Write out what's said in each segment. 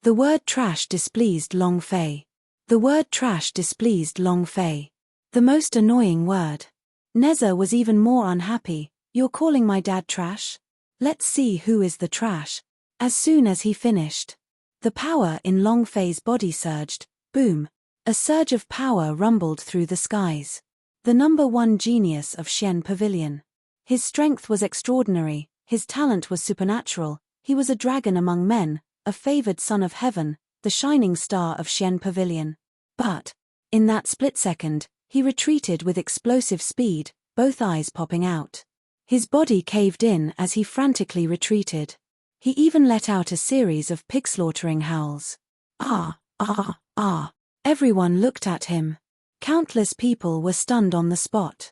The word trash displeased Long Fei. The word trash displeased Long Fei. The most annoying word. Neza was even more unhappy. You're calling my dad trash? Let's see who is the trash. As soon as he finished, the power in Long Fei's body surged. Boom. A surge of power rumbled through the skies. The number one genius of Shen Pavilion. His strength was extraordinary, his talent was supernatural, he was a dragon among men, a favored son of heaven, the shining star of Shen Pavilion. But, in that split second, he retreated with explosive speed, both eyes popping out. His body caved in as he frantically retreated. He even let out a series of pig-slaughtering howls. Ah, ah, ah. Everyone looked at him. Countless people were stunned on the spot.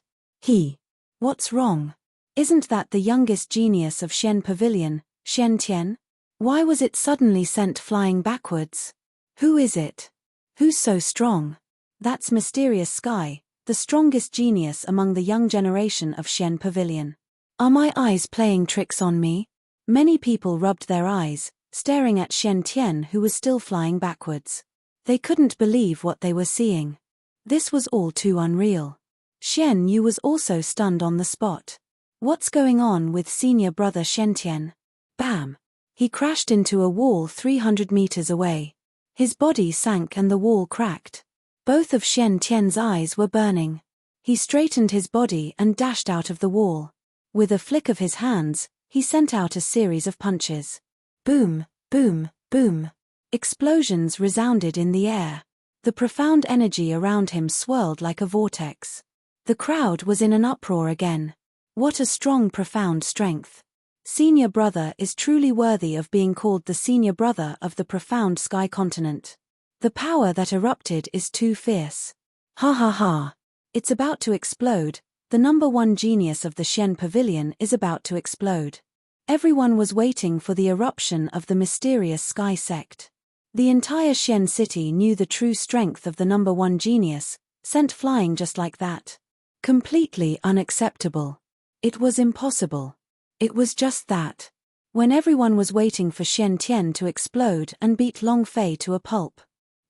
What's wrong? Isn't that the youngest genius of Shen Pavilion, Shen Tian? Why was it suddenly sent flying backwards? Who is it? Who's so strong? That's Mysterious Sky, the strongest genius among the young generation of Shen Pavilion. Are my eyes playing tricks on me? Many people rubbed their eyes, staring at Shen Tian, who was still flying backwards. They couldn't believe what they were seeing. This was all too unreal. Shen Yu was also stunned on the spot. What's going on with senior brother Shen Tian? Bam! He crashed into a wall 300 meters away. His body sank and the wall cracked. Both of Shen Tian's eyes were burning. He straightened his body and dashed out of the wall. With a flick of his hands, he sent out a series of punches. Boom, boom, boom. Explosions resounded in the air. The profound energy around him swirled like a vortex. The crowd was in an uproar again. What a strong, profound strength. Senior brother is truly worthy of being called the senior brother of the profound sky continent. The power that erupted is too fierce. Ha ha ha. It's about to explode. The number one genius of the Shen Pavilion is about to explode. Everyone was waiting for the eruption of the mysterious sky sect. The entire Shen city knew the true strength of the number one genius, sent flying just like that. Completely unacceptable. It was impossible. It was just that. When everyone was waiting for Shen Tian to explode and beat Long Fei to a pulp.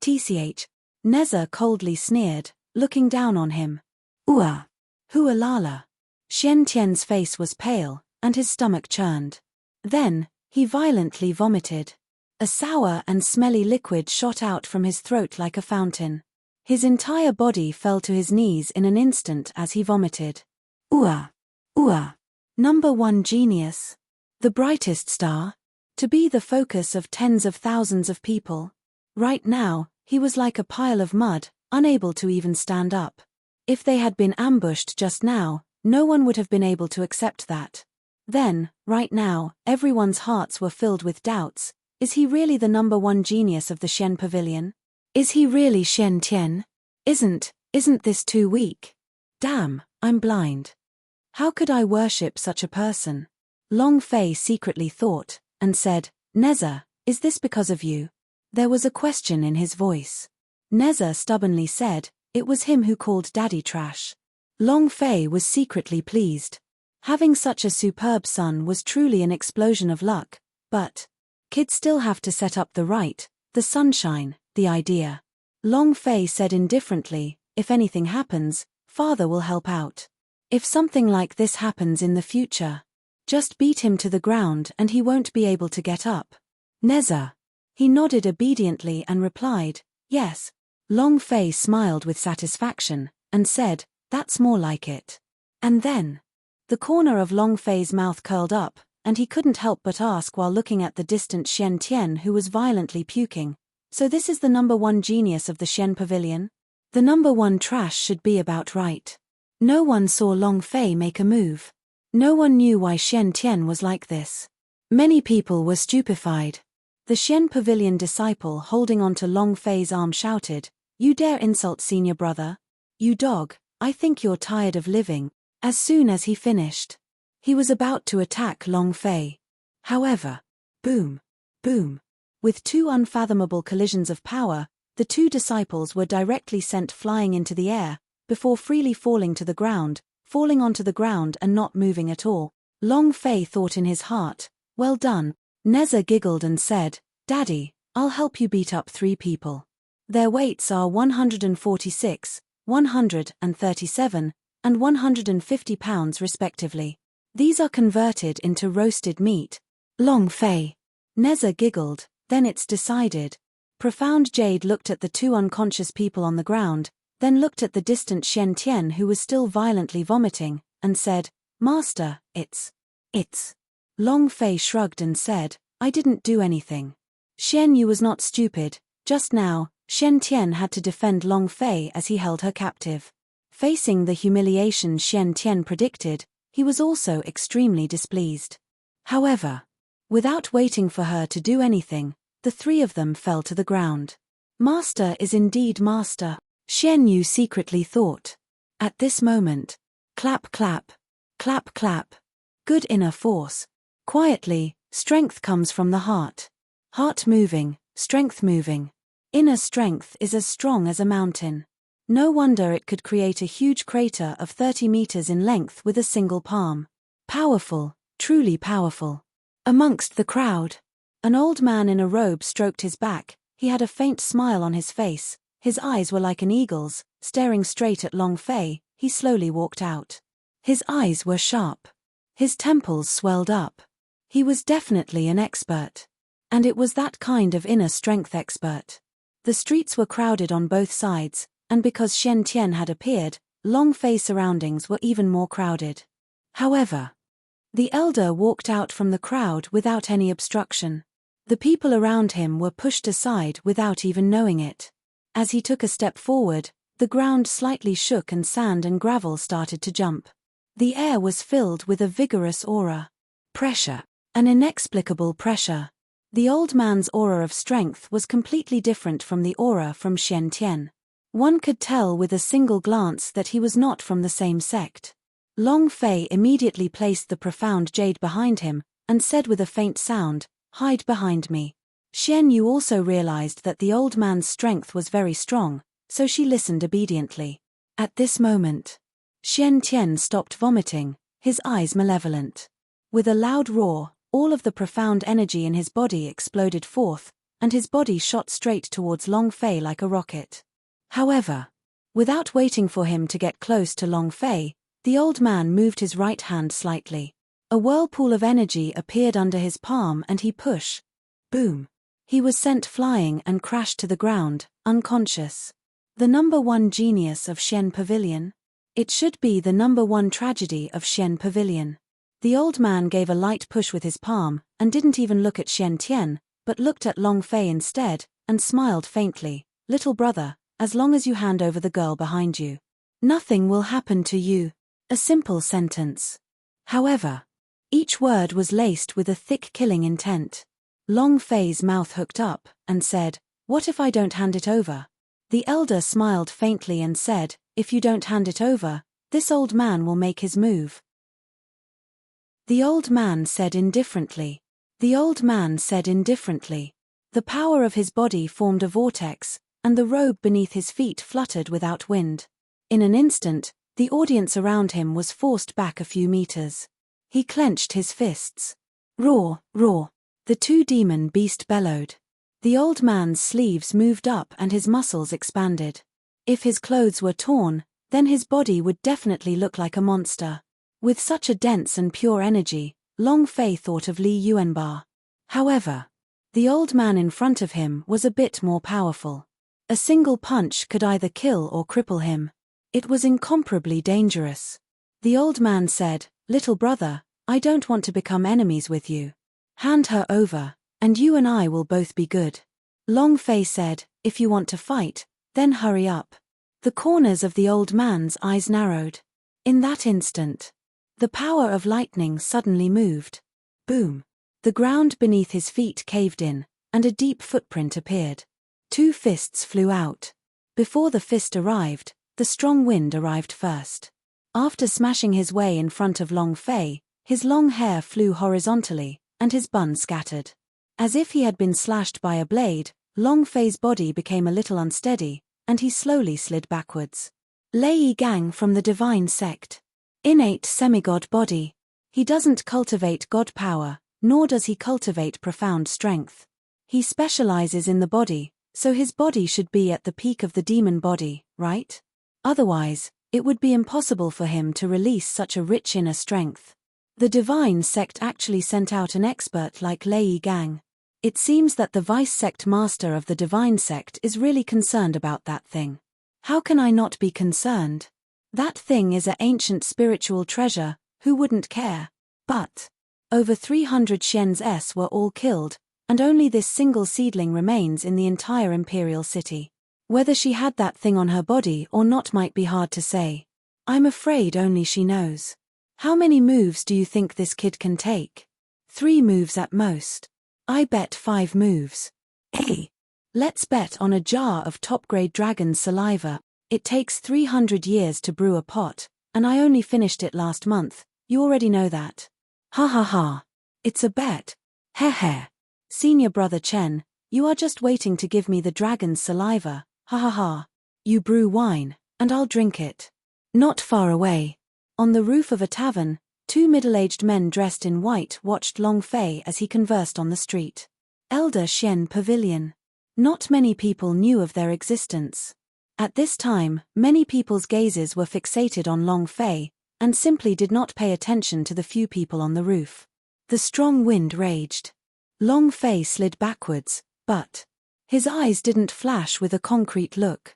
Tch. Neza coldly sneered, looking down on him. Ooh. Hualala. Shen Tian's face was pale, and his stomach churned. Then, he violently vomited. A sour and smelly liquid shot out from his throat like a fountain. His entire body fell to his knees in an instant as he vomited. Ooh. Ooh. Number one genius. The brightest star. To be the focus of tens of thousands of people. Right now, he was like a pile of mud, unable to even stand up. If they had been ambushed just now, no one would have been able to accept that. Then, right now, everyone's hearts were filled with doubts. Is he really the number one genius of the Shen Pavilion? Is he really Shen Tian? Isn't this too weak? Damn, I'm blind. How could I worship such a person? Long Fei secretly thought, and said, Neza, is this because of you? There was a question in his voice. Neza stubbornly said, it was him who called Daddy trash. Long Fei was secretly pleased. Having such a superb son was truly an explosion of luck, but kids still have to set up the sunshine, the idea. Long Fei said indifferently, if anything happens, father will help out. If something like this happens in the future, just beat him to the ground and he won't be able to get up. Neza. He nodded obediently and replied, yes. Long Fei smiled with satisfaction, and said, that's more like it. And then, the corner of Long Fei's mouth curled up, and he couldn't help but ask while looking at the distant Shen Tian who was violently puking, so this is the number one genius of the Shen Pavilion? The number one trash should be about right. No one saw Long Fei make a move. No one knew why Shen Tian was like this. Many people were stupefied. The Shen Pavilion disciple holding onto Long Fei's arm shouted, you dare insult senior brother? You dog, I think you're tired of living. As soon as he finished, he was about to attack Long Fei. However, boom, boom. With two unfathomable collisions of power, the two disciples were directly sent flying into the air, before freely falling to the ground, falling onto the ground and not moving at all. Long Fei thought in his heart, well done. Neza giggled and said, Daddy, I'll help you beat up 3 people. Their weights are 146, 137, and 150 pounds respectively. These are converted into roasted meat. Long Fei. Neza giggled, then it's decided. Profound Jade looked at the 2 unconscious people on the ground, then looked at the distant Shen Tian who was still violently vomiting, and said, Master, it's. Long Fei shrugged and said, I didn't do anything. Shen Yu was not stupid. Just now, Shen Tian had to defend Long Fei as he held her captive. Facing the humiliation Shen Tian predicted, he was also extremely displeased. However, without waiting for her to do anything, the 3 of them fell to the ground. Master is indeed master, Shen Yu secretly thought. At this moment, clap clap, clap clap. Good inner force. Quietly, strength comes from the heart. Heart moving, strength moving. Inner strength is as strong as a mountain. No wonder it could create a huge crater of 30 meters in length with a single palm. Powerful, truly powerful. Amongst the crowd, an old man in a robe stroked his back. He had a faint smile on his face. His eyes were like an eagle's, staring straight at Long Fei. He slowly walked out. His eyes were sharp. His temples swelled up. He was definitely an expert. And it was that kind of inner strength expert. The streets were crowded on both sides, and because Shen Tian had appeared, Long Fei's surroundings were even more crowded. However, the elder walked out from the crowd without any obstruction. The people around him were pushed aside without even knowing it. As he took a step forward, the ground slightly shook and sand and gravel started to jump. The air was filled with a vigorous aura. Pressure. An inexplicable pressure. The old man's aura of strength was completely different from the aura from Shen Tian. One could tell with a single glance that he was not from the same sect. Long Fei immediately placed the profound jade behind him, and said with a faint sound, Hide behind me. Shen Yu also realized that the old man's strength was very strong, so she listened obediently. At this moment, Shen Tian stopped vomiting, his eyes malevolent. With a loud roar, all of the profound energy in his body exploded forth, and his body shot straight towards Long Fei like a rocket. However, without waiting for him to get close to Long Fei, the old man moved his right hand slightly. A whirlpool of energy appeared under his palm and he pushed. Boom. He was sent flying and crashed to the ground, unconscious. The number 1 genius of Shen Pavilion? It should be the number 1 tragedy of Shen Pavilion. The old man gave a light push with his palm, and didn't even look at Shen Tian, but looked at Long Fei instead, and smiled faintly. Little brother, as long as you hand over the girl behind you, nothing will happen to you. A simple sentence. However, each word was laced with a thick killing intent. Long Fei's mouth hooked up, and said, What if I don't hand it over? The elder smiled faintly and said, If you don't hand it over, this old man will make his move. The old man said indifferently. The old man said indifferently. The power of his body formed a vortex, and the robe beneath his feet fluttered without wind. In an instant, the audience around him was forced back a few meters. He clenched his fists. Roar, roar. The 2 demon beast bellowed. The old man's sleeves moved up and his muscles expanded. If his clothes were torn, then his body would definitely look like a monster. With such a dense and pure energy, Long Fei thought of Li Yuanba. However, the old man in front of him was a bit more powerful. A single punch could either kill or cripple him. It was incomparably dangerous. The old man said, Little brother, I don't want to become enemies with you. Hand her over, and you and I will both be good. Long Fei said, If you want to fight, then hurry up. The corners of the old man's eyes narrowed. In that instant, the power of lightning suddenly moved. Boom. The ground beneath his feet caved in, and a deep footprint appeared. 2 fists flew out. Before the fist arrived, the strong wind arrived first. After smashing his way in front of Long Fei, his long hair flew horizontally, and his bun scattered. As if he had been slashed by a blade, Long Fei's body became a little unsteady, and he slowly slid backwards. Lei Gang from the divine sect. Innate semigod body. He doesn't cultivate god power, nor does he cultivate profound strength. He specializes in the body, so his body should be at the peak of the demon body, right? Otherwise, it would be impossible for him to release such a rich inner strength. The divine sect actually sent out an expert like Lei Gang. It seems that the vice sect master of the divine sect is really concerned about that thing. How can I not be concerned? That thing is an ancient spiritual treasure, who wouldn't care? But over 300 Xians were all killed, and only this single seedling remains in the entire imperial city. Whether she had that thing on her body or not might be hard to say. I'm afraid only she knows. How many moves do you think this kid can take? 3 moves at most. I bet 5 moves. Hey! Let's bet on a jar of top-grade dragon's saliva. It takes 300 years to brew a pot, and I only finished it last month. You already know that. Ha ha ha. It's a bet. Heh heh. Senior brother Chen, you are just waiting to give me the dragon's saliva. Ha ha ha. You brew wine, and I'll drink it. Not far away. On the roof of a tavern, 2 middle-aged men dressed in white watched Long Fei as he conversed on the street. Elder Xian Pavilion. Not many people knew of their existence. At this time, many people's gazes were fixated on Long Fei, and simply did not pay attention to the few people on the roof. The strong wind raged. Long Fei slid backwards, but his eyes didn't flash with a concrete look.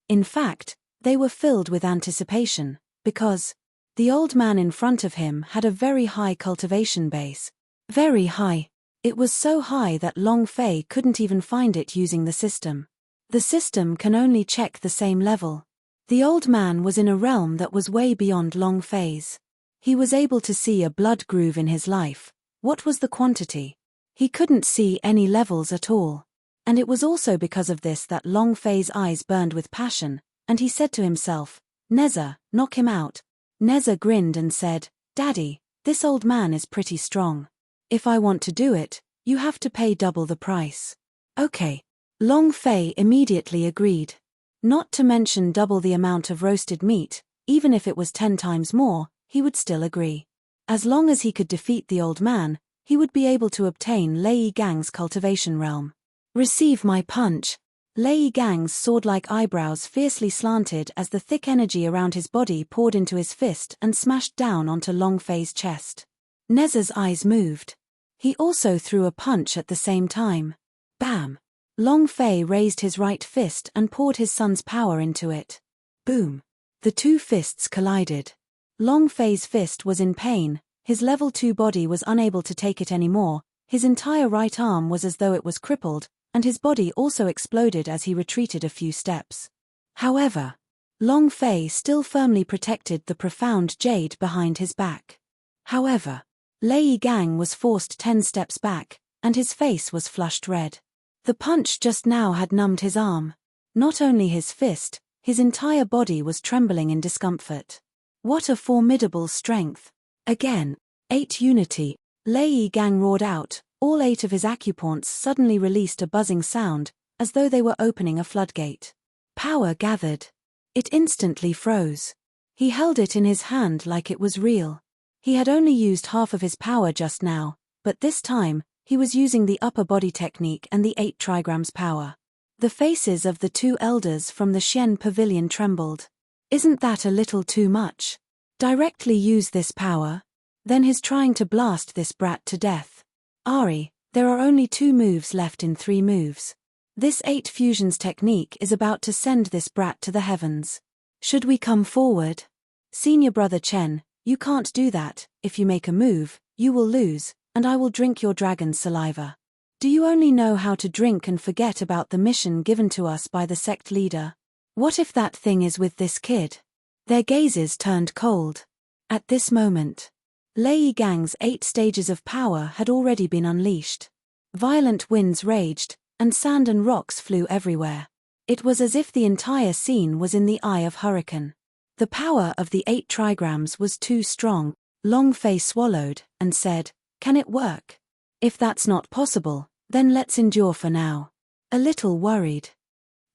In fact, they were filled with anticipation, because the old man in front of him had a very high cultivation base. Very high. It was so high that Long Fei couldn't even find it using the system. The system can only check the same level. The old man was in a realm that was way beyond Long Fei's. He was able to see a blood groove in his life. What was the quantity? He couldn't see any levels at all. And it was also because of this that Long Fei's eyes burned with passion, and he said to himself, Neza, knock him out. Neza grinned and said, Daddy, this old man is pretty strong. If I want to do it, you have to pay double the price. Okay. Long Fei immediately agreed. Not to mention double the amount of roasted meat, even if it was 10 times more, he would still agree. As long as he could defeat the old man, he would be able to obtain Lei Gang's cultivation realm. Receive my punch. Lei Gang's sword-like eyebrows fiercely slanted as the thick energy around his body poured into his fist and smashed down onto Long Fei's chest. Neza's eyes moved. He also threw a punch at the same time. Bam! Long Fei raised his right fist and poured his son's power into it. Boom! The 2 fists collided. Long Fei's fist was in pain, his level 2 body was unable to take it anymore, his entire right arm was as though it was crippled, and his body also exploded as he retreated a few steps. However, Long Fei still firmly protected the profound jade behind his back. However, Lei Gang was forced 10 steps back, and his face was flushed red. The punch just now had numbed his arm. Not only his fist, his entire body was trembling in discomfort. What a formidable strength! Again, 8 unity, Lei Gang roared out. All 8 of his acupoints suddenly released a buzzing sound, as though they were opening a floodgate. Power gathered. It instantly froze. He held it in his hand like it was real. He had only used half of his power just now, but this time, he was using the upper body technique and the 8 trigrams power. The faces of the 2 elders from the Xian Pavilion trembled. Isn't that a little too much? Directly use this power? Then he's trying to blast this brat to death. Ari, there are only 2 moves left in 3 moves. This 8 fusions technique is about to send this brat to the heavens. Should we come forward? Senior brother Chen, you can't do that. If you make a move, you will lose, and I will drink your dragon's saliva. Do you only know how to drink and forget about the mission given to us by the sect leader? What if that thing is with this kid? Their gazes turned cold. At this moment, Lei Gang's 8 stages of power had already been unleashed. Violent winds raged, and sand and rocks flew everywhere. It was as if the entire scene was in the eye of hurricane. The power of the 8 trigrams was too strong. Long Fei swallowed, and said, Can it work? If that's not possible, then let's endure for now. A little worried.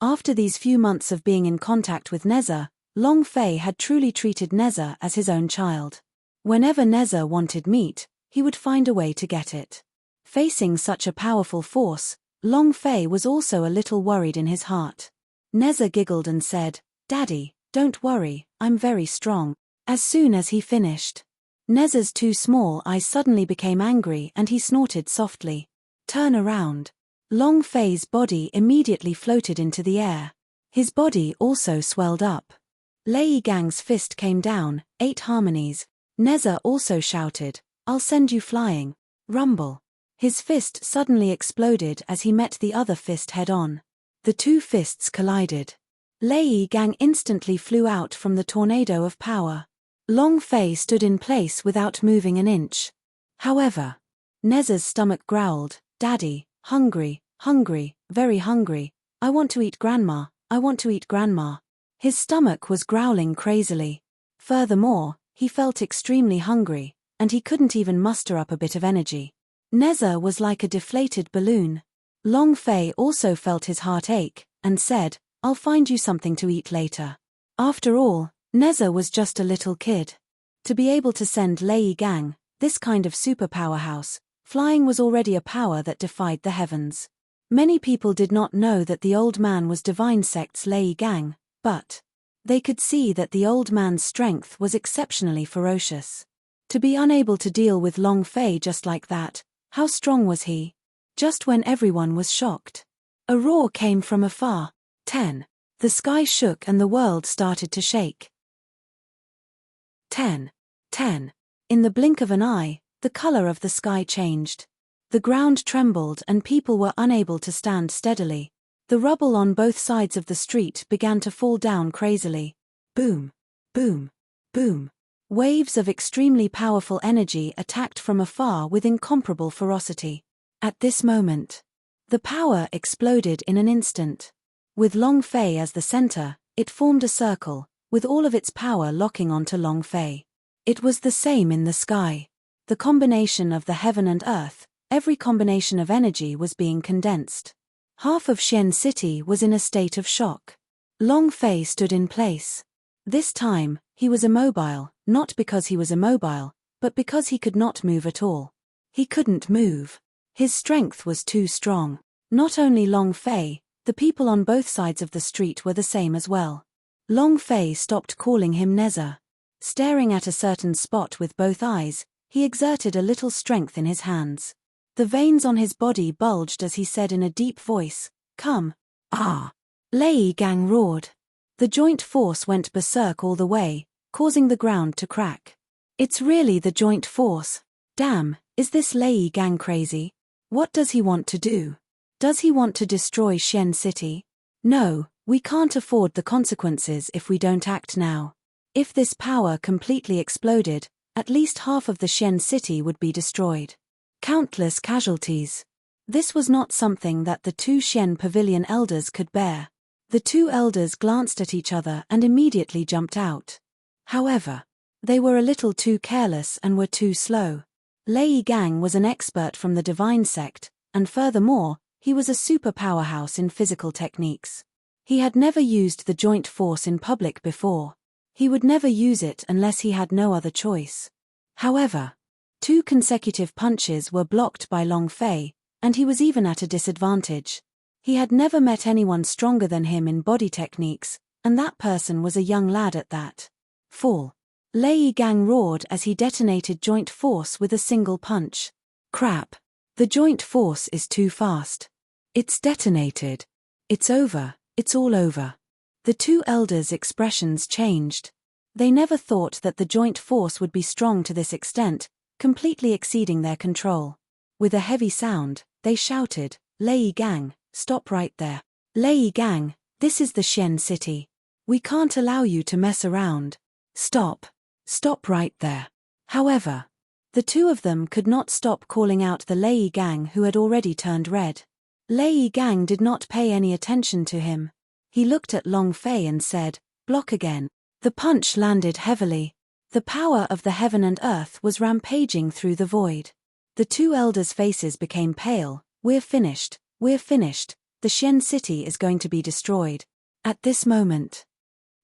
After these few months of being in contact with Neza, Long Fei had truly treated Neza as his own child. Whenever Neza wanted meat, he would find a way to get it. Facing such a powerful force, Long Fei was also a little worried in his heart. Neza giggled and said, "Daddy, don't worry, I'm very strong." As soon as he finished, Neza's two small eyes suddenly became angry and he snorted softly. "Turn around." Long Fei's body immediately floated into the air. His body also swelled up. Lei Gang's fist came down, 8 harmonies. Neza also shouted, "I'll send you flying." Rumble. His fist suddenly exploded as he met the other fist head-on. The two fists collided. Lei Gang instantly flew out from the tornado of power. Long Fei stood in place without moving an inch. However, Neza's stomach growled, "Daddy, hungry, hungry, very hungry. I want to eat Grandma, I want to eat Grandma." His stomach was growling crazily. Furthermore, he felt extremely hungry, and he couldn't even muster up a bit of energy. Neza was like a deflated balloon. Long Fei also felt his heart ache, and said, "I'll find you something to eat later." After all, Neza was just a little kid. To be able to send Lei Gang, this kind of superpower house, flying was already a power that defied the heavens. Many people did not know that the old man was Divine Sect's Lei Gang, but they could see that the old man's strength was exceptionally ferocious. To be unable to deal with Long Fei just like that, how strong was he? Just when everyone was shocked, a roar came from afar. 10. The sky shook and the world started to shake. 10. 10. In the blink of an eye, the color of the sky changed. The ground trembled and people were unable to stand steadily. The rubble on both sides of the street began to fall down crazily. Boom, boom, boom. Waves of extremely powerful energy attacked from afar with incomparable ferocity. At this moment, the power exploded in an instant. With Long Fei as the center, it formed a circle, with all of its power locking onto Long Fei. It was the same in the sky. The combination of the heaven and earth, every combination of energy was being condensed. Half of Xian City was in a state of shock. Long Fei stood in place. This time, he was immobile, not because he was immobile, but because he could not move at all. He couldn't move. His strength was too strong. Not only Long Fei, the people on both sides of the street were the same as well. Long Fei stopped calling him Neza. Staring at a certain spot with both eyes, he exerted a little strength in his hands. The veins on his body bulged as he said in a deep voice, "Come." "Ah!" Lei Gang roared. The joint force went berserk all the way, causing the ground to crack. It's really the joint force. Damn, is this Lei Gang crazy? What does he want to do? Does he want to destroy Xian City? No, we can't afford the consequences if we don't act now. If this power completely exploded, at least half of the Xian City would be destroyed. Countless casualties. This was not something that the two Xian Pavilion elders could bear. The two elders glanced at each other and immediately jumped out. However, they were a little too careless and were too slow. Lei Gang was an expert from the Divine Sect, and furthermore, he was a super powerhouse in physical techniques. He had never used the joint force in public before. He would never use it unless he had no other choice. However, 2 consecutive punches were blocked by Long Fei, and he was even at a disadvantage. He had never met anyone stronger than him in body techniques, and that person was a young lad at that. Fall. Lei Gang roared as he detonated joint force with a single punch. Crap. The joint force is too fast. It's detonated. It's over, it's all over. The two elders' expressions changed. They never thought that the joint force would be strong to this extent, completely exceeding their control. With a heavy sound, they shouted, "Lei Gang, stop right there. Lei Gang, this is the Xian City. We can't allow you to mess around. Stop. Stop right there." However, the two of them could not stop calling out the Lei Gang who had already turned red. Lei Gang did not pay any attention to him. He looked at Long Fei and said, "Block again." The punch landed heavily. The power of the heaven and earth was rampaging through the void. The two elders' faces became pale. We're finished, the Xian City is going to be destroyed. At this moment,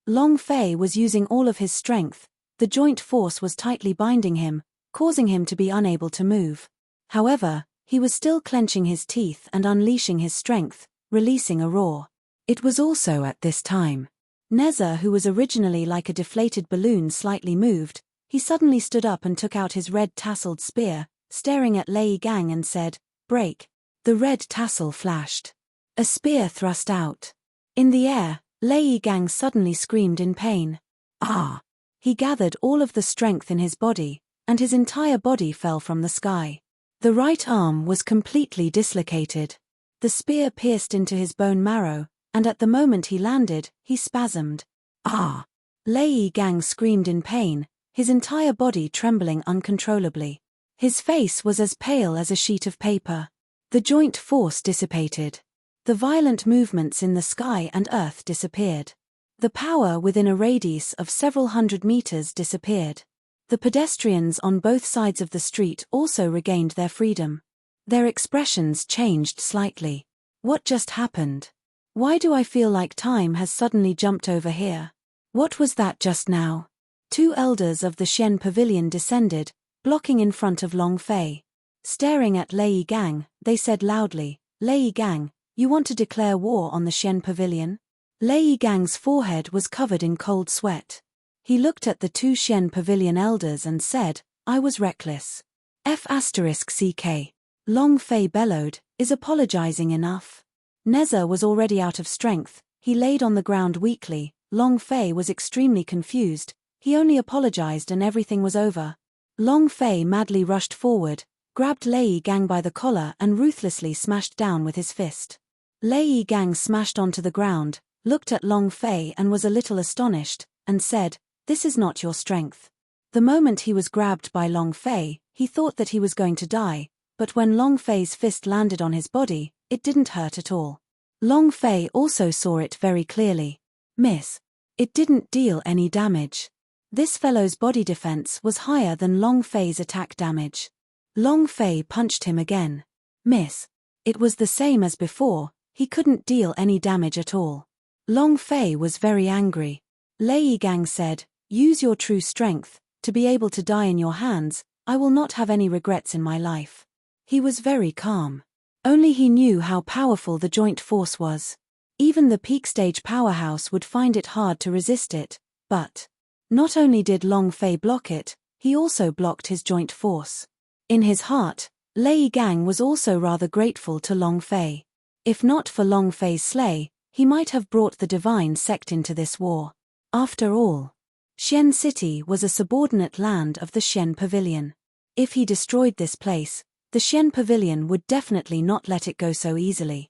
Long Fei was using all of his strength. The joint force was tightly binding him, causing him to be unable to move. However, He was still clenching his teeth and unleashing his strength, releasing a roar. It was also at this time. Neza, who was originally like a deflated balloon, slightly moved. He suddenly stood up and took out his red tasseled spear, staring at Lei Gang and said, "Break." The red tassel flashed. A spear thrust out. In the air, Lei Gang suddenly screamed in pain. Ah! He gathered all of the strength in his body, and his entire body fell from the sky. The right arm was completely dislocated. The spear pierced into his bone marrow, and at the moment he landed, he spasmed. Ah! Lei Gang screamed in pain, his entire body trembling uncontrollably. His face was as pale as a sheet of paper. The joint force dissipated. The violent movements in the sky and earth disappeared. The power within a radius of several hundred meters disappeared. The pedestrians on both sides of the street also regained their freedom. Their expressions changed slightly. What just happened? Why do I feel like time has suddenly jumped over here? What was that just now? Two elders of the Xian Pavilion descended, blocking in front of Long Fei. Staring at Lei Gang, they said loudly, "Lei Gang, you want to declare war on the Xian Pavilion?" Lei Gang's forehead was covered in cold sweat. He looked at the two Xian Pavilion elders and said, "I was reckless." F***CK. Long Fei bellowed, "Is apologizing enough?" Neza was already out of strength. He laid on the ground weakly. Long Fei was extremely confused. He only apologized and everything was over. Long Fei madly rushed forward, grabbed Lei Gang by the collar and ruthlessly smashed down with his fist. Lei Gang smashed onto the ground, looked at Long Fei and was a little astonished, and said, "This is not your strength." The moment he was grabbed by Long Fei, he thought that he was going to die, but when Long Fei's fist landed on his body, it didn't hurt at all. Long Fei also saw it very clearly. Miss. It didn't deal any damage. This fellow's body defense was higher than Long Fei's attack damage. Long Fei punched him again. Miss. It was the same as before, he couldn't deal any damage at all. Long Fei was very angry. Lei Gang said, "Use your true strength, to be able to die in your hands. I will not have any regrets in my life." He was very calm. Only he knew how powerful the joint force was. Even the peak stage powerhouse would find it hard to resist it, but not only did Long Fei block it, he also blocked his joint force. In his heart, Lei Gang was also rather grateful to Long Fei. If not for Long Fei's slay, he might have brought the divine sect into this war. After all, Xian City was a subordinate land of the Xian Pavilion. If he destroyed this place, the Xian Pavilion would definitely not let it go so easily.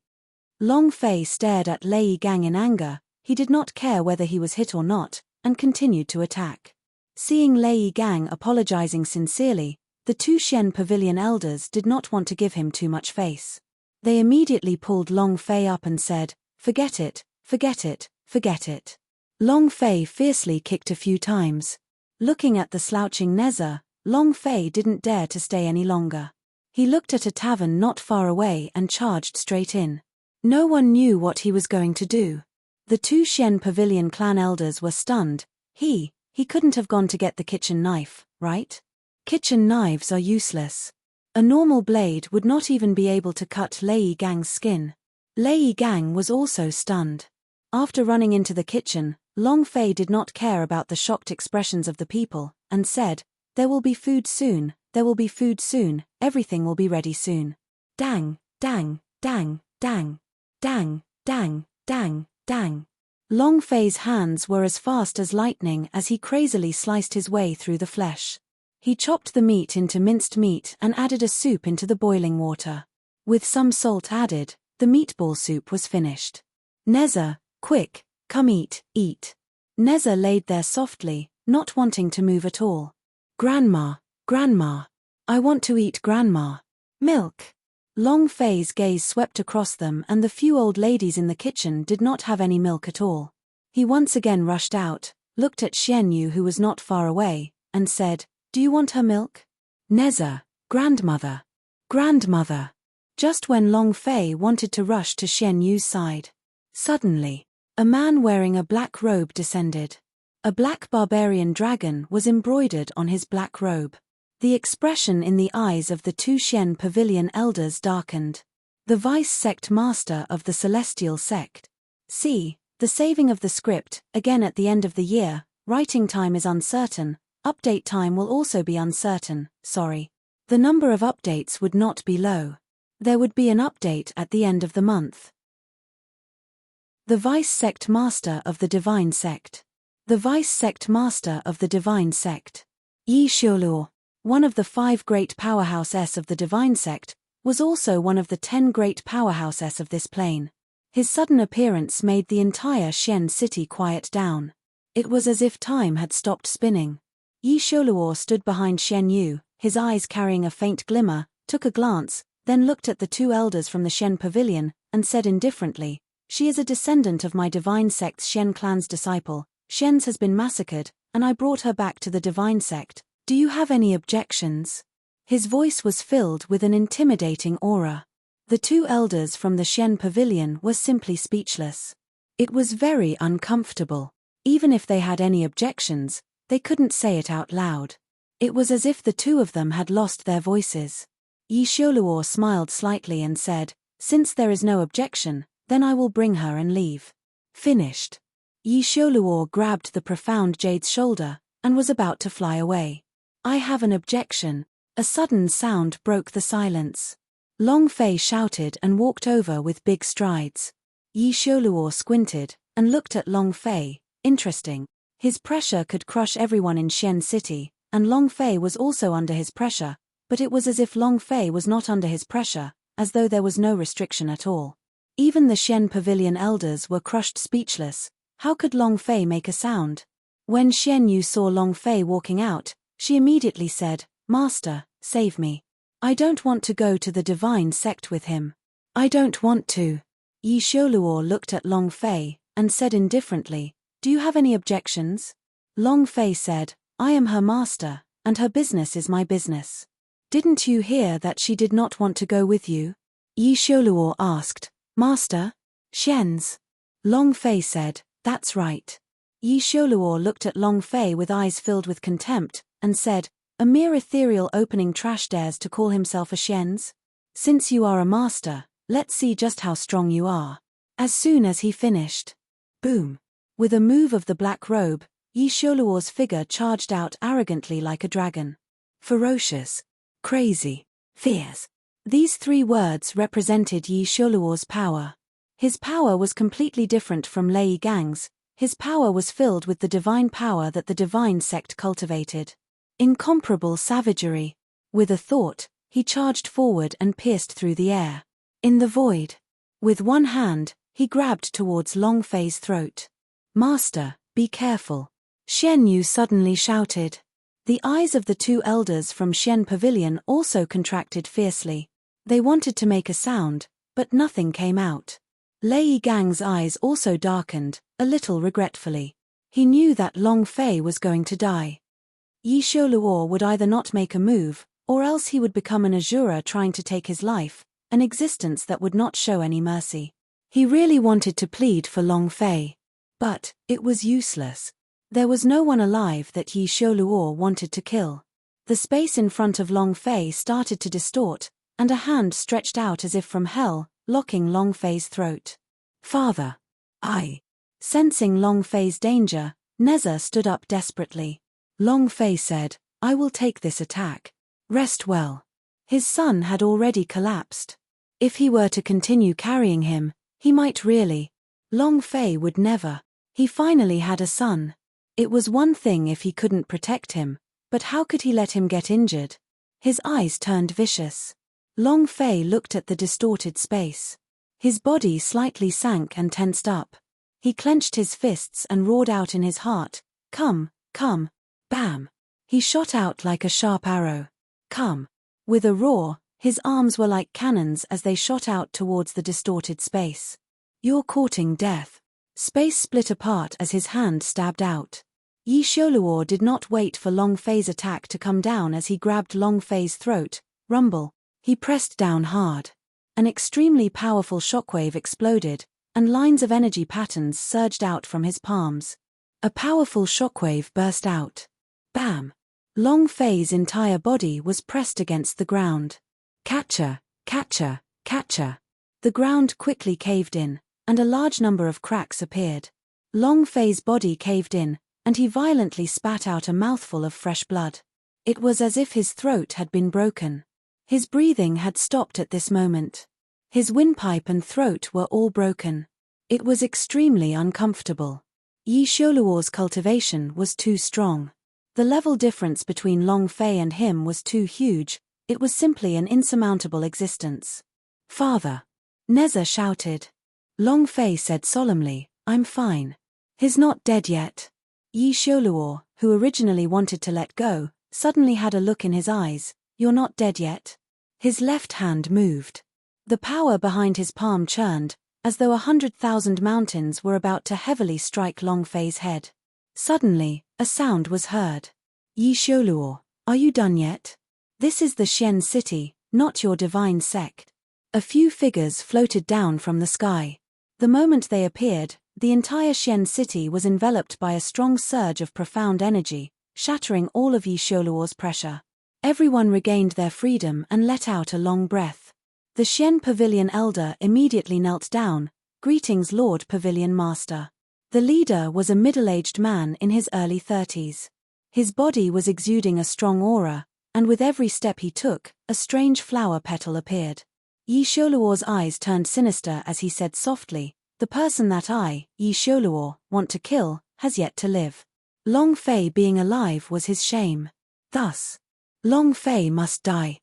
Long Fei stared at Lei Gang in anger. He did not care whether he was hit or not, and continued to attack. Seeing Lei Gang apologizing sincerely, the two Xian Pavilion elders did not want to give him too much face. They immediately pulled Long Fei up and said, "Forget it, forget it, forget it." Long Fei fiercely kicked a few times. Looking at the slouching Neza, Long Fei didn't dare to stay any longer. He looked at a tavern not far away and charged straight in. No one knew what he was going to do. The two Xian Pavilion clan elders were stunned. He couldn't have gone to get the kitchen knife, right? Kitchen knives are useless. A normal blade would not even be able to cut Lei Gang's skin. Lei Gang was also stunned. After running into the kitchen, Long Fei did not care about the shocked expressions of the people, and said, "There will be food soon, there will be food soon, everything will be ready soon." Dang, dang, dang, dang, dang, dang, dang, dang. Long Fei's hands were as fast as lightning as he crazily sliced his way through the flesh. He chopped the meat into minced meat and added a soup into the boiling water. With some salt added, the meatball soup was finished. "Neza, quick, come eat, eat." Neza laid there softly, not wanting to move at all. "Grandma, Grandma. I want to eat, Grandma. Milk." Long Fei's gaze swept across them and the few old ladies in the kitchen did not have any milk at all. He once again rushed out, looked at Xian Yu who was not far away, and said, "Do you want her milk?" "Neza, grandmother. Grandmother." Just when Long Fei wanted to rush to Xian Yu's side, suddenly, a man wearing a black robe descended. A black barbarian dragon was embroidered on his black robe. The expression in the eyes of the two Shen Pavilion elders darkened. The vice sect master of the celestial sect. See, the saving of the script, again at the end of the year, writing time is uncertain, update time will also be uncertain, sorry. The number of updates would not be low. There would be an update at the end of the month. The vice sect master of the divine sect. The vice sect master of the divine sect. Yi Xiaoluo, one of the 5 great powerhouses of the divine sect, was also one of the 10 great powerhouses of this plane. His sudden appearance made the entire Shen city quiet down. It was as if time had stopped spinning. Yi Xiaoluo stood behind Shen Yu, his eyes carrying a faint glimmer, took a glance, then looked at the 2 elders from the Shen Pavilion, and said indifferently, "She is a descendant of my divine sect's Shen clan's disciple. Shen's has been massacred, and I brought her back to the divine sect. Do you have any objections?" His voice was filled with an intimidating aura. The 2 elders from the Shen Pavilion were simply speechless. It was very uncomfortable. Even if they had any objections, they couldn't say it out loud. It was as if the 2 of them had lost their voices. Yi Xiaoluo smiled slightly and said, "Since there is no objection, then I will bring her and leave." Finished. Yi Xiaoluo grabbed the profound jade's shoulder, and was about to fly away. "I have an objection." A sudden sound broke the silence. Long Fei shouted and walked over with big strides. Yi Xiaoluo squinted, and looked at Long Fei. Interesting. His pressure could crush everyone in Shen City, and Long Fei was also under his pressure, but it was as if Long Fei was not under his pressure, as though there was no restriction at all. Even the Shen Pavilion elders were crushed speechless. How could Long Fei make a sound? When Shen Yu saw Long Fei walking out, she immediately said, "Master, save me. I don't want to go to the divine sect with him. I don't want to." Yi Xiaoluo looked at Long Fei, and said indifferently, "Do you have any objections?" Long Fei said, "I am her master, and her business is my business." "Didn't you hear that she did not want to go with you?" Yi Xiaoluo asked. "Master? Shen's?" Long Fei said, "That's right." Yi Xiaoluo looked at Long Fei with eyes filled with contempt, and said, "A mere ethereal opening trash dares to call himself a Shen's? Since you are a master, let's see just how strong you are." As soon as he finished, boom! With a move of the black robe, Yi Xiaoluo's figure charged out arrogantly like a dragon. Ferocious, crazy, fierce. These 3 words represented Yi Xiaoluo's power. His power was completely different from Lei Gang's. His power was filled with the divine power that the divine sect cultivated. Incomparable savagery. With a thought, he charged forward and pierced through the air. In the void. With one hand, he grabbed towards Long Fei's throat. "Master, be careful." Shen Yu suddenly shouted. The eyes of the 2 elders from Shen Pavilion also contracted fiercely. They wanted to make a sound, but nothing came out. Lei Gang's eyes also darkened, a little regretfully. He knew that Long Fei was going to die. Yi Xiaoluo would either not make a move, or else he would become an Azura trying to take his life, an existence that would not show any mercy. He really wanted to plead for Long Fei. But it was useless. There was no one alive that Yi Xiaoluo wanted to kill. The space in front of Long Fei started to distort, and a hand stretched out as if from hell, locking Long Fei's throat. "Father! I." Sensing Long Fei's danger, Neza stood up desperately. Long Fei said, "I will take this attack. Rest well." His son had already collapsed. If he were to continue carrying him, he might really. Long Fei would never. He finally had a son. It was one thing if he couldn't protect him, but how could he let him get injured? His eyes turned vicious. Long Fei looked at the distorted space. His body slightly sank and tensed up. He clenched his fists and roared out in his heart, "Come, come." Bam! He shot out like a sharp arrow. "Come." With a roar, his arms were like cannons as they shot out towards the distorted space. "You're courting death." Space split apart as his hand stabbed out. Yi Xiaoluo did not wait for Long Fei's attack to come down as he grabbed Long Fei's throat. Rumble. He pressed down hard. An extremely powerful shockwave exploded, and lines of energy patterns surged out from his palms. A powerful shockwave burst out. Bam! Long Fei's entire body was pressed against the ground. Catcher, catcher, catcher. The ground quickly caved in, and a large number of cracks appeared. Long Fei's body caved in, and he violently spat out a mouthful of fresh blood. It was as if his throat had been broken. His breathing had stopped at this moment. His windpipe and throat were all broken. It was extremely uncomfortable. Yi Xiaoluo's cultivation was too strong. The level difference between Long Fei and him was too huge. It was simply an insurmountable existence. Father! Neza shouted. Long Fei said solemnly, I'm fine. He's not dead yet. Yi Xiaoluo, who originally wanted to let go, suddenly had a look in his eyes. You're not dead yet? His left hand moved. The power behind his palm churned, as though 100,000 mountains were about to heavily strike Long Fei's head. Suddenly, a sound was heard. Yi Xiaoluo, are you done yet? This is the Xian city, not your divine sect. A few figures floated down from the sky. The moment they appeared, the entire Xian city was enveloped by a strong surge of profound energy, shattering all of Yi Xiaoluo's pressure. Everyone regained their freedom and let out a long breath. The Xian Pavilion elder immediately knelt down. Greetings, Lord Pavilion Master. The leader was a middle-aged man in his early 30s. His body was exuding a strong aura, and with every step he took, a strange flower petal appeared. Yi Xiaoluo's eyes turned sinister as he said softly, the person that I, Yi Xiaoluo, want to kill, has yet to live. Long Fei being alive was his shame. Thus, Long Fei must die.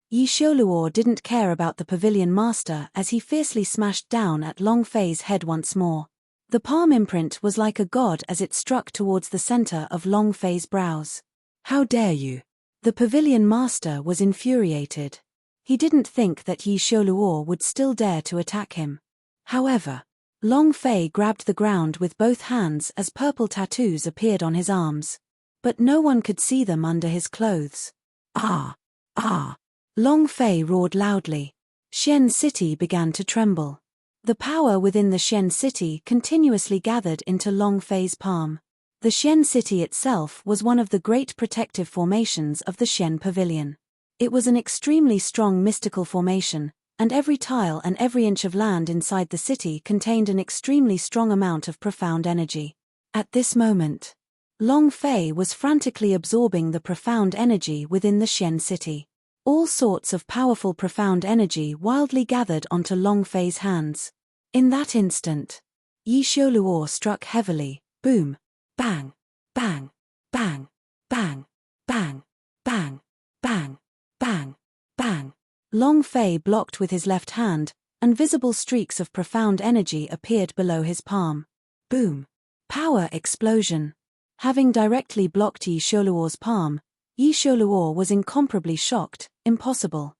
Yi Xiaoluo didn't care about the pavilion master as he fiercely smashed down at Long Fei's head once more. The palm imprint was like a god as it struck towards the center of Long Fei's brows. How dare you? The pavilion master was infuriated. He didn't think that Yi Xiaoluo would still dare to attack him. However, Long Fei grabbed the ground with both hands as purple tattoos appeared on his arms. But no one could see them under his clothes. Ah! Ah! Long Fei roared loudly. Xian City began to tremble. The power within the Xian City continuously gathered into Long Fei's palm. The Xian City itself was one of the great protective formations of the Xian Pavilion. It was an extremely strong mystical formation, and every tile and every inch of land inside the city contained an extremely strong amount of profound energy. At this moment, Long Fei was frantically absorbing the profound energy within the Xian City. All sorts of powerful profound energy wildly gathered onto Long Fei's hands. In that instant, Yi Xiaoluo struck heavily, boom, bang, bang, bang, bang, bang, bang, bang, bang, bang. Long Fei blocked with his left hand, and visible streaks of profound energy appeared below his palm. Boom. Power explosion. Having directly blocked Yi Xiaoluo's palm, Yi Xiaoluo was incomparably shocked. Impossible.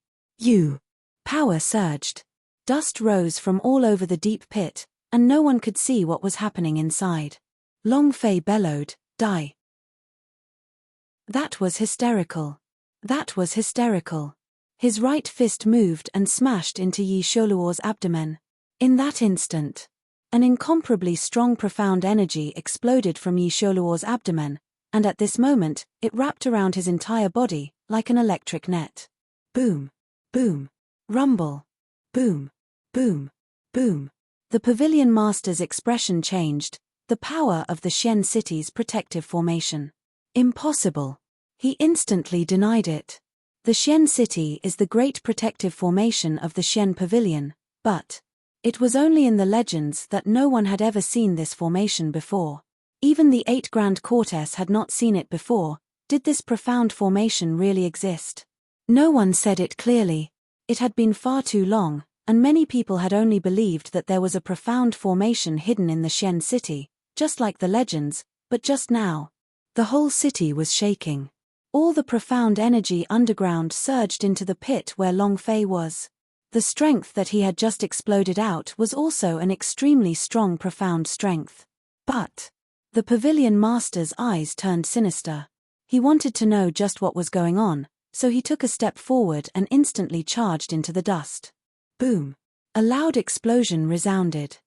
Power surged. Dust rose from all over the deep pit, and no one could see what was happening inside. Long Fei bellowed, die. That was hysterical. That was hysterical. His right fist moved and smashed into Yi Xiaoluo's abdomen. In that instant, an incomparably strong profound energy exploded from Yi Xiaoluo's abdomen, and at this moment, it wrapped around his entire body, like an electric net. Boom, boom, rumble, boom, boom, boom. The pavilion master's expression changed, the power of the Xian city's protective formation. Impossible. He instantly denied it. The Xian city is the great protective formation of the Xian pavilion, but it was only in the legends that no one had ever seen this formation before. Even the 8 Grand Courtess had not seen it before. Did this profound formation really exist? No one said it clearly. It had been far too long, and many people had only believed that there was a profound formation hidden in the Xian city, just like the legends, but just now, the whole city was shaking. All the profound energy underground surged into the pit where Long Fei was. The strength that he had just exploded out was also an extremely strong profound strength. But the pavilion master's eyes turned sinister. He wanted to know just what was going on, so he took a step forward and instantly charged into the dust. Boom! A loud explosion resounded.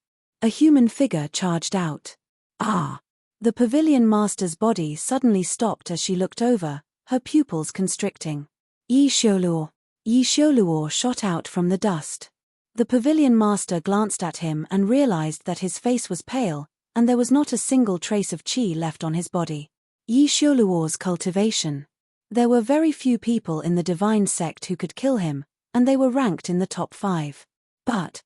A human figure charged out. Ah! The pavilion master's body suddenly stopped as she looked over. her pupils constricting. Yi Xioluo. Yi Xioluo shot out from the dust. The pavilion master glanced at him and realized that his face was pale, and there was not a single trace of qi left on his body. Yi Xioluo's cultivation. There were very few people in the divine sect who could kill him, and they were ranked in the top 5. But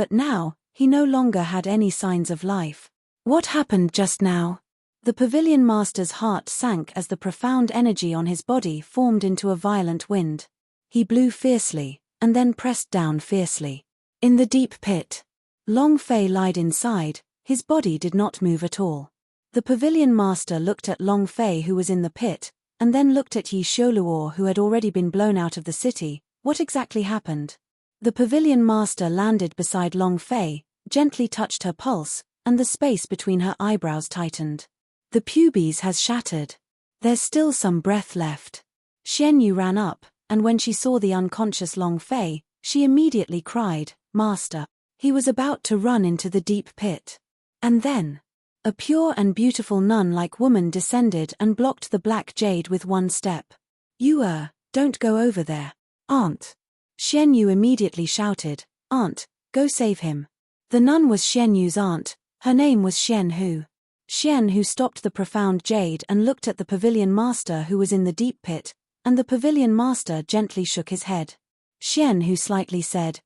now, he no longer had any signs of life. What happened just now? The pavilion master's heart sank as the profound energy on his body formed into a violent wind. He blew fiercely, and then pressed down fiercely. In the deep pit, Long Fei lied inside, his body did not move at all. The pavilion master looked at Long Fei who was in the pit, and then looked at Yi Xioluo who had already been blown out of the city. What exactly happened? The pavilion master landed beside Long Fei, gently touched her pulse, and the space between her eyebrows tightened. The pubes has shattered. There's still some breath left. Xian Yu ran up, and when she saw the unconscious Long Fei, she immediately cried, "Master!" He was about to run into the deep pit. And then, a pure and beautiful nun-like woman descended and blocked the black jade with one step. "You don't go over there. Aunt!" Xian Yu immediately shouted, "Aunt, go save him." The nun was Xian Yu's aunt, her name was Xian Hu. Xian Hu stopped the profound jade and looked at the pavilion master who was in the deep pit, and the pavilion master gently shook his head. Xian Hu slightly said,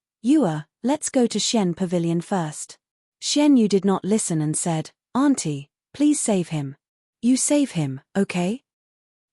Let's go to Xian Pavilion first." Xian Yu did not listen and said, "Auntie, please save him. You save him, okay?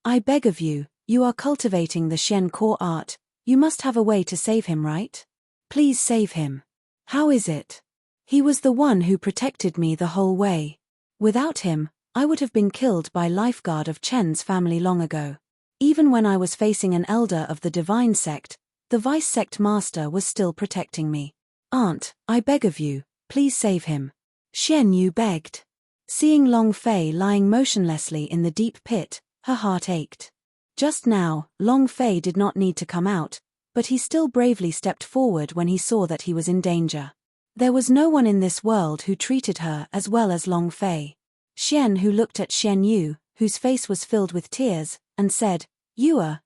I beg of you, you are cultivating the Xian core art, you must have a way to save him, right? Please save him. How is it? He was the one who protected me the whole way. Without him, I would have been killed by lifeguard of Chen's family long ago. Even when I was facing an elder of the divine sect, the vice sect master was still protecting me. Aunt, I beg of you, please save him." Xian Yu begged. Seeing Long Fei lying motionlessly in the deep pit, her heart ached. Just now, Long Fei did not need to come out, but he still bravely stepped forward when he saw that he was in danger. There was no one in this world who treated her as well as Long Fei. Xian Hu looked at Xian Yu, whose face was filled with tears, and said,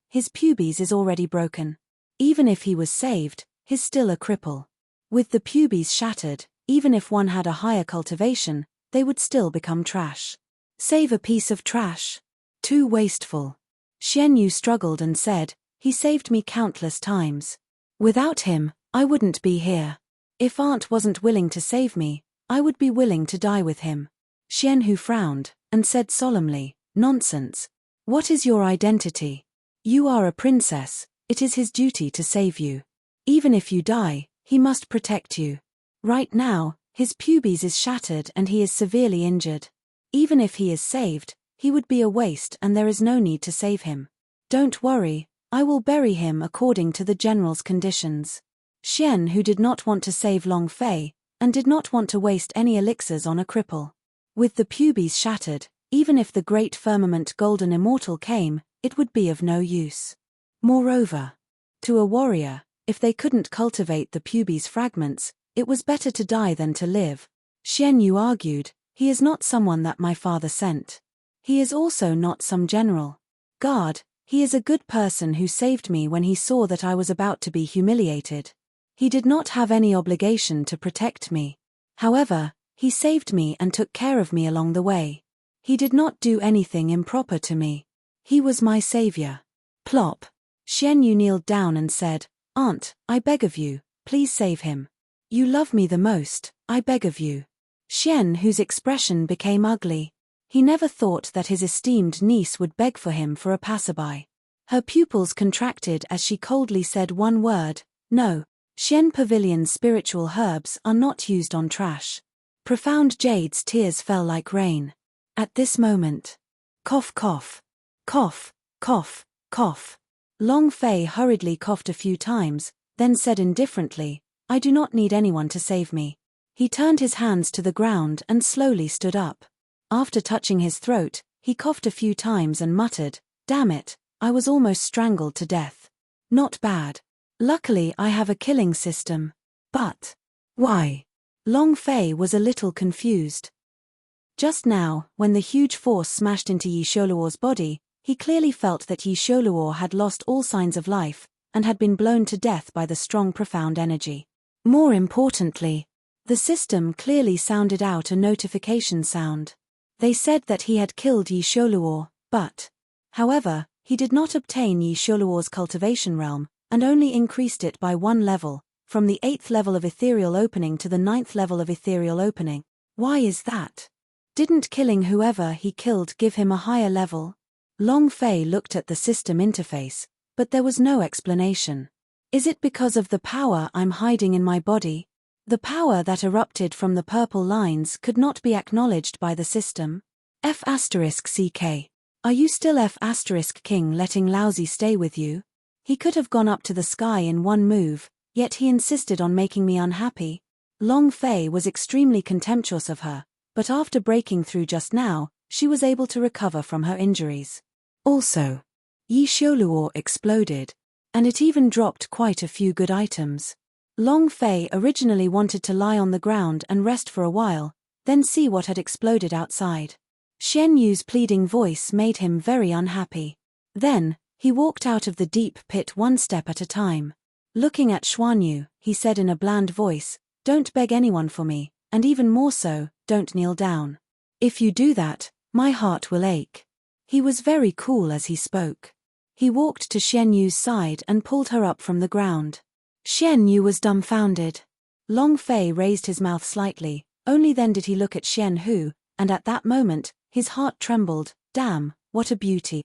His pubes is already broken. Even if he was saved, he's still a cripple. With the pubes shattered, even if one had a higher cultivation, they would still become trash. Save a piece of trash? Too wasteful. Xian Yu struggled and said, "He saved me countless times. Without him, I wouldn't be here. If Aunt wasn't willing to save me, I would be willing to die with him." Xian Hu frowned, and said solemnly, "Nonsense. What is your identity? You are a princess, it is his duty to save you. Even if you die, he must protect you. Right now, his pubes is shattered and he is severely injured. Even if he is saved, he would be a waste and there is no need to save him. Don't worry, I will bury him according to the general's conditions." Xian Hu did not want to save Long Fei, and did not want to waste any elixirs on a cripple. With the pubes shattered, even if the great firmament golden immortal came, it would be of no use. Moreover, to a warrior, if they couldn't cultivate the pubes fragments, it was better to die than to live. Xian Yu argued, "He is not someone that my father sent. He is also not some general. God, he is a good person who saved me when he saw that I was about to be humiliated. He did not have any obligation to protect me. However, he saved me and took care of me along the way. He did not do anything improper to me. He was my savior." Plop. Xian Yu kneeled down and said, "Aunt, I beg of you, please save him. You love me the most, I beg of you." Xian Hu's expression became ugly. He never thought that his esteemed niece would beg for him for a passerby. Her pupils contracted as she coldly said one word, "No. Xian Pavilion's spiritual herbs are not used on trash." Profound Jade's tears fell like rain. At this moment, cough cough, cough, cough, cough. Long Fei hurriedly coughed a few times, then said indifferently, "I do not need anyone to save me." He turned his hands to the ground and slowly stood up. After touching his throat, he coughed a few times and muttered, "Damn it, I was almost strangled to death. Not bad. Luckily I have a killing system. But why?" Long Fei was a little confused. Just now, when the huge force smashed into Yi Xioluo's body, He clearly felt that Yi Sholuo had lost all signs of life, and had been blown to death by the strong profound energy. More importantly, the system clearly sounded out a notification sound. They said that he had killed Yi Sholuo, but, however, he did not obtain Yi Sholuo's cultivation realm, and only increased it by 1 level, from the 8th level of ethereal opening to the 9th level of ethereal opening. Why is that? Didn't killing whoever he killed give him a higher level? Long Fei looked at the system interface, but there was no explanation. Is it because of the power I'm hiding in my body? The power that erupted from the purple lines could not be acknowledged by the system. F***CK. Are you still F***King letting Lousy stay with you? He could have gone up to the sky in one move, yet he insisted on making me unhappy. Long Fei was extremely contemptuous of her, but after breaking through just now, she was able to recover from her injuries. Also, Yi Sholuo exploded, and it even dropped quite a few good items. Long Fei originally wanted to lie on the ground and rest for a while, then see what had exploded outside. Xian Yu's pleading voice made him very unhappy. Then, he walked out of the deep pit one step at a time. Looking at Xuan Yu, he said in a bland voice, "Don't beg anyone for me, and even more so, don't kneel down. If you do that, my heart will ache." He was very cool as he spoke. He walked to Xian Yu's side and pulled her up from the ground. Xian Yu was dumbfounded. Long Fei raised his mouth slightly, only then did he look at Xian Hu, and at that moment, his heart trembled. Damn, what a beauty.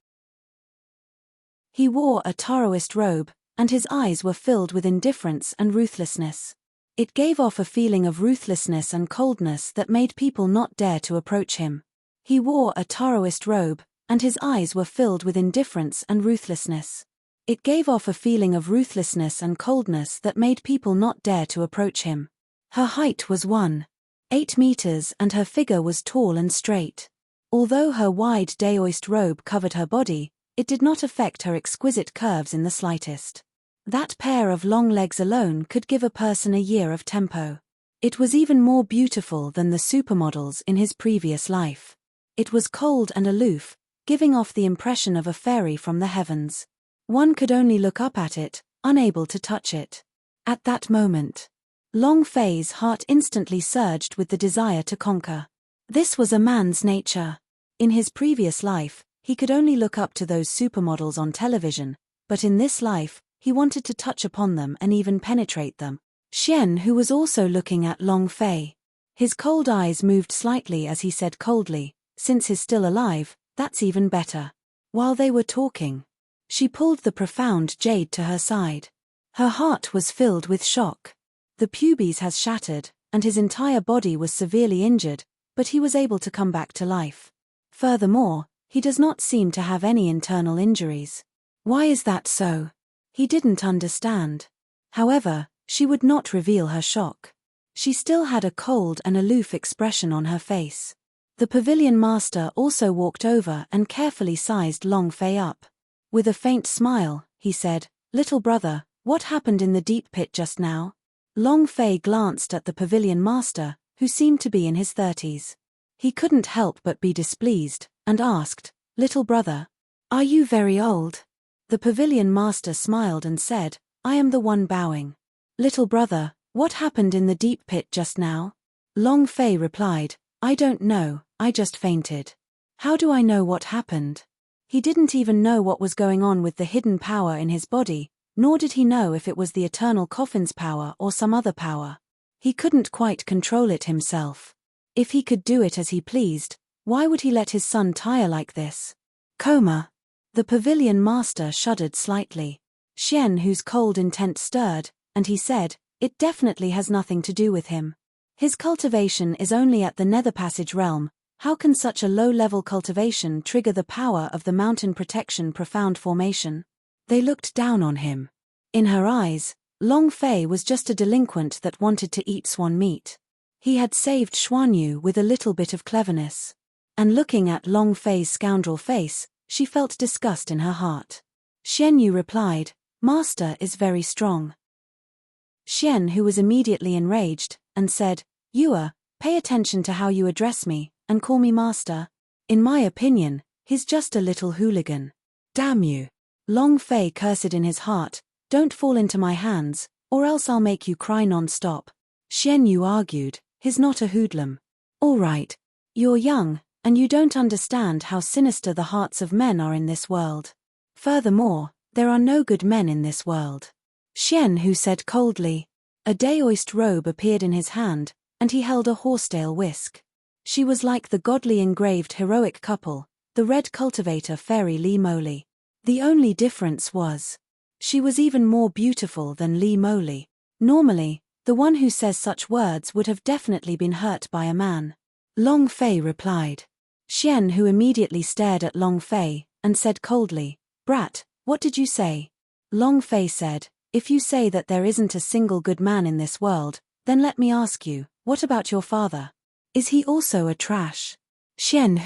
He wore a Taoist robe, and his eyes were filled with indifference and ruthlessness. It gave off a feeling of ruthlessness and coldness that made people not dare to approach him. He wore a Taoist robe, and his eyes were filled with indifference and ruthlessness. It gave off a feeling of ruthlessness and coldness that made people not dare to approach him. Her height was 1.8 meters and her figure was tall and straight. Although her wide Taoist robe covered her body, it did not affect her exquisite curves in the slightest. That pair of long legs alone could give a person a year of tempo. It was even more beautiful than the supermodels in his previous life. It was cold and aloof, giving off the impression of a fairy from the heavens. One could only look up at it, unable to touch it. At that moment, Long Fei's heart instantly surged with the desire to conquer. This was a man's nature. In his previous life, he could only look up to those supermodels on television, but in this life, he wanted to touch upon them and even penetrate them. Xian Hu was also looking at Long Fei. His cold eyes moved slightly as he said coldly, "Since he's still alive, that's even better." While they were talking, she pulled the profound jade to her side. Her heart was filled with shock. The pubes has shattered, and his entire body was severely injured, but he was able to come back to life. Furthermore, he does not seem to have any internal injuries. Why is that so? He didn't understand. However, she would not reveal her shock. She still had a cold and aloof expression on her face. The pavilion master also walked over and carefully sized Long Fei up. With a faint smile, he said, "Little brother, what happened in the deep pit just now?" Long Fei glanced at the pavilion master, who seemed to be in his 30s. He couldn't help but be displeased, and asked, "Little brother, are you very old?" The pavilion master smiled and said, "I am the one bowing." "Little brother, what happened in the deep pit just now?" Long Fei replied, "I don't know, I just fainted." "How do I know what happened?" He didn't even know what was going on with the hidden power in his body, nor did he know if it was the eternal coffin's power or some other power. He couldn't quite control it himself. If he could do it as he pleased, why would he let his son tire like this? Coma. The pavilion master shuddered slightly. Xian Hu's cold intent stirred, and he said, "It definitely has nothing to do with him. His cultivation is only at the nether passage realm. How can such a low-level cultivation trigger the power of the mountain protection profound formation?" They looked down on him. In her eyes, Long Fei was just a delinquent that wanted to eat swan meat. He had saved Xuan Yu with a little bit of cleverness. And looking at Long Fei's scoundrel face, she felt disgust in her heart. Xian Yu replied, "Master is very strong." Xian Hu was immediately enraged, and said, "Yua, pay attention to how you address me, and call me master. In my opinion, He's just a little hooligan. Damn you. Long Fei cursed in his heart, don't fall into my hands, or else I'll make you cry non-stop. Xian Yu argued, he's not a hoodlum. All right. You're young, and you don't understand how sinister the hearts of men are in this world. Furthermore, there are no good men in this world. Xian Hu said coldly. A daoist robe appeared in his hand, and he held a horsetail whisk. She was like the godly engraved heroic couple, the red cultivator fairy Li Moli. The only difference was, she was even more beautiful than Li Moli. Normally, the one who says such words would have definitely been hurt by a man. Long Fei replied. Xian Hu immediately stared at Long Fei, and said coldly, Brat, what did you say? Long Fei said, if you say that there isn't a single good man in this world, then let me ask you, what about your father? Is he also a trash? Xian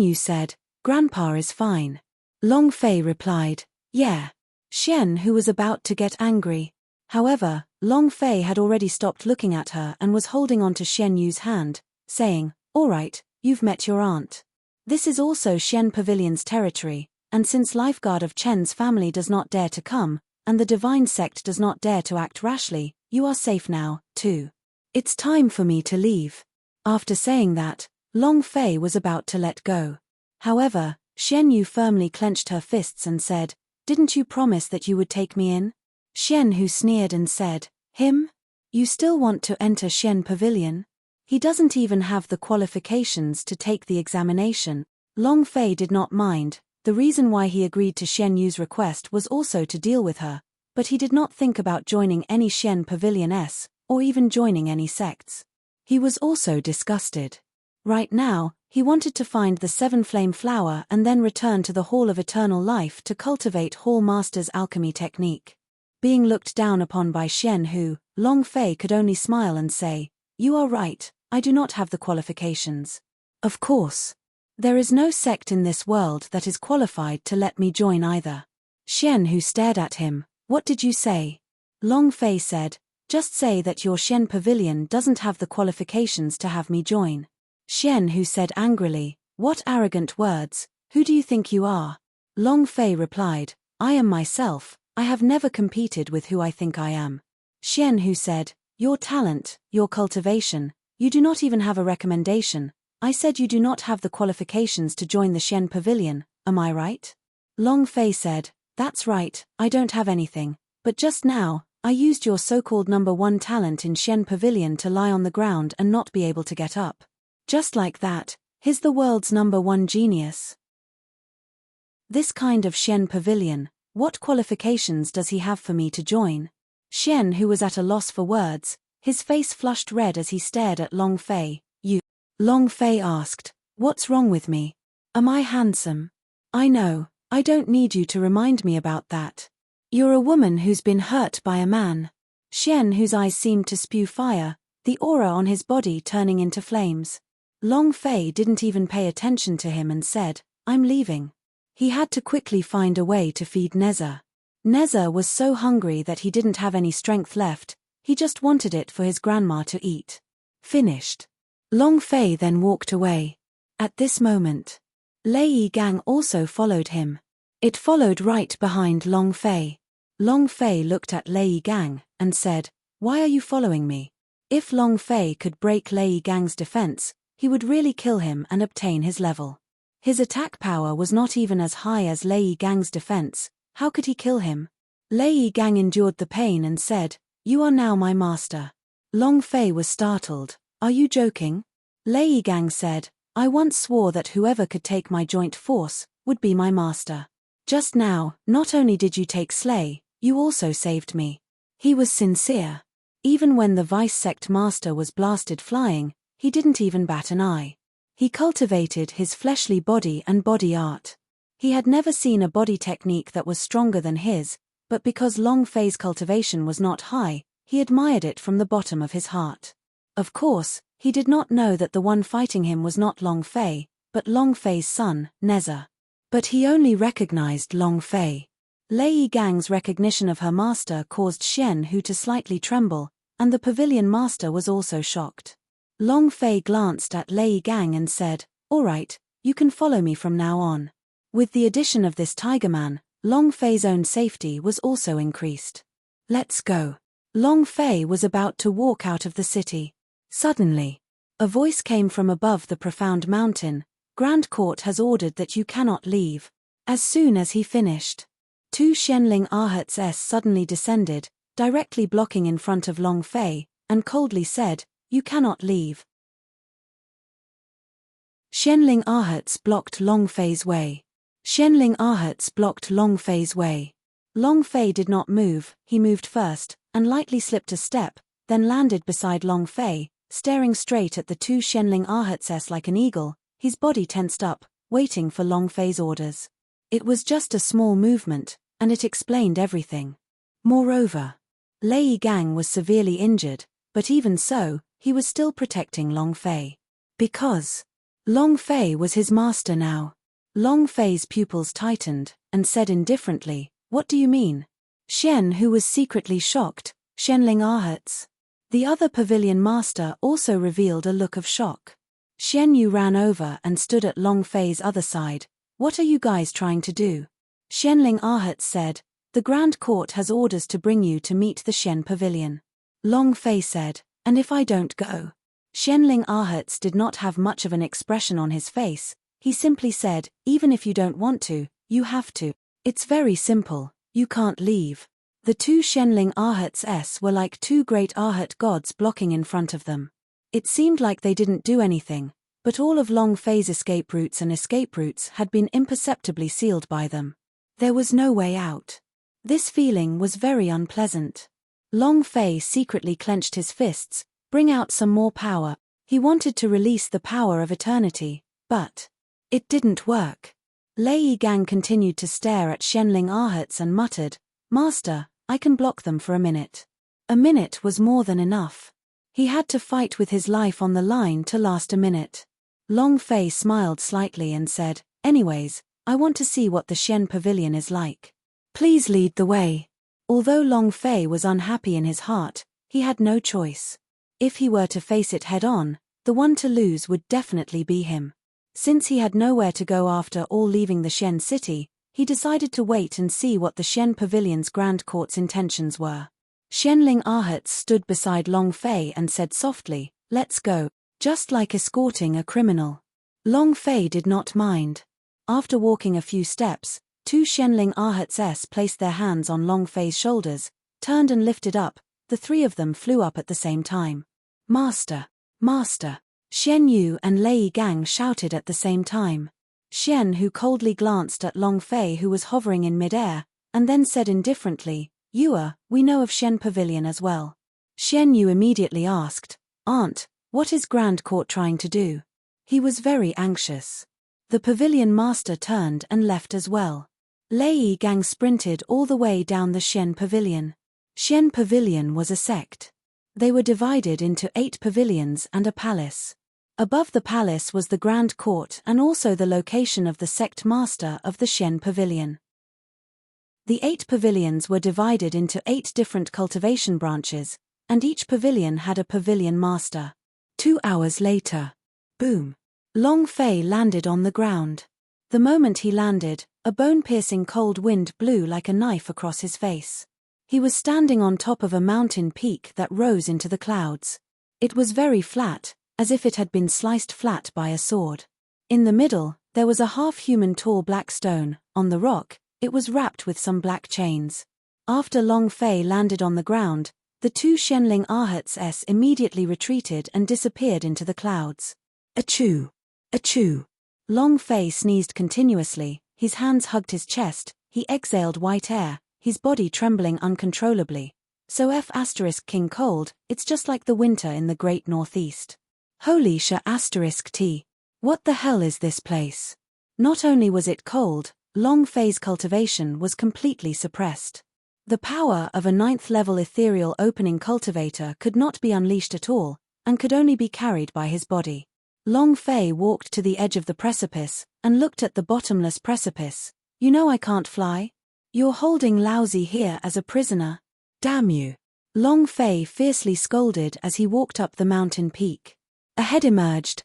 Yu said, Grandpa is fine. Long Fei replied, yeah. Xian Hu was about to get angry. However, Long Fei had already stopped looking at her and was holding on to Xian Yu's hand, saying, all right, you've met your aunt. This is also Xian Pavilion's territory, and since Lifeguard of Chen's family does not dare to come, and the divine sect does not dare to act rashly, you are safe now, too. It's time for me to leave. After saying that, Long Fei was about to let go. However, Xian Yu firmly clenched her fists and said, didn't you promise that you would take me in? Xian Hu sneered and said, him? You still want to enter Xian Pavilion? He doesn't even have the qualifications to take the examination. Long Fei did not mind. The reason why he agreed to Xian Yu's request was also to deal with her, but he did not think about joining any Xian Pavilion-s, or even joining any sects. He was also disgusted. Right now, he wanted to find the 7-flame flower and then return to the Hall of Eternal Life to cultivate Hall Master's alchemy technique. Being looked down upon by Xian Hu, Long Fei could only smile and say, you are right, I do not have the qualifications. Of course. There is no sect in this world that is qualified to let me join either. Xian Hu stared at him, what did you say? Long Fei said, just say that your Xian Pavilion doesn't have the qualifications to have me join. Xian Hu said angrily, what arrogant words, who do you think you are? Long Fei replied, I am myself, I have never competed with who I think I am. Xian Hu said, your talent, your cultivation, you do not even have a recommendation. I said you do not have the qualifications to join the Xian Pavilion, am I right? Long Fei said, that's right, I don't have anything, but just now, I used your so-called number 1 talent in Xian Pavilion to lie on the ground and not be able to get up. Just like that, he's the world's number 1 genius. This kind of Xian Pavilion, what qualifications does he have for me to join? Xian Hu was at a loss for words, his face flushed red as he stared at Long Fei. Long Fei asked, what's wrong with me? Am I handsome? I know, I don't need you to remind me about that. You're a woman who's been hurt by a man. Xian Hu's eyes seemed to spew fire, the aura on his body turning into flames. Long Fei didn't even pay attention to him and said, I'm leaving. He had to quickly find a way to feed Neza. Neza was so hungry that he didn't have any strength left, he just wanted it for his grandma to eat. Finished. Long Fei then walked away. At this moment, Lei Yi Gang also followed him. It followed right behind Long Fei. Long Fei looked at Lei Yi Gang and said, why are you following me? If Long Fei could break Lei Yi Gang's defense, he would really kill him and obtain his level. His attack power was not even as high as Lei Yi Gang's defense, how could he kill him? Lei Yi Gang endured the pain and said, you are now my master. Long Fei was startled. Are you joking? Lei Yi Gang said, I once swore that whoever could take my joint force would be my master. Just now, not only did you take Slay, you also saved me. He was sincere. Even when the vice sect master was blasted flying, he didn't even bat an eye. He cultivated his fleshly body and body art. He had never seen a body technique that was stronger than his, but because Long Fei's cultivation was not high, he admired it from the bottom of his heart. Of course, he did not know that the one fighting him was not Long Fei, but Long Fei's son, Neza. But he only recognized Long Fei. Lei Yi Gang's recognition of her master caused Xian Hu to slightly tremble, and the pavilion master was also shocked. Long Fei glanced at Lei Yi Gang and said, all right, You can follow me from now on. With the addition of this tiger man, Long Fei's own safety was also increased. Let's go. Long Fei was about to walk out of the city. Suddenly, a voice came from above the profound mountain. Grand Court has ordered that you cannot leave. As soon as he finished, two Shenling Ahats suddenly descended, directly blocking in front of Long Fei, and coldly said, "You cannot leave." Shenling Ahats blocked Long Fei's way. Shenling Ahats blocked Long Fei's way. Long Fei did not move, he moved first, and lightly slipped a step, then landed beside Long Fei, staring straight at the two Shenling Ahats like an eagle, his body tensed up, waiting for Long Fei's orders. It was just a small movement, and it explained everything. Moreover, Lei Gang was severely injured, but even so, he was still protecting Long Fei. Because Long Fei was his master now. Long Fei's pupils tightened, and said indifferently, "What do you mean?" Shen, who was secretly shocked, "Shenling Ahats." The other pavilion master also revealed a look of shock. Shen Yu ran over and stood at Long Fei's other side. "What are you guys trying to do?" Shenling Ahats said, "The Grand Court has orders to bring you to meet the Shen Pavilion." Long Fei said, "And if I don't go?" Shenling Ahats did not have much of an expression on his face. He simply said, "Even if you don't want to, you have to. It's very simple, you can't leave." The two Shenling Ahats were like two great Ahat gods blocking in front of them. It seemed like they didn't do anything, but all of Long Fei's escape routes had been imperceptibly sealed by them. There was no way out. This feeling was very unpleasant. Long Fei secretly clenched his fists. Bring out some more power. He wanted to release the power of eternity, but it didn't work. Lei Gang continued to stare at Shenling Ahats and muttered, "Master, I can block them for a minute." A minute was more than enough. He had to fight with his life on the line to last a minute. Long Fei smiled slightly and said, "Anyways, I want to see what the Shen Pavilion is like. Please lead the way." Although Long Fei was unhappy in his heart, he had no choice. If he were to face it head-on, the one to lose would definitely be him. Since he had nowhere to go after all leaving the Shen city, he decided to wait and see what the Shen Pavilion's Grand Court's intentions were. Shenling Ahats stood beside Long Fei and said softly, "Let's go," just like escorting a criminal. Long Fei did not mind. After walking a few steps, two Shenling Ahats placed their hands on Long Fei's shoulders, turned and lifted up. The three of them flew up at the same time. "Master! Master!" Shen Yu and Lei Gang shouted at the same time. Shen, who coldly glanced at Long Fei, who was hovering in midair, and then said indifferently, "Yua, we know of Shen Pavilion as well." Shen Yu immediately asked, "Aunt, what is Grand Court trying to do?" He was very anxious. The pavilion master turned and left as well. Lei Gang sprinted all the way down the Shen Pavilion. Shen Pavilion was a sect. They were divided into 8 pavilions and a palace. Above the palace was the Grand Court and also the location of the sect master of the Shen Pavilion. The 8 pavilions were divided into 8 different cultivation branches, and each pavilion had a pavilion master. 2 hours later. Boom. Long Fei landed on the ground. The moment he landed, a bone-piercing cold wind blew like a knife across his face. He was standing on top of a mountain peak that rose into the clouds. It was very flat, as if it had been sliced flat by a sword. In the middle, there was a half-human tall black stone. On the rock, it was wrapped with some black chains. After Long Fei landed on the ground, the two Shenling Ahats immediately retreated and disappeared into the clouds. Achoo! Achoo! Long Fei sneezed continuously, his hands hugged his chest, he exhaled white air, his body trembling uncontrollably. So King cold, it's just like the winter in the great northeast. Holy *T. What the hell is this place? Not only was it cold, Long Fei's cultivation was completely suppressed. The power of a 9th-level ethereal opening cultivator could not be unleashed at all, and could only be carried by his body. Long Fei walked to the edge of the precipice, and looked at the bottomless precipice. "You know I can't fly? You're holding Lousy here as a prisoner. Damn you!" Long Fei fiercely scolded as he walked up the mountain peak. Ahead emerged,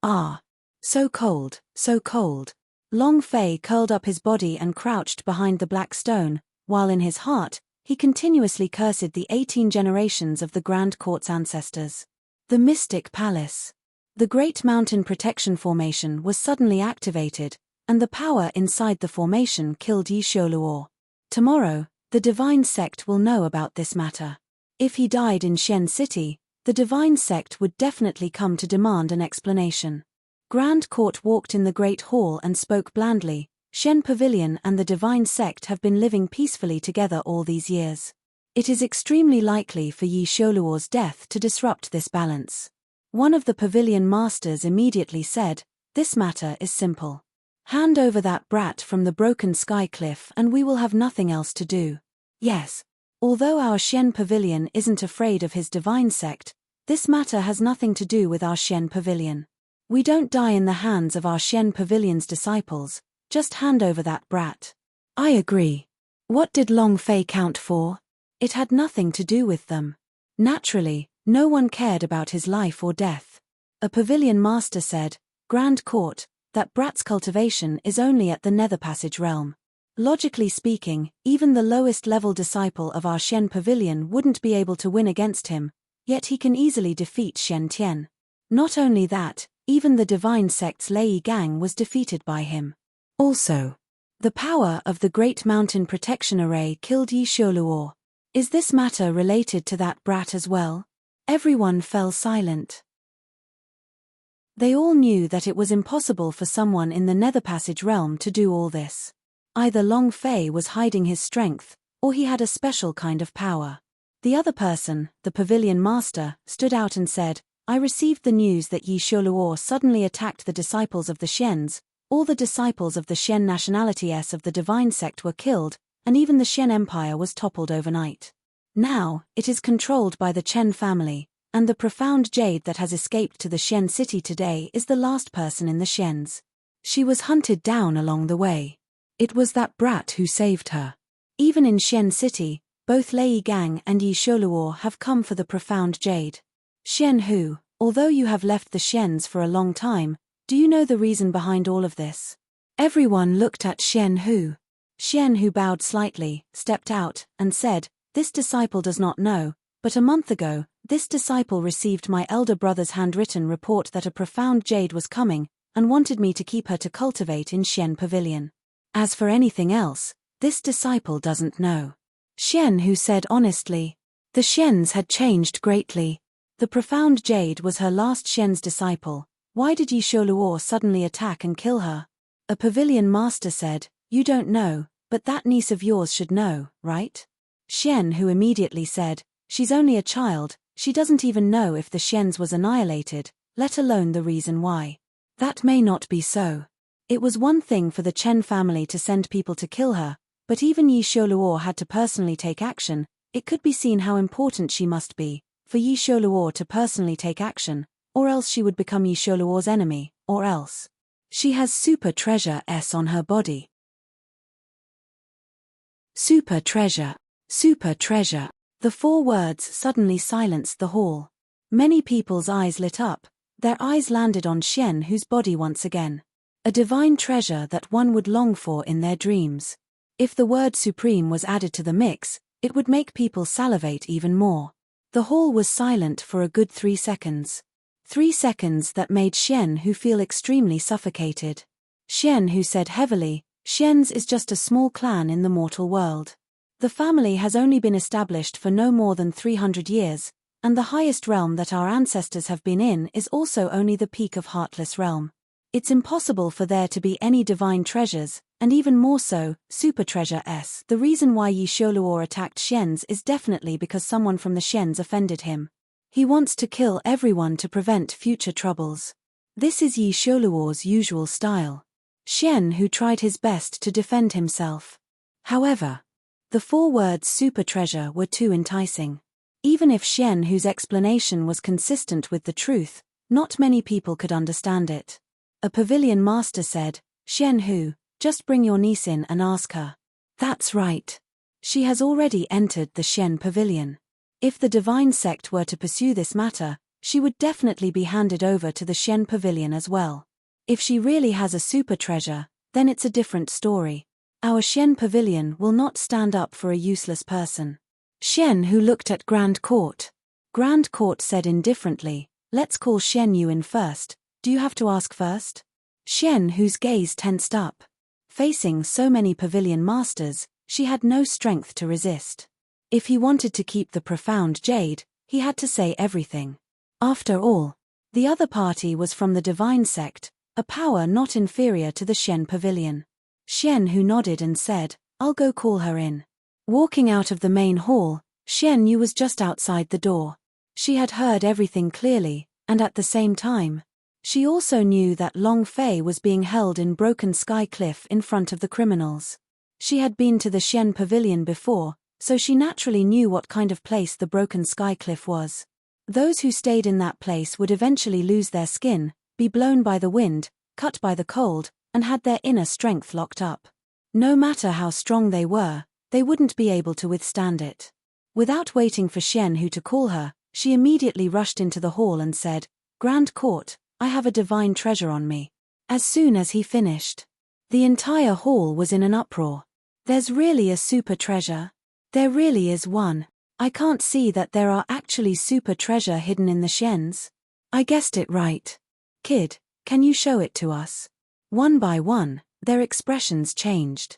Ah! So cold, so cold. Long Fei curled up his body and crouched behind the black stone, while in his heart, he continuously cursed the 18 generations of the Grand Court's ancestors. The Mystic Palace. The Great Mountain Protection Formation was suddenly activated, and the power inside the formation killed Yi Sholuo. Tomorrow, the Divine Sect will know about this matter. If he died in Shen City, the Divine Sect would definitely come to demand an explanation. Grand Court walked in the Great Hall and spoke blandly. Shen Pavilion and the Divine Sect have been living peacefully together all these years. It is extremely likely for Yi Sholuo's death to disrupt this balance. One of the pavilion masters immediately said, "This matter is simple. Hand over that brat from the broken sky cliff and we will have nothing else to do." Yes. Although our Shen Pavilion isn't afraid of his Divine Sect, this matter has nothing to do with our Shen Pavilion. We don't die in the hands of our Shen Pavilion's disciples, just hand over that brat. I agree. What did Long Fei count for? It had nothing to do with them. Naturally, no one cared about his life or death. A pavilion master said, "Grand Court, that brat's cultivation is only at the Nether Passage realm. Logically speaking, even the lowest level disciple of our Shen Pavilion wouldn't be able to win against him, yet he can easily defeat Shen Tian. Not only that, even the Divine Sect's Lei Gang was defeated by him. Also, the power of the Great Mountain Protection Array killed Yi Sholuo. Is this matter related to that brat as well?" Everyone fell silent. They all knew that it was impossible for someone in the Nether Passage realm to do all this. Either Long Fei was hiding his strength, or he had a special kind of power. The other person, the pavilion master, stood out and said, "I received the news that Yi Sholuo suddenly attacked the disciples of the Shens. All the disciples of the Shen nationality of the Divine Sect were killed, and even the Shen Empire was toppled overnight. Now, it is controlled by the Chen family, and the profound jade that has escaped to the Shen city today is the last person in the Shens. She was hunted down along the way. It was that brat who saved her. Even in Shen city, both Lei Gang and Yi Sholuo have come for the profound jade. Shen Hu, although you have left the Shens for a long time, do you know the reason behind all of this?" Everyone looked at Shen Hu. Shen Hu bowed slightly, stepped out, and said, "This disciple does not know, but a month ago, this disciple received my elder brother's handwritten report that a profound jade was coming, and wanted me to keep her to cultivate in Shen Pavilion. As for anything else, this disciple doesn't know." Shen Hu said honestly. The Shens had changed greatly. The profound jade was her last Shen's disciple. Why did Yi Sholuo suddenly attack and kill her? A pavilion master said, "You don't know, but that niece of yours should know, right?" Shen Hu immediately said, "She's only a child, she doesn't even know if the Shens was annihilated, let alone the reason why. That may not be so. It was one thing for the Chen family to send people to kill her, but even Yi Sholuo had to personally take action. It could be seen how important she must be, for Yi Sholuo to personally take action, or else she would become Yi Sholuo's enemy, or else. She has super treasure S on her body." Super treasure. Super treasure. The 4 words suddenly silenced the hall. Many people's eyes lit up, their eyes landed on Shen Hu's body once again. A divine treasure that one would long for in their dreams. If the word supreme was added to the mix, it would make people salivate even more. The hall was silent for a good 3 seconds. 3 seconds that made Shen Hu feel extremely suffocated. Shen Hu said heavily, "Shens is just a small clan in the mortal world. The family has only been established for no more than 300 years, and the highest realm that our ancestors have been in is also only the peak of Heartless Realm. It's impossible for there to be any divine treasures, and even more so, super treasure S. The reason why Yi Sholuo attacked Shens is definitely because someone from the Shens offended him. He wants to kill everyone to prevent future troubles. This is Yi Sholuo's usual style." Shen Hu tried his best to defend himself. However, the 4 words super treasure were too enticing. Even if Shen Hu's explanation was consistent with the truth, not many people could understand it. A pavilion master said, "Shen Hu, just bring your niece in and ask her." "That's right. She has already entered the Shen Pavilion. If the Divine Sect were to pursue this matter, she would definitely be handed over to the Shen Pavilion as well. If she really has a super treasure, then it's a different story. Our Shen Pavilion will not stand up for a useless person. Shen Hu looked at Grand Court. Grand Court said indifferently, let's call Shen Yu in first. Do you have to ask first? Shen Hu's gaze tensed up. Facing so many pavilion masters, she had no strength to resist. If he wanted to keep the profound jade, he had to say everything. After all, the other party was from the divine sect, a power not inferior to the Shen Pavilion. Shen Hu nodded and said, I'll go call her in. Walking out of the main hall, Shen Yu was just outside the door. She had heard everything clearly, and at the same time, she also knew that Long Fei was being held in Broken Sky Cliff in front of the criminals. She had been to the Shen Pavilion before, so she naturally knew what kind of place the Broken Sky Cliff was. Those who stayed in that place would eventually lose their skin, be blown by the wind, cut by the cold, and had their inner strength locked up. No matter how strong they were, they wouldn't be able to withstand it. Without waiting for Shen Hu to call her, she immediately rushed into the hall and said, Grand Court, I have a divine treasure on me. As soon as he finished, the entire hall was in an uproar. There's really a super treasure? There really is one. I can't see that there are actually super treasure hidden in the Shens. I guessed it right. Kid, can you show it to us? One by one, their expressions changed.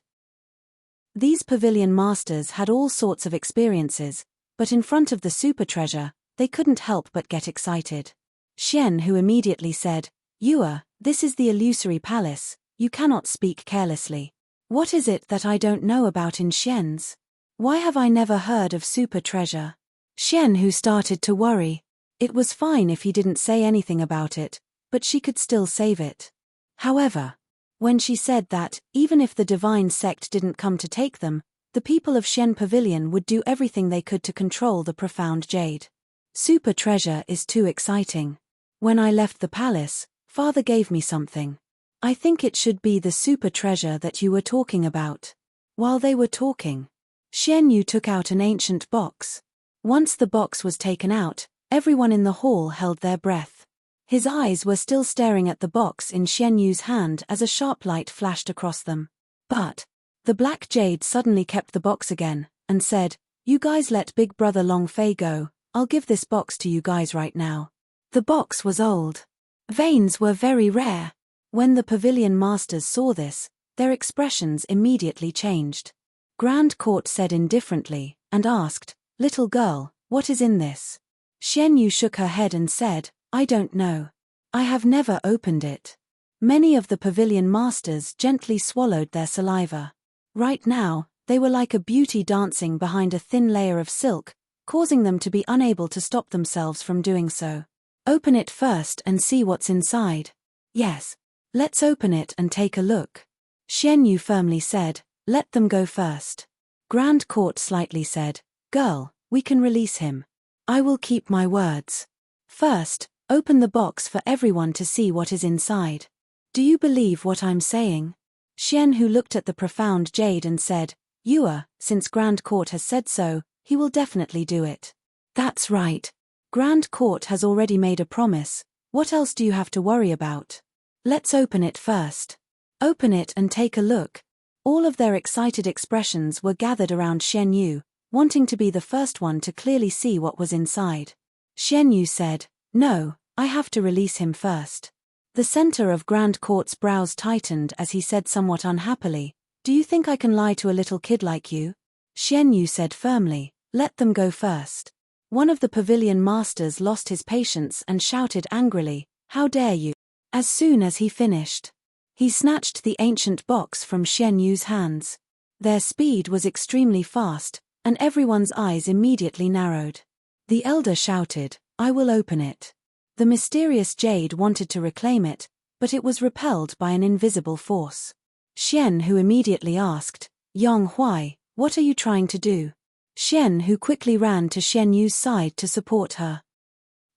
These pavilion masters had all sorts of experiences, but in front of the super treasure, they couldn't help but get excited. Shen Hu immediately said, Yua, this is the illusory palace, you cannot speak carelessly. What is it that I don't know about in Shens? Why have I never heard of super treasure? Shen Hu started to worry. It was fine if he didn't say anything about it, but she could still save it. However, when she said that, even if the divine sect didn't come to take them, the people of Shen Pavilion would do everything they could to control the profound jade. Super treasure is too exciting. When I left the palace, father gave me something. I think it should be the super treasure that you were talking about. While they were talking, Shen Yu took out an ancient box. Once the box was taken out, everyone in the hall held their breath. His eyes were still staring at the box in Shen Yu's hand as a sharp light flashed across them. But the black jade suddenly kept the box again, and said, You guys let Big Brother Long Fei go, I'll give this box to you guys right now. The box was old. Veins were very rare. When the pavilion masters saw this, their expressions immediately changed. Grand Court said indifferently, and asked, Little girl, what is in this? Shen Yu shook her head and said, I don't know. I have never opened it. Many of the pavilion masters gently swallowed their saliva. Right now, they were like a beauty dancing behind a thin layer of silk, causing them to be unable to stop themselves from doing so. Open it first and see what's inside. Yes. Let's open it and take a look. Shen Yu firmly said, Let them go first. Grand Court slightly said, Girl, we can release him. I will keep my words. First, open the box for everyone to see what is inside. Do you believe what I'm saying? Shen Hu looked at the profound jade and said, Yua, since Grand Court has said so, he will definitely do it. That's right. Grand Court has already made a promise. What else do you have to worry about? Let's open it first. Open it and take a look. All of their excited expressions were gathered around Shen Yu, wanting to be the first one to clearly see what was inside. Shen Yu said, No, I have to release him first. The center of Grand Court's brows tightened as he said somewhat unhappily, Do you think I can lie to a little kid like you? Shen Yu said firmly, Let them go first. One of the pavilion masters lost his patience and shouted angrily, How dare you? As soon as he finished, he snatched the ancient box from Shen Yu's hands. Their speed was extremely fast, and everyone's eyes immediately narrowed. The elder shouted, I will open it. The mysterious jade wanted to reclaim it, but it was repelled by an invisible force. Shen Hu immediately asked, Yang Huai, what are you trying to do? Shen Hu quickly ran to Shen Yu's side to support her.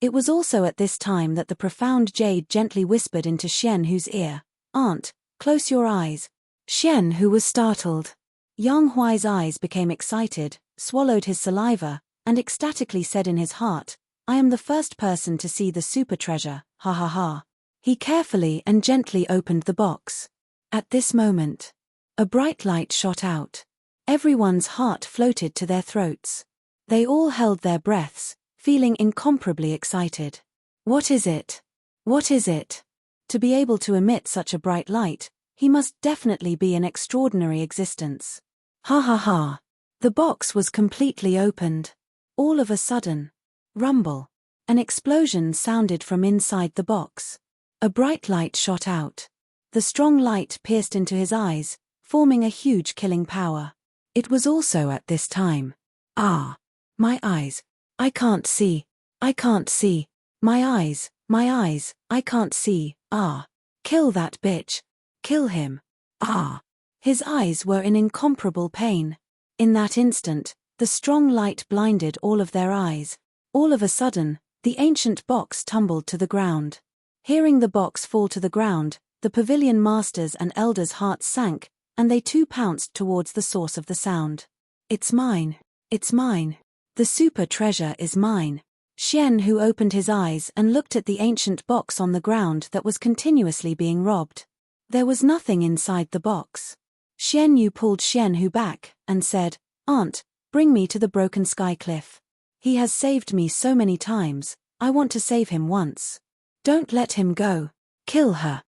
It was also at this time that the profound jade gently whispered into Shen Hu's ear, Aunt, close your eyes. Shen Hu was startled. Yang Huai's eyes became excited, swallowed his saliva, and ecstatically said in his heart, I am the first person to see the super treasure, ha ha ha. He carefully and gently opened the box. At this moment, a bright light shot out. Everyone's heart floated to their throats. They all held their breaths, feeling incomparably excited. What is it? What is it? To be able to emit such a bright light, he must definitely be an extraordinary existence. Ha ha ha. The box was completely opened. All of a sudden, rumble. An explosion sounded from inside the box. A bright light shot out. The strong light pierced into his eyes, forming a huge killing power. It was also at this time. Ah! My eyes. I can't see. I can't see. My eyes, I can't see. Ah! Kill that bitch. Kill him. Ah! His eyes were in incomparable pain. In that instant, the strong light blinded all of their eyes. All of a sudden, the ancient box tumbled to the ground. Hearing the box fall to the ground, the pavilion masters and elders' hearts sank, and they too pounced towards the source of the sound. It's mine. It's mine. The super treasure is mine. Xian Hu opened his eyes and looked at the ancient box on the ground that was continuously being robbed. There was nothing inside the box. Xian Yu pulled Xian Hu back and said, "Aunt, bring me to the broken sky cliff. He has saved me so many times, I want to save him once. Don't let him go. Kill her."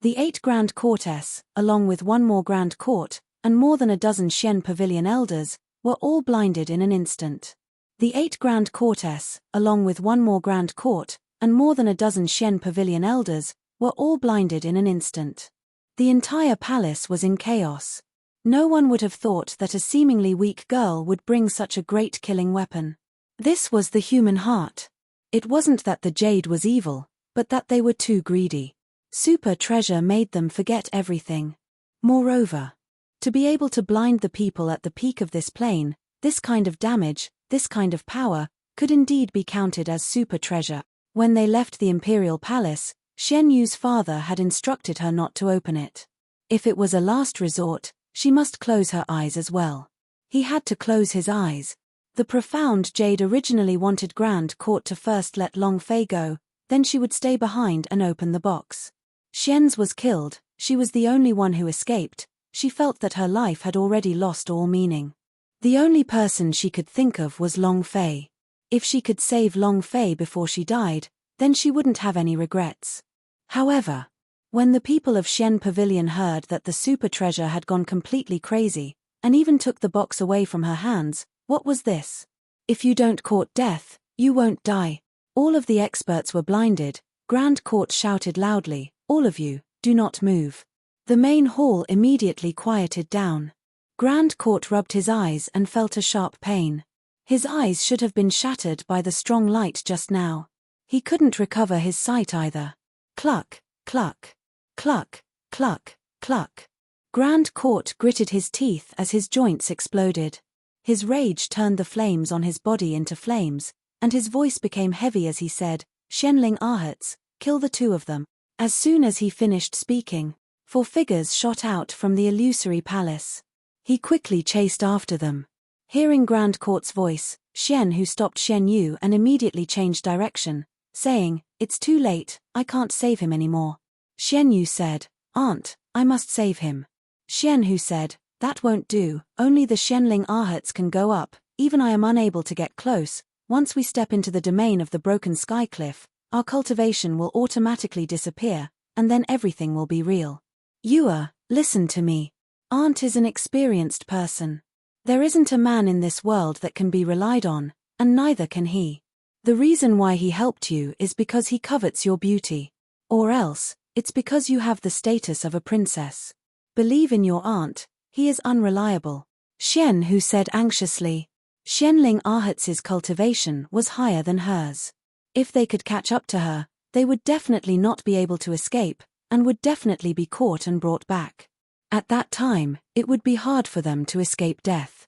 The 8 Grand Courtess, along with one more Grand Court, and more than a dozen Xian Pavilion elders, were all blinded in an instant. The 8 Grand Courtess, along with one more Grand Court, and more than a dozen Xian Pavilion elders, were all blinded in an instant. The entire palace was in chaos. No one would have thought that a seemingly weak girl would bring such a great killing weapon. This was the human heart. It wasn't that the jade was evil, but that they were too greedy. Super treasure made them forget everything. Moreover, to be able to blind the people at the peak of this plane, this kind of damage, this kind of power, could indeed be counted as super treasure. When they left the imperial palace, Xian Yu's father had instructed her not to open it. If it was a last resort, she must close her eyes as well. He had to close his eyes. The profound jade originally wanted Grand Court to first let Long Fei go, then she would stay behind and open the box. Xian's was killed, she was the only one who escaped. She felt that her life had already lost all meaning. The only person she could think of was Long Fei. If she could save Long Fei before she died, then she wouldn't have any regrets. However, when the people of Xian Pavilion heard that the super treasure had gone completely crazy, and even took the box away from her hands, what was this? If you don't court death, you won't die. All of the experts were blinded. Grand Court shouted loudly, "All of you, do not move." The main hall immediately quieted down. Grand Court rubbed his eyes and felt a sharp pain. His eyes should have been shattered by the strong light just now. He couldn't recover his sight either. Cluck, cluck, cluck, cluck, cluck. Grand Court gritted his teeth as his joints exploded. His rage turned the flames on his body into flames, and his voice became heavy as he said, "Shenling Ahats, kill the 2 of them." As soon as he finished speaking, 4 figures shot out from the illusory palace. He quickly chased after them. Hearing Grand Court's voice, Xian Hu stopped Xian Yu and immediately changed direction, saying, "It's too late, I can't save him anymore." Xian Yu said, "Aunt, I must save him." Xian Hu said, "That won't do, only the Shenling Ahats can go up, even I am unable to get close. Once we step into the domain of the broken sky cliff, our cultivation will automatically disappear, and then everything will be real. Yua, listen to me. Aunt is an experienced person. There isn't a man in this world that can be relied on, and neither can he. The reason why he helped you is because he covets your beauty. Or else, it's because you have the status of a princess. Believe in your aunt, he is unreliable." Xian Hu said anxiously. Shenling Ahats's cultivation was higher than hers. If they could catch up to her, they would definitely not be able to escape, and would definitely be caught and brought back. At that time, it would be hard for them to escape death.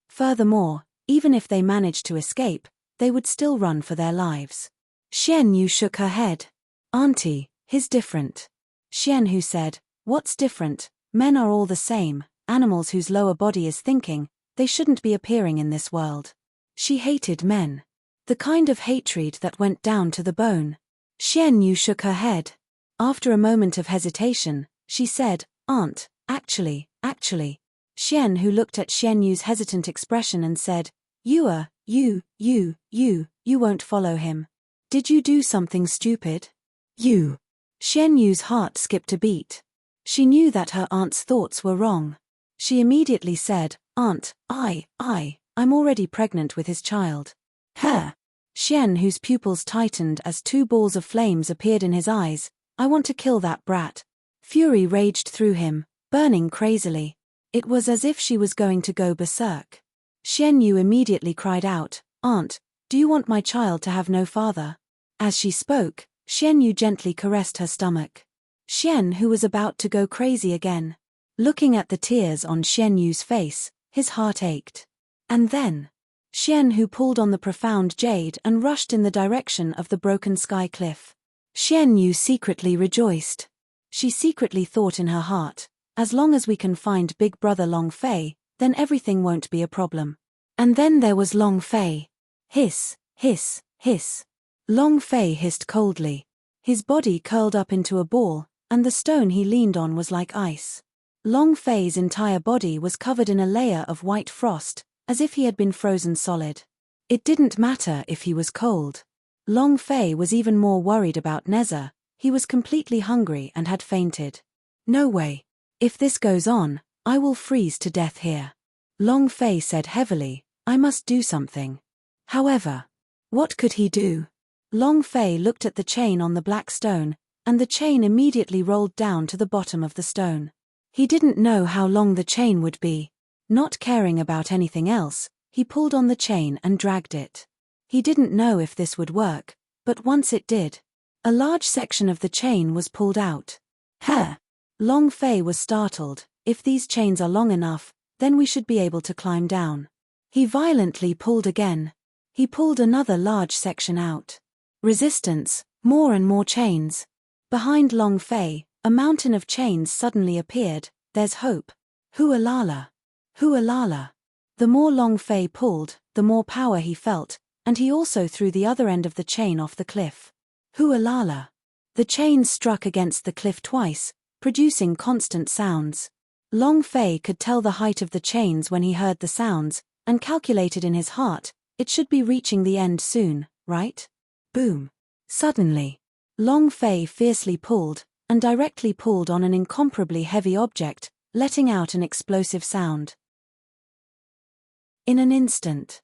Furthermore, even if they managed to escape, they would still run for their lives. Xian Yu shook her head. "Auntie, he's different." Xian Hu said, "What's different? Men are all the same, animals whose lower body is thinking, They shouldn't be appearing in this world. She hated men. The kind of hatred that went down to the bone. Xian Yu shook her head. After a moment of hesitation, she said, "Aunt, actually. Xian Hu looked at Xian Yu's hesitant expression and said, You won't follow him. Did you do something stupid? You. Xian Yu's heart skipped a beat. She knew that her aunt's thoughts were wrong. She immediately said, Aunt, I'm already pregnant with his child. Her. Xian Hu's pupils tightened as two balls of flames appeared in his eyes. I want to kill that brat. Fury raged through him, burning crazily. It was as if she was going to go berserk. Xian Yu immediately cried out, Aunt, do you want my child to have no father? As she spoke, Xian Yu gently caressed her stomach. Xian Hu was about to go crazy again. Looking at the tears on Xian Yu's face, his heart ached. And then, Xian Hu pulled on the profound jade and rushed in the direction of the broken sky cliff. Xian Yu secretly rejoiced. She secretly thought in her heart, as long as we can find Big Brother Long Fei, then everything won't be a problem. And then there was Long Fei. Hiss, hiss, hiss. Long Fei hissed coldly. His body curled up into a ball, and the stone he leaned on was like ice. Long Fei's entire body was covered in a layer of white frost, as if he had been frozen solid. It didn't matter if he was cold. Long Fei was even more worried about Neza. He was completely hungry and had fainted. No way. If this goes on, I will freeze to death here. Long Fei said heavily, I must do something. However, what could he do? Long Fei looked at the chain on the black stone, and the chain immediately rolled down to the bottom of the stone. He didn't know how long the chain would be. Not caring about anything else, he pulled on the chain and dragged it. He didn't know if this would work, but once it did. A large section of the chain was pulled out. Huh! Long Fei was startled. If these chains are long enough, then we should be able to climb down. He violently pulled again. He pulled another large section out. Resistance, more and more chains. Behind Long Fei, a mountain of chains suddenly appeared. There's hope. Hualala. Hualala. The more Long Fei pulled, the more power he felt, and he also threw the other end of the chain off the cliff. Hualala. The chains struck against the cliff twice, producing constant sounds. Long Fei could tell the height of the chains when he heard the sounds, and calculated in his heart, it should be reaching the end soon, right? Boom. Suddenly, Long Fei fiercely pulled, and directly pulled on an incomparably heavy object, letting out an explosive sound. In an instant.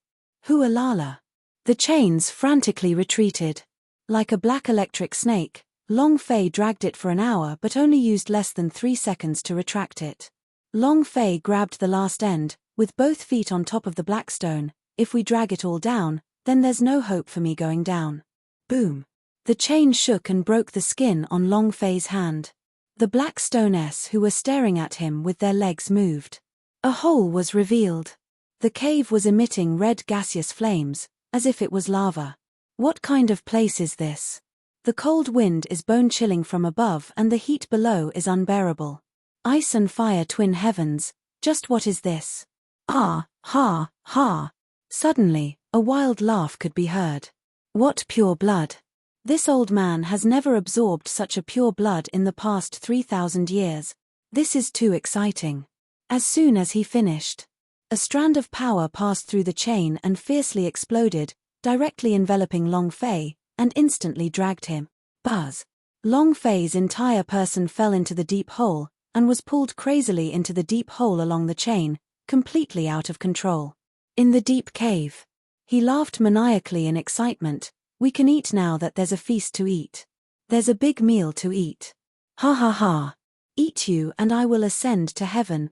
Hualala. The chains frantically retreated. Like a black electric snake, Long Fei dragged it for an hour but only used less than 3 seconds to retract it. Long Fei grabbed the last end, with both feet on top of the black stone. If we drag it all down, then there's no hope for me going down. Boom. The chain shook and broke the skin on Long Fei's hand. The black stones who were staring at him with their legs moved. A hole was revealed. The cave was emitting red gaseous flames, as if it was lava. What kind of place is this? The cold wind is bone-chilling from above and the heat below is unbearable. Ice and fire twin heavens, just what is this? Ah, ha, ha. Suddenly, a wild laugh could be heard. What pure blood! This old man has never absorbed such a pure blood in the past 3,000 years. This is too exciting. As soon as he finished, a strand of power passed through the chain and fiercely exploded, directly enveloping Long Fei, and instantly dragged him. Buzz! Long Fei's entire person fell into the deep hole, and was pulled crazily into the deep hole along the chain, completely out of control. In the deep cave. He laughed maniacally in excitement. We can eat now that there's a feast to eat. There's a big meal to eat. Ha ha ha. Eat you and I will ascend to heaven.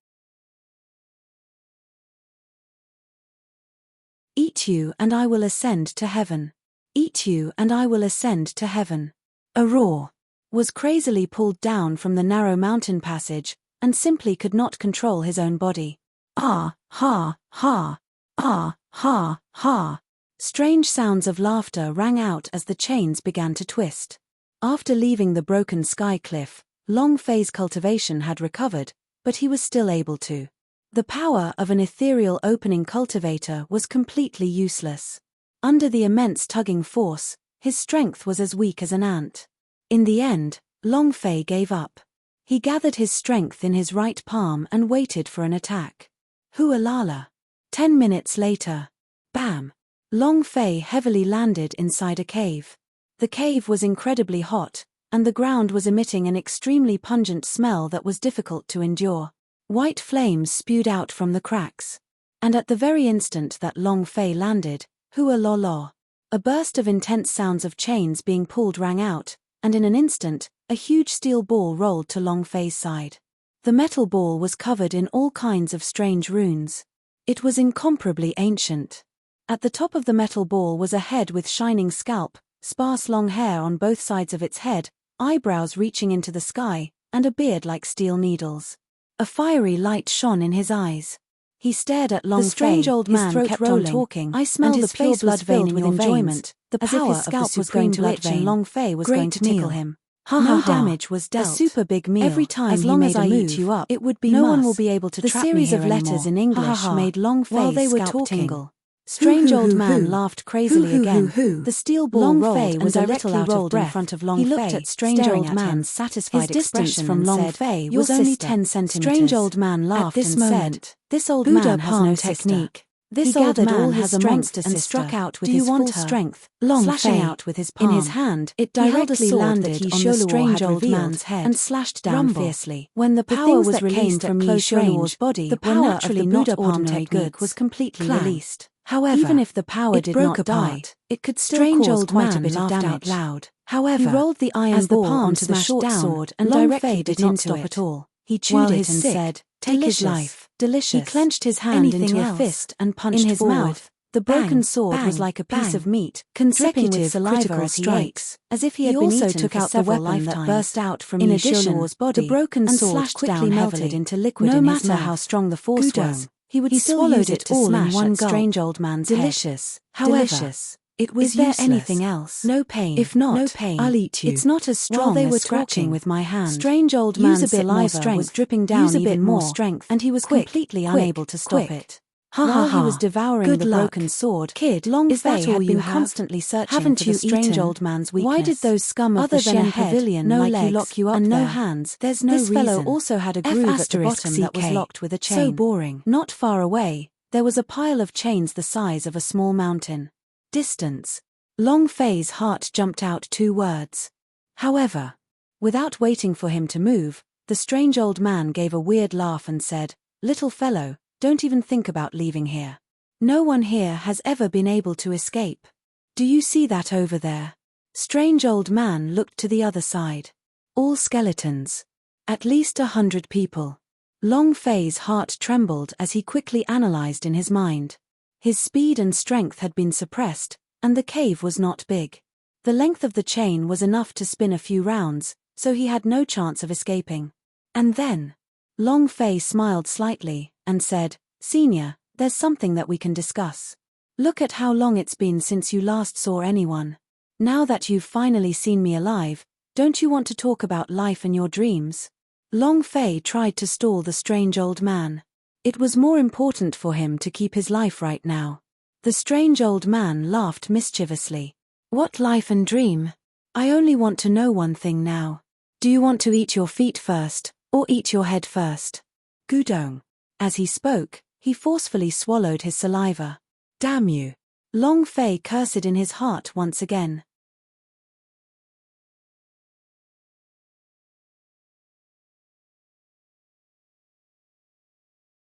Eat you and I will ascend to heaven. Eat you and I will ascend to heaven. A roar was crazily pulled down from the narrow mountain passage, and simply could not control his own body. Ah, ha, ha. Ah, ha, ha. Strange sounds of laughter rang out as the chains began to twist. After leaving the broken sky cliff, Long Fei's cultivation had recovered, but he was still able to The power of an ethereal opening cultivator was completely useless. Under the immense tugging force, his strength was as weak as an ant. In the end, Long Fei gave up. He gathered his strength in his right palm and waited for an attack. Hualala. 10 minutes later. Bam! Long Fei heavily landed inside a cave. The cave was incredibly hot, and the ground was emitting an extremely pungent smell that was difficult to endure. White flames spewed out from the cracks. And at the very instant that Long Fei landed, hualala, a burst of intense sounds of chains being pulled rang out, and in an instant, a huge steel ball rolled to Long Fei's side. The metal ball was covered in all kinds of strange runes. It was incomparably ancient. At the top of the metal ball was a head with shining scalp, sparse long hair on both sides of its head, eyebrows reaching into the sky, and a beard like steel needles. A fiery light shone in his eyes. He stared at Long Fei. The strange old man kept on talking. I smelled the pure blood vein with enjoyment. The power of his scalp was going to itch and Long Fei was going to tickle him. No damage was dealt. A super big meal. Every time as long as I eat you up, it would be no one will be able to trap me here anymore. The series of letters in English made Long Fei's scalp tingle. Strange old man laughed crazily again. The steel ball rolled and was a little out of breath in front of Long Fei. He looked at strange old man's satisfied expression from Long Fei was only 10 centimeters. Strange old man laughed and said, "This old man has no technique. This old man has a monster and struck out with his full strength, slashing out with his palm. In his hand, it directly landed on the strange old man's head and slashed down fiercely. When the power was released from Yishua's body, the power naturally of the not ordinary good was completely released. However, even if the power did not die, it could still cause quite a bit of damage. Out loud. However, he rolled the iron ball onto the short sword and Long Fei did not stop at all. He chewed it and said, "Take his life." Delicious. He clenched his hand into a fist and punched in his mouth. The broken sword was like a piece of meat, dripping with saliva as he ate, as if he had been eaten. He also took out the weapon that burst out from Yishua's body. The broken sword quickly melted into liquid. No matter how strong the force was, he swallowed it all in one gulp. Strange old man's delicious. However, it was useless. There anything else? No pain. If not, no pain. I'll eat you. It's not as strong. While they were scratching with my hand, strange old man's saliva was dripping down even more strength, and he was completely unable to stop it. While he was devouring the broken sword, Long Fei had been constantly searching for the strange old man's weakness. Why did those scum of the Shen Pavilion lock you up and no hands? There's no reason. This fellow also had a groove at the bottom that was locked with a chain. So boring. Not far away, there was a pile of chains the size of a small mountain. Distance. Long Fei's heart jumped out 2 words. However, without waiting for him to move, the strange old man gave a weird laugh and said, "Little fellow, don't even think about leaving here. No one here has ever been able to escape. Do you see that over there?" Strange old man looked to the other side. All skeletons. At least 100 people. Long Fei's heart trembled as he quickly analyzed in his mind. His speed and strength had been suppressed, and the cave was not big. The length of the chain was enough to spin a few rounds, so he had no chance of escaping. And then, Long Fei smiled slightly, and said, "Senior, there's something that we can discuss. Look at how long it's been since you last saw anyone. Now that you've finally seen me alive, don't you want to talk about life and your dreams?" Long Fei tried to stall the strange old man. It was more important for him to keep his life right now. The strange old man laughed mischievously. "What life and dream? I only want to know one thing now. Do you want to eat your feet first, or eat your head first?" Gudong. As he spoke, he forcefully swallowed his saliva. "Damn you!" Long Fei cursed in his heart once again.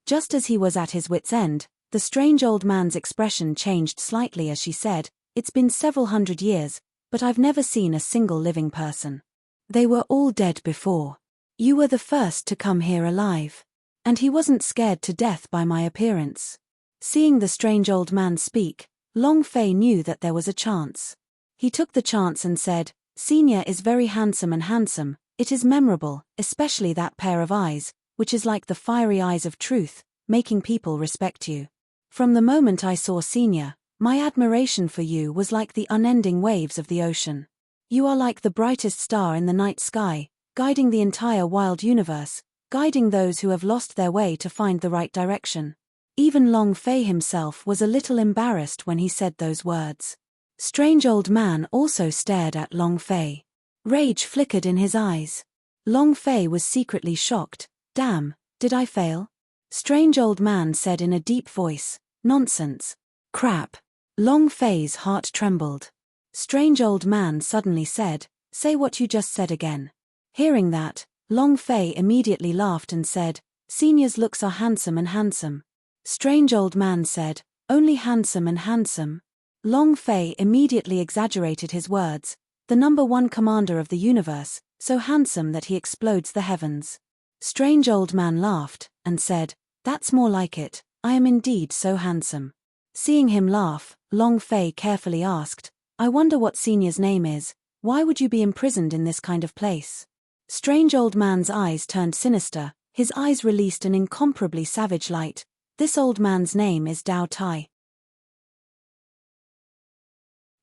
Just as he was at his wit's end, the strange old man's expression changed slightly as she said, "It's been several hundred years, but I've never seen a single living person. They were all dead before. You were the first to come here alive. And he wasn't scared to death by my appearance." Seeing the strange old man speak, Long Fei knew that there was a chance. He took the chance and said, "Senior is very handsome and handsome, it is memorable, especially that pair of eyes, which is like the fiery eyes of truth, making people respect you. From the moment I saw Senior, my admiration for you was like the unending waves of the ocean. You are like the brightest star in the night sky, guiding the entire wild universe, guiding those who have lost their way to find the right direction. Even Long Fei himself was a little embarrassed when he said those words. Strange Old Man also stared at Long Fei. Rage flickered in his eyes. Long Fei was secretly shocked. Damn, did I fail? Strange Old Man said in a deep voice, nonsense. Crap. Long Fei's heart trembled. Strange Old Man suddenly said, say what you just said again. Hearing that, Long Fei immediately laughed and said, Senior's looks are handsome and handsome. Strange Old Man said, only handsome and handsome. Long Fei immediately exaggerated his words, the number one commander of the universe, so handsome that he explodes the heavens. Strange Old Man laughed, and said, that's more like it, I am indeed so handsome. Seeing him laugh, Long Fei carefully asked, I wonder what Senior's name is, why would you be imprisoned in this kind of place? Strange Old Man's eyes turned sinister, his eyes released an incomparably savage light. This old man's name is Dao Tai.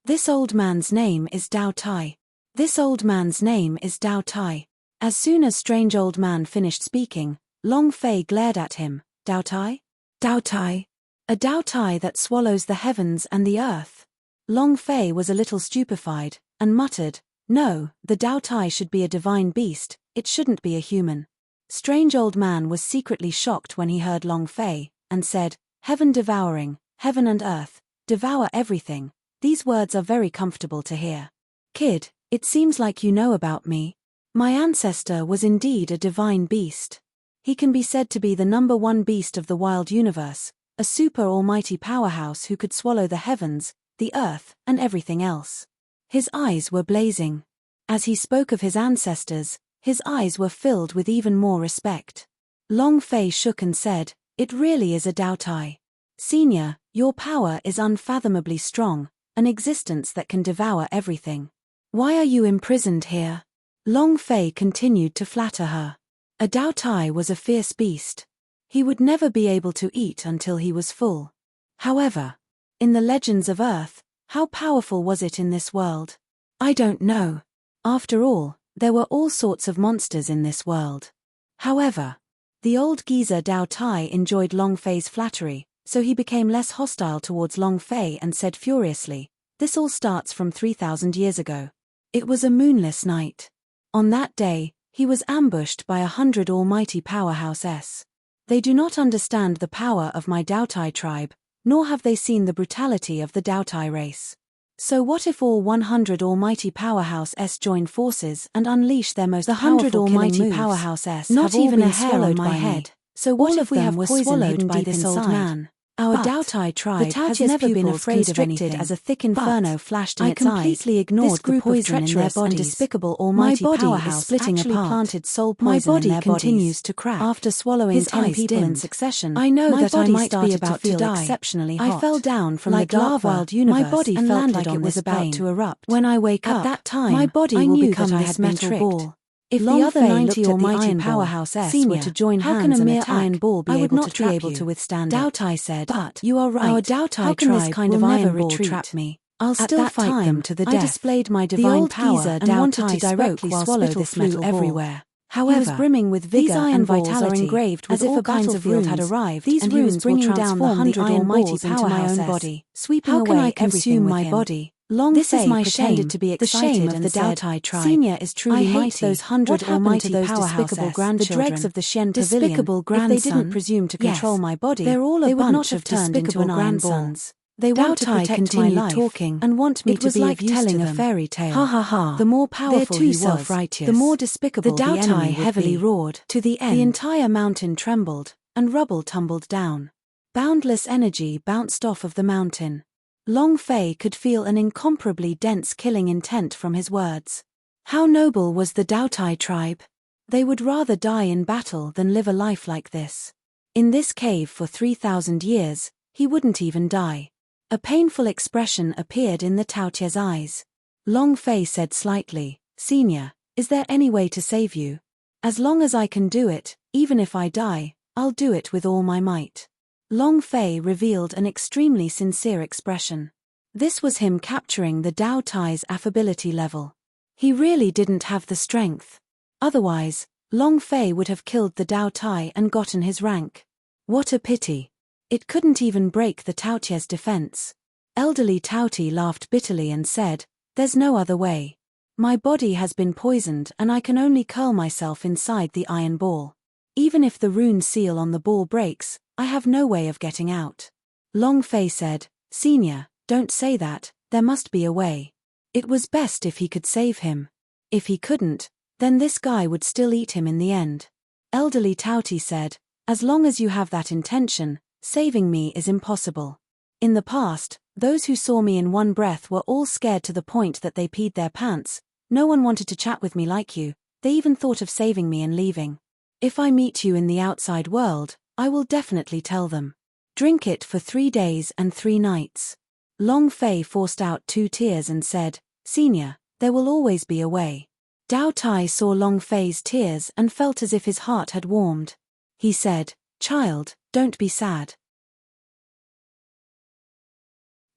This old man's name is Dao Tai. This old man's name is Dao Tai. As soon as Strange Old Man finished speaking, Long Fei glared at him. Dao Tai? Dao Tai? A Dao Tai that swallows the heavens and the earth. Long Fei was a little stupefied, and muttered, no, the Dao Tai should be a divine beast, it shouldn't be a human. Strange Old Man was secretly shocked when he heard Long Fei, and said, heaven devouring, heaven and earth, devour everything. These words are very comfortable to hear. Kid, it seems like you know about me. My ancestor was indeed a divine beast. He can be said to be the number one beast of the wild universe, a super almighty powerhouse who could swallow the heavens, the earth, and everything else. His eyes were blazing. As he spoke of his ancestors, his eyes were filled with even more respect. Long Fei shook and said, it really is a Dao Tai. Senior, your power is unfathomably strong, an existence that can devour everything. Why are you imprisoned here? Long Fei continued to flatter her. A Dao Tai was a fierce beast. He would never be able to eat until he was full. However, in the legends of Earth, how powerful was it in this world? I don't know. After all, there were all sorts of monsters in this world. However, the old geezer Dao Tai enjoyed Long Fei's flattery, so he became less hostile towards Long Fei and said furiously, this all starts from 3,000 years ago. It was a moonless night. On that day, he was ambushed by 100 almighty powerhouses. They do not understand the power of my Dao Tai tribe, nor have they seen the brutality of the Dao Tai race. So what if all 100 almighty powerhouses join forces and unleash their most powerful killing moves? Powerhouses not even a hair on my head. So what if we have poison swallowed by this old man? Our Dao Tai tribe has never been afraid of anything. As a thick inferno flashed in its eyes, I completely ignored the poison in their bodies. Despicable almighty powerhouse splitting apart. Planted soul poison. My body continues to crack. After swallowing 10 people in succession, I know that I might be about to die. Exceptionally hot. I fell down from the dark wild universe. My body felt like it was about to erupt. When I wake up, at that time, my body will become this metal ball. If the other 90 almighty powerhouses were to join hands and attack, iron ball be I would not be able to withstand Dao Tai said, but you are right. Our Dao Tai tribe kind of iron ball trap me. I'll still fight them to the death. I displayed my divine power and wanted to directly swallow this metal everywhere. However, he was brimming with vigor and vitality, engraved with as if a battlefield had arrived. These runes bringing down the 100 almighty powerhouse into my own body, sweeping away everything. How can I consume my body? Long this is my shame, to be excited, the shame of the Dao Tai tribe. Senior is truly mighty. Those 100 almighty to those despicable grandchildren, the dregs of the Shen despicable Pavilion. If they didn't presume to control my body, they're all a bunch of despicable grandsons. They want to protect my life talking and want me to be like telling a fairy tale. Ha ha ha. The more powerful he was, self-righteous. The more despicable the Dao Tai heavily roared. To the end, the entire mountain trembled, and rubble tumbled down. Boundless energy bounced off of the mountain. Long Fei could feel an incomparably dense killing intent from his words. How noble was the Dao Tai tribe? They would rather die in battle than live a life like this. In this cave for 3,000 years, he wouldn't even die. A painful expression appeared in the Taotia's eyes. Long Fei said slightly, Senior, is there any way to save you? As long as I can do it, even if I die, I'll do it with all my might. Long Fei revealed an extremely sincere expression. This was him capturing the Dao Tai's affability level. He really didn't have the strength. Otherwise, Long Fei would have killed the Dao Tai and gotten his rank. What a pity. It couldn't even break the Taotie's defense. Elderly Taotie laughed bitterly and said, "There's no other way. My body has been poisoned and I can only curl myself inside the iron ball. Even if the rune seal on the ball breaks, I have no way of getting out." Long Fei said, "Senior, don't say that, there must be a way. It was best if he could save him. If he couldn't, then this guy would still eat him in the end." Elderly Taotie said, "As long as you have that intention, saving me is impossible. In the past, those who saw me in one breath were all scared to the point that they peed their pants. No one wanted to chat with me like you, they even thought of saving me and leaving. If I meet you in the outside world, I will definitely tell them. Drink it for 3 days and 3 nights. Long Fei forced out 2 tears and said, "Senior, there will always be a way." Dao Tai saw Long Fei's tears and felt as if his heart had warmed. He said, "Child, don't be sad.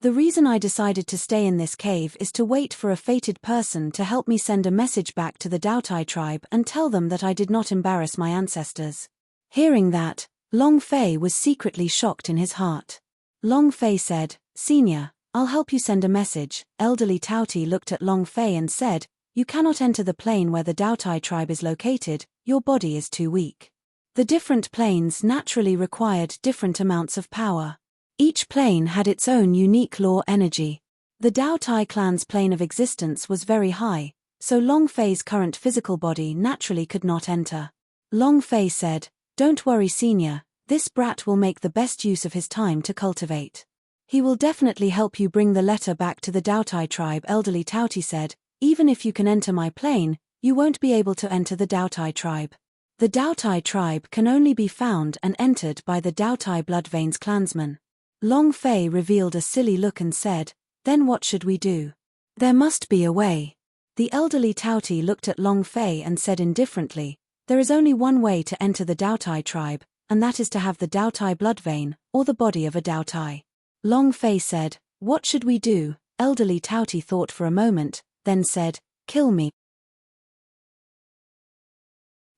The reason I decided to stay in this cave is to wait for a fated person to help me send a message back to the Dao Tai tribe and tell them that I did not embarrass my ancestors." Hearing that, Long Fei was secretly shocked in his heart. Long Fei said, "Senior, I'll help you send a message." Elderly Taotie looked at Long Fei and said, "You cannot enter the plane where the Dao Tai tribe is located, your body is too weak." The different planes naturally required different amounts of power. Each plane had its own unique law energy. The Dao Tai clan's plane of existence was very high, so Long Fei's current physical body naturally could not enter. Long Fei said, "Don't worry senior, this brat will make the best use of his time to cultivate. He will definitely help you bring the letter back to the Dao Tai tribe." Elderly Taotie said, "Even if you can enter my plane, you won't be able to enter the Dao Tai tribe. The Dao Tai tribe can only be found and entered by the Dao Tai Bloodveins clansmen." Long Fei revealed a silly look and said, "Then what should we do? There must be a way." The elderly Taotie looked at Long Fei and said indifferently, "There is only one way to enter the Dao Tai tribe, and that is to have the Dao Tai Bloodvein, or the body of a Dao Tai." Long Fei said, "What should we do?" Elderly Taotie thought for a moment, then said, "Kill me.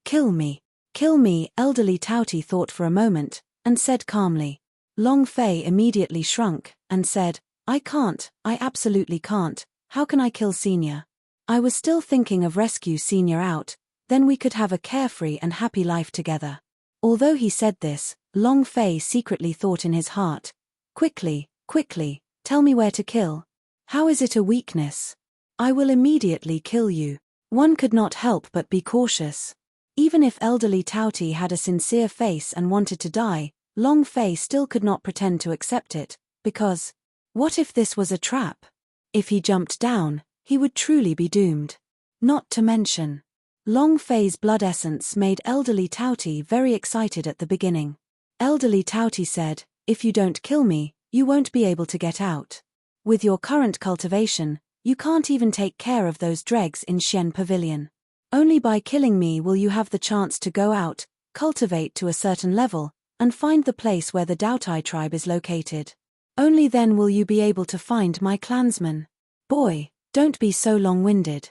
Kill me. Kill me." Elderly Taotie thought for a moment, and said calmly. Long Fei immediately shrunk, and said, I absolutely can't. How can I kill Senior? I was still thinking of rescue Senior out, then we could have a carefree and happy life together." Although he said this, Long Fei secretly thought in his heart, quickly, tell me where to kill. How is it a weakness? I will immediately kill you." One could not help but be cautious. Even if elderly Taotie had a sincere face and wanted to die, Long Fei still could not pretend to accept it, because, what if this was a trap? If he jumped down, he would truly be doomed. Not to mention, Long Fei's blood essence made elderly Taotie very excited at the beginning. Elderly Taotie said, "If you don't kill me, you won't be able to get out. With your current cultivation, you can't even take care of those dregs in Xian Pavilion. Only by killing me will you have the chance to go out, cultivate to a certain level, and find the place where the Dao Tai tribe is located. Only then will you be able to find my clansmen. Boy, don't be so long-winded.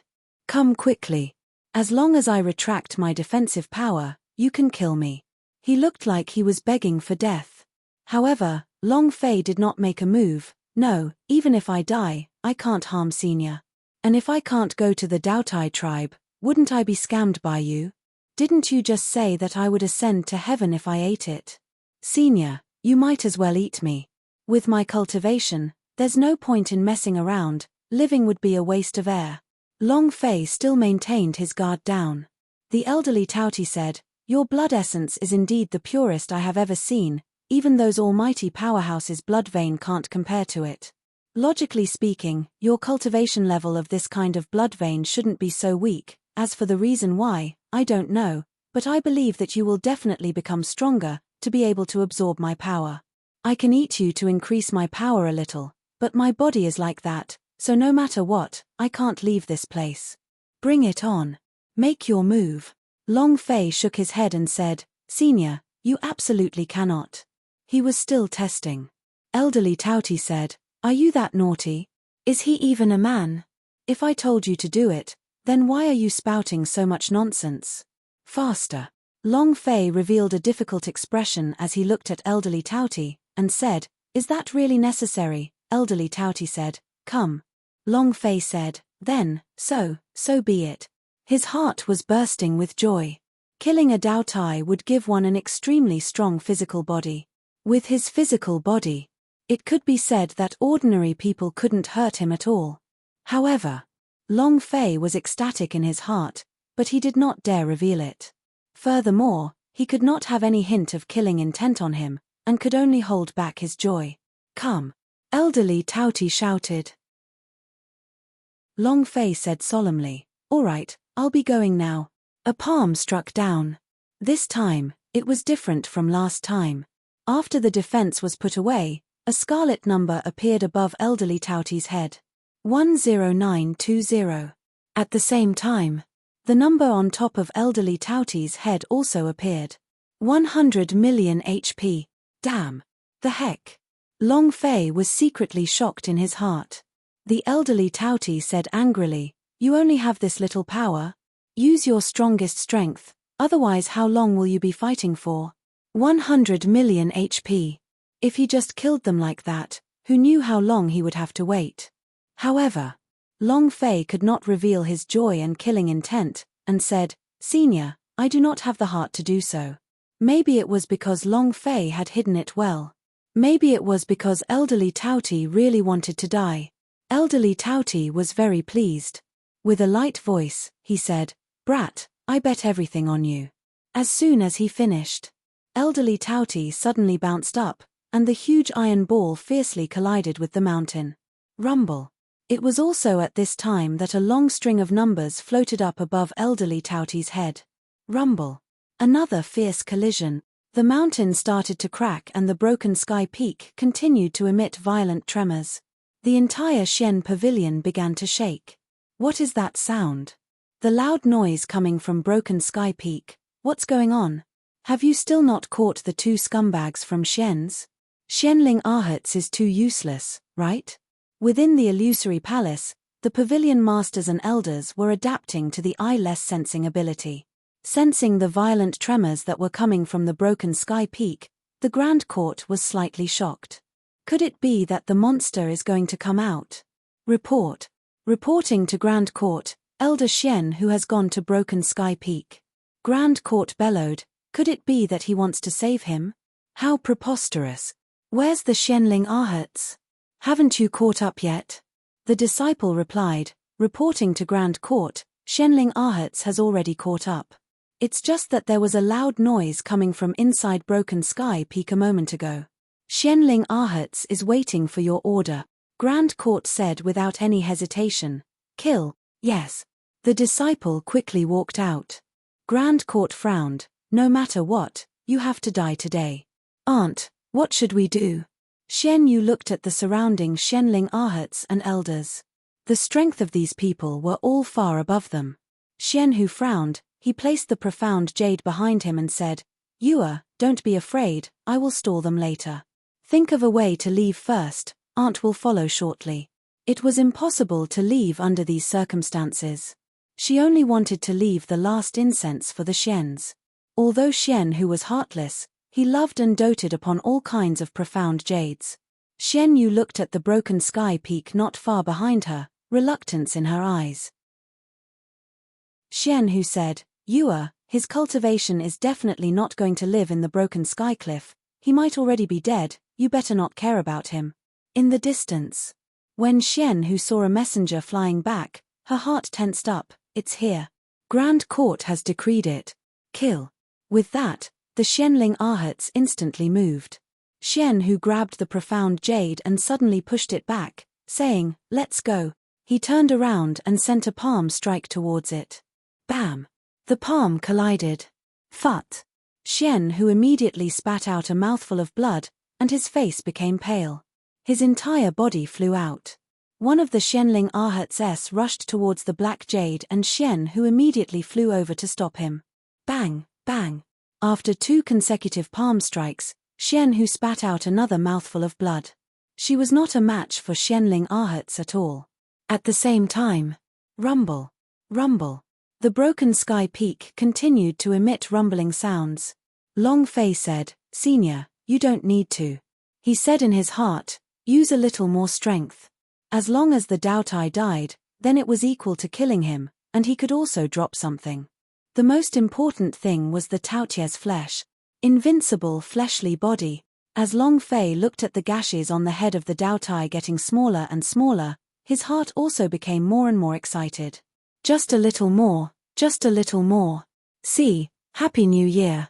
Come quickly. As long as I retract my defensive power, you can kill me." He looked like he was begging for death. However, Long Fei did not make a move. "No, even if I die, I can't harm Senior. And if I can't go to the Dao Tai tribe, wouldn't I be scammed by you? Didn't you just say that I would ascend to heaven if I ate it? Senior, you might as well eat me. With my cultivation, there's no point in messing around, living would be a waste of air." Long Fei still maintained his guard down. The elderly Taotie said, "Your blood essence is indeed the purest I have ever seen, even those almighty powerhouses' blood vein can't compare to it. Logically speaking, your cultivation level of this kind of blood vein shouldn't be so weak. As for the reason why, I don't know, but I believe that you will definitely become stronger, to be able to absorb my power. I can eat you to increase my power a little, but my body is like that, so no matter what, I can't leave this place. Bring it on. Make your move." Long Fei shook his head and said, "Senior, you absolutely cannot." He was still testing. Elderly Taotie said, "Are you that naughty? Is he even a man? If I told you to do it, then why are you spouting so much nonsense? Faster. Long Fei revealed a difficult expression as he looked at elderly Touty, and said, "Is that really necessary?" Elderly Touty said, "Come." Long Fei said, "Then, so be it." His heart was bursting with joy. Killing a Dao Tai would give one an extremely strong physical body. With his physical body, it could be said that ordinary people couldn't hurt him at all. However, Long Fei was ecstatic in his heart, but he did not dare reveal it. Furthermore, he could not have any hint of killing intent on him, and could only hold back his joy. "Come!" Elderly Touty shouted. Long Fei said solemnly, "All right, I'll be going now." A palm struck down. This time, it was different from last time. After the defense was put away, a scarlet number appeared above elderly Touty's head. 10920. At the same time, the number on top of elderly Touty's head also appeared. 100 million HP. Damn. The heck? Long Fei was secretly shocked in his heart. The elderly Touty said angrily, "You only have this little power? Use your strongest strength, otherwise how long will you be fighting for?" 100 million HP. If he just killed them like that, who knew how long he would have to wait? However, Long Fei could not reveal his joy and killing intent, and said, "Senior, I do not have the heart to do so." Maybe it was because Long Fei had hidden it well. Maybe it was because elderly Touty really wanted to die. Elderly Touty was very pleased. With a light voice, he said, "Brat, I bet everything on you." As soon as he finished, elderly Touty suddenly bounced up, and the huge iron ball fiercely collided with the mountain. Rumble. It was also at this time that a long string of numbers floated up above elderly Touty's head. Rumble. Another fierce collision. The mountain started to crack and the broken sky peak continued to emit violent tremors. The entire Xian pavilion began to shake. What is that sound? The loud noise coming from broken sky peak. What's going on? Have you still not caught the two scumbags from Xian's? Xianling Arhats is too useless, right? Within the illusory palace, the pavilion masters and elders were adapting to the eye-less sensing ability. Sensing the violent tremors that were coming from the broken sky peak, the Grand Court was slightly shocked. Could it be that the monster is going to come out? Report. Reporting to Grand Court, Elder Xian who has gone to broken sky peak. Grand Court bellowed, could it be that he wants to save him? How preposterous. Where's the Xianling Arhats? Haven't you caught up yet? The disciple replied, reporting to Grand Court, Xianling Arhats has already caught up. It's just that there was a loud noise coming from inside broken sky peak a moment ago. Xianling Arhats is waiting for your order, Grand Court said without any hesitation. Kill, yes. The disciple quickly walked out. Grand Court frowned, no matter what, you have to die today. Aunt, what should we do? Xian Yu looked at the surrounding Xianling Arhats and elders. The strength of these people were all far above them. Xian Hu frowned, he placed the profound jade behind him and said, Yua, don't be afraid, I will stall them later. Think of a way to leave first, Aunt will follow shortly. It was impossible to leave under these circumstances. She only wanted to leave the last incense for the Xians. Although Xian Hu was heartless, he loved and doted upon all kinds of profound jades. Xian Yu looked at the broken sky peak not far behind her, reluctance in her eyes. Xian Hu said, Yua, his cultivation is definitely not going to live in the broken sky cliff, he might already be dead, you better not care about him. In the distance. When Xian Hu saw a messenger flying back, her heart tensed up, it's here. Grand Court has decreed it. Kill. With that, the Xianling Arhats instantly moved. Xian Hu grabbed the profound jade and suddenly pushed it back, saying, let's go. He turned around and sent a palm strike towards it. Bam! The palm collided. Phut! Xian Hu immediately spat out a mouthful of blood, and his face became pale. His entire body flew out. One of the Xianling Arhats rushed towards the black jade and Xian Hu immediately flew over to stop him. Bang! Bang! After 2 consecutive palm strikes, Xian Hu spat out another mouthful of blood. She was not a match for Xianling Arhats at all. At the same time, rumble, rumble. The broken sky peak continued to emit rumbling sounds. Long Fei said, "Senior, you don't need to." He said in his heart, "Use a little more strength." As long as the Daotai died, then it was equal to killing him, and he could also drop something. The most important thing was the Taotie's flesh. Invincible fleshly body. As Long Fei looked at the gashes on the head of the Daotai getting smaller and smaller, his heart also became more and more excited. Just a little more, just a little more. See, Happy New Year.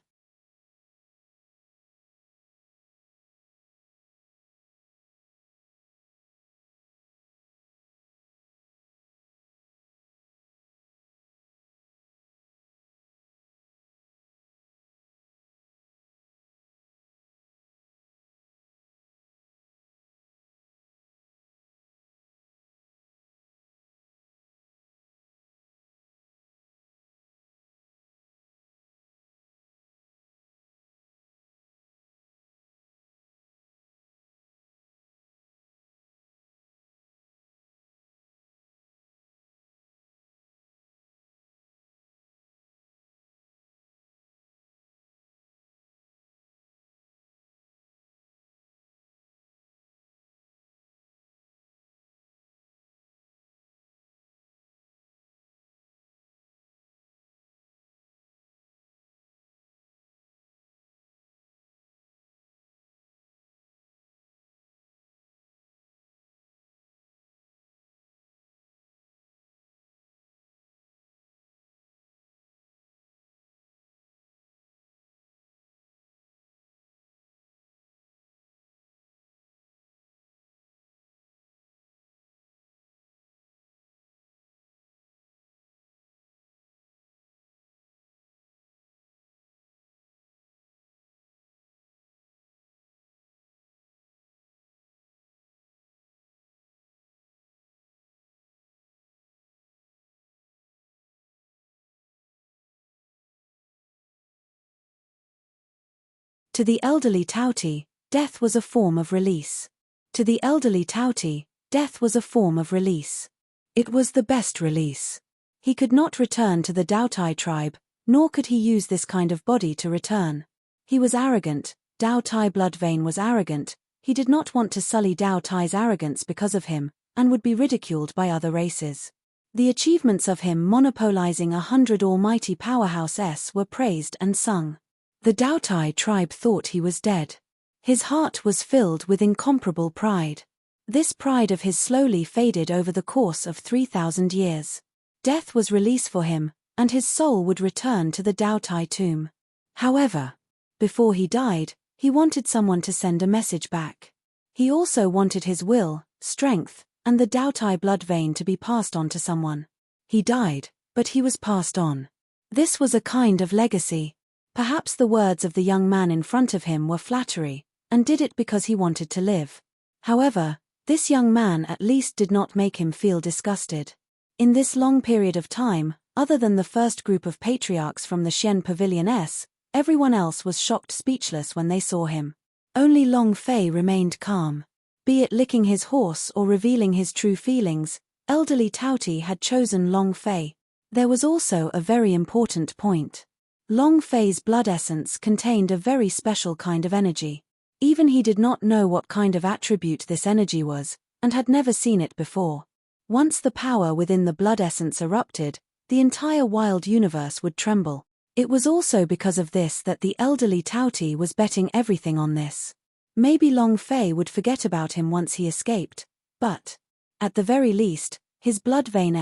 To the elderly Taoti, death was a form of release. To the elderly Taoti, death was a form of release. It was the best release. He could not return to the Daotai tribe, nor could he use this kind of body to return. He was arrogant, Daotai blood vein was arrogant, he did not want to sully Daotai's arrogance because of him, and would be ridiculed by other races. The achievements of him monopolizing 100 almighty powerhouses were praised and sung. The Daotai tribe thought he was dead. His heart was filled with incomparable pride. This pride of his slowly faded over the course of 3,000 years. Death was release for him, and his soul would return to the Daotai tomb. However, before he died, he wanted someone to send a message back. He also wanted his will, strength, and the Daotai blood vein to be passed on to someone. He died, but he was passed on. This was a kind of legacy. Perhaps the words of the young man in front of him were flattery, and did it because he wanted to live. However, this young man at least did not make him feel disgusted. In this long period of time, other than the first group of patriarchs from the Xian Pavilion S, everyone else was shocked speechless when they saw him. Only Long Fei remained calm. Be it licking his horse or revealing his true feelings, elderly Taoti had chosen Long Fei. There was also a very important point. Long Fei's blood essence contained a very special kind of energy. Even he did not know what kind of attribute this energy was, and had never seen it before. Once the power within the blood essence erupted, the entire wild universe would tremble. It was also because of this that the elderly Taoti was betting everything on this. Maybe Long Fei would forget about him once he escaped, but, at the very least, his blood vein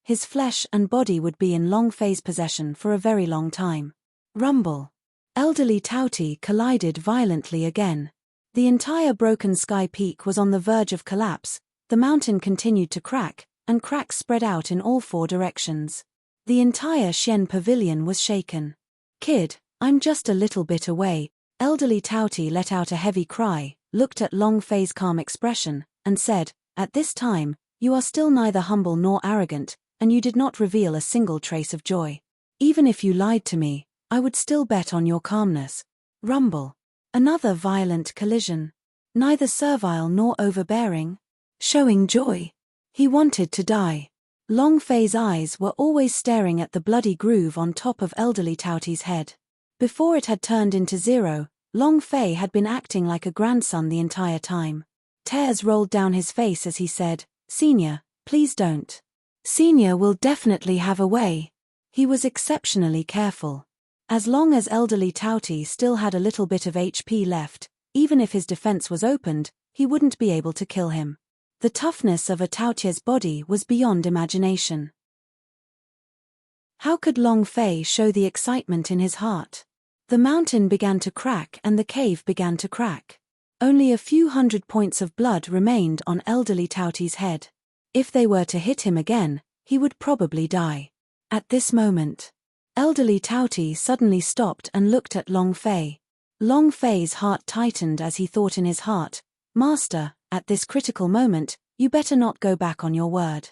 his flesh and body would be in Long Fei's possession for a very long time. Rumble. Elderly Taoti collided violently again. The entire broken sky peak was on the verge of collapse, the mountain continued to crack, and cracks spread out in all four directions. The entire Xian Pavilion was shaken. "Kid, I'm just a little bit away." Elderly Taoti let out a heavy cry, looked at Long Fei's calm expression, and said, "At this time, you are still neither humble nor arrogant, and you did not reveal a single trace of joy. Even if you lied to me, I would still bet on your calmness." Rumble. Another violent collision. Neither servile nor overbearing. Showing joy. He wanted to die. Long Fei's eyes were always staring at the bloody groove on top of elderly Taoti's head. Before it had turned into zero, Long Fei had been acting like a grandson the entire time. Tears rolled down his face as he said, "Senior, please don't. Senior will definitely have a way." He was exceptionally careful. As long as elderly Taoti still had a little bit of HP left, even if his defense was opened, he wouldn't be able to kill him. The toughness of a Taotie's body was beyond imagination. How could Long Fei show the excitement in his heart? The mountain began to crack and the cave began to crack. Only a few hundred points of blood remained on elderly Taoti's head. If they were to hit him again, he would probably die. At this moment, elderly Taoti suddenly stopped and looked at Long Fei. Long Fei's heart tightened as he thought in his heart, "Master, at this critical moment, you better not go back on your word."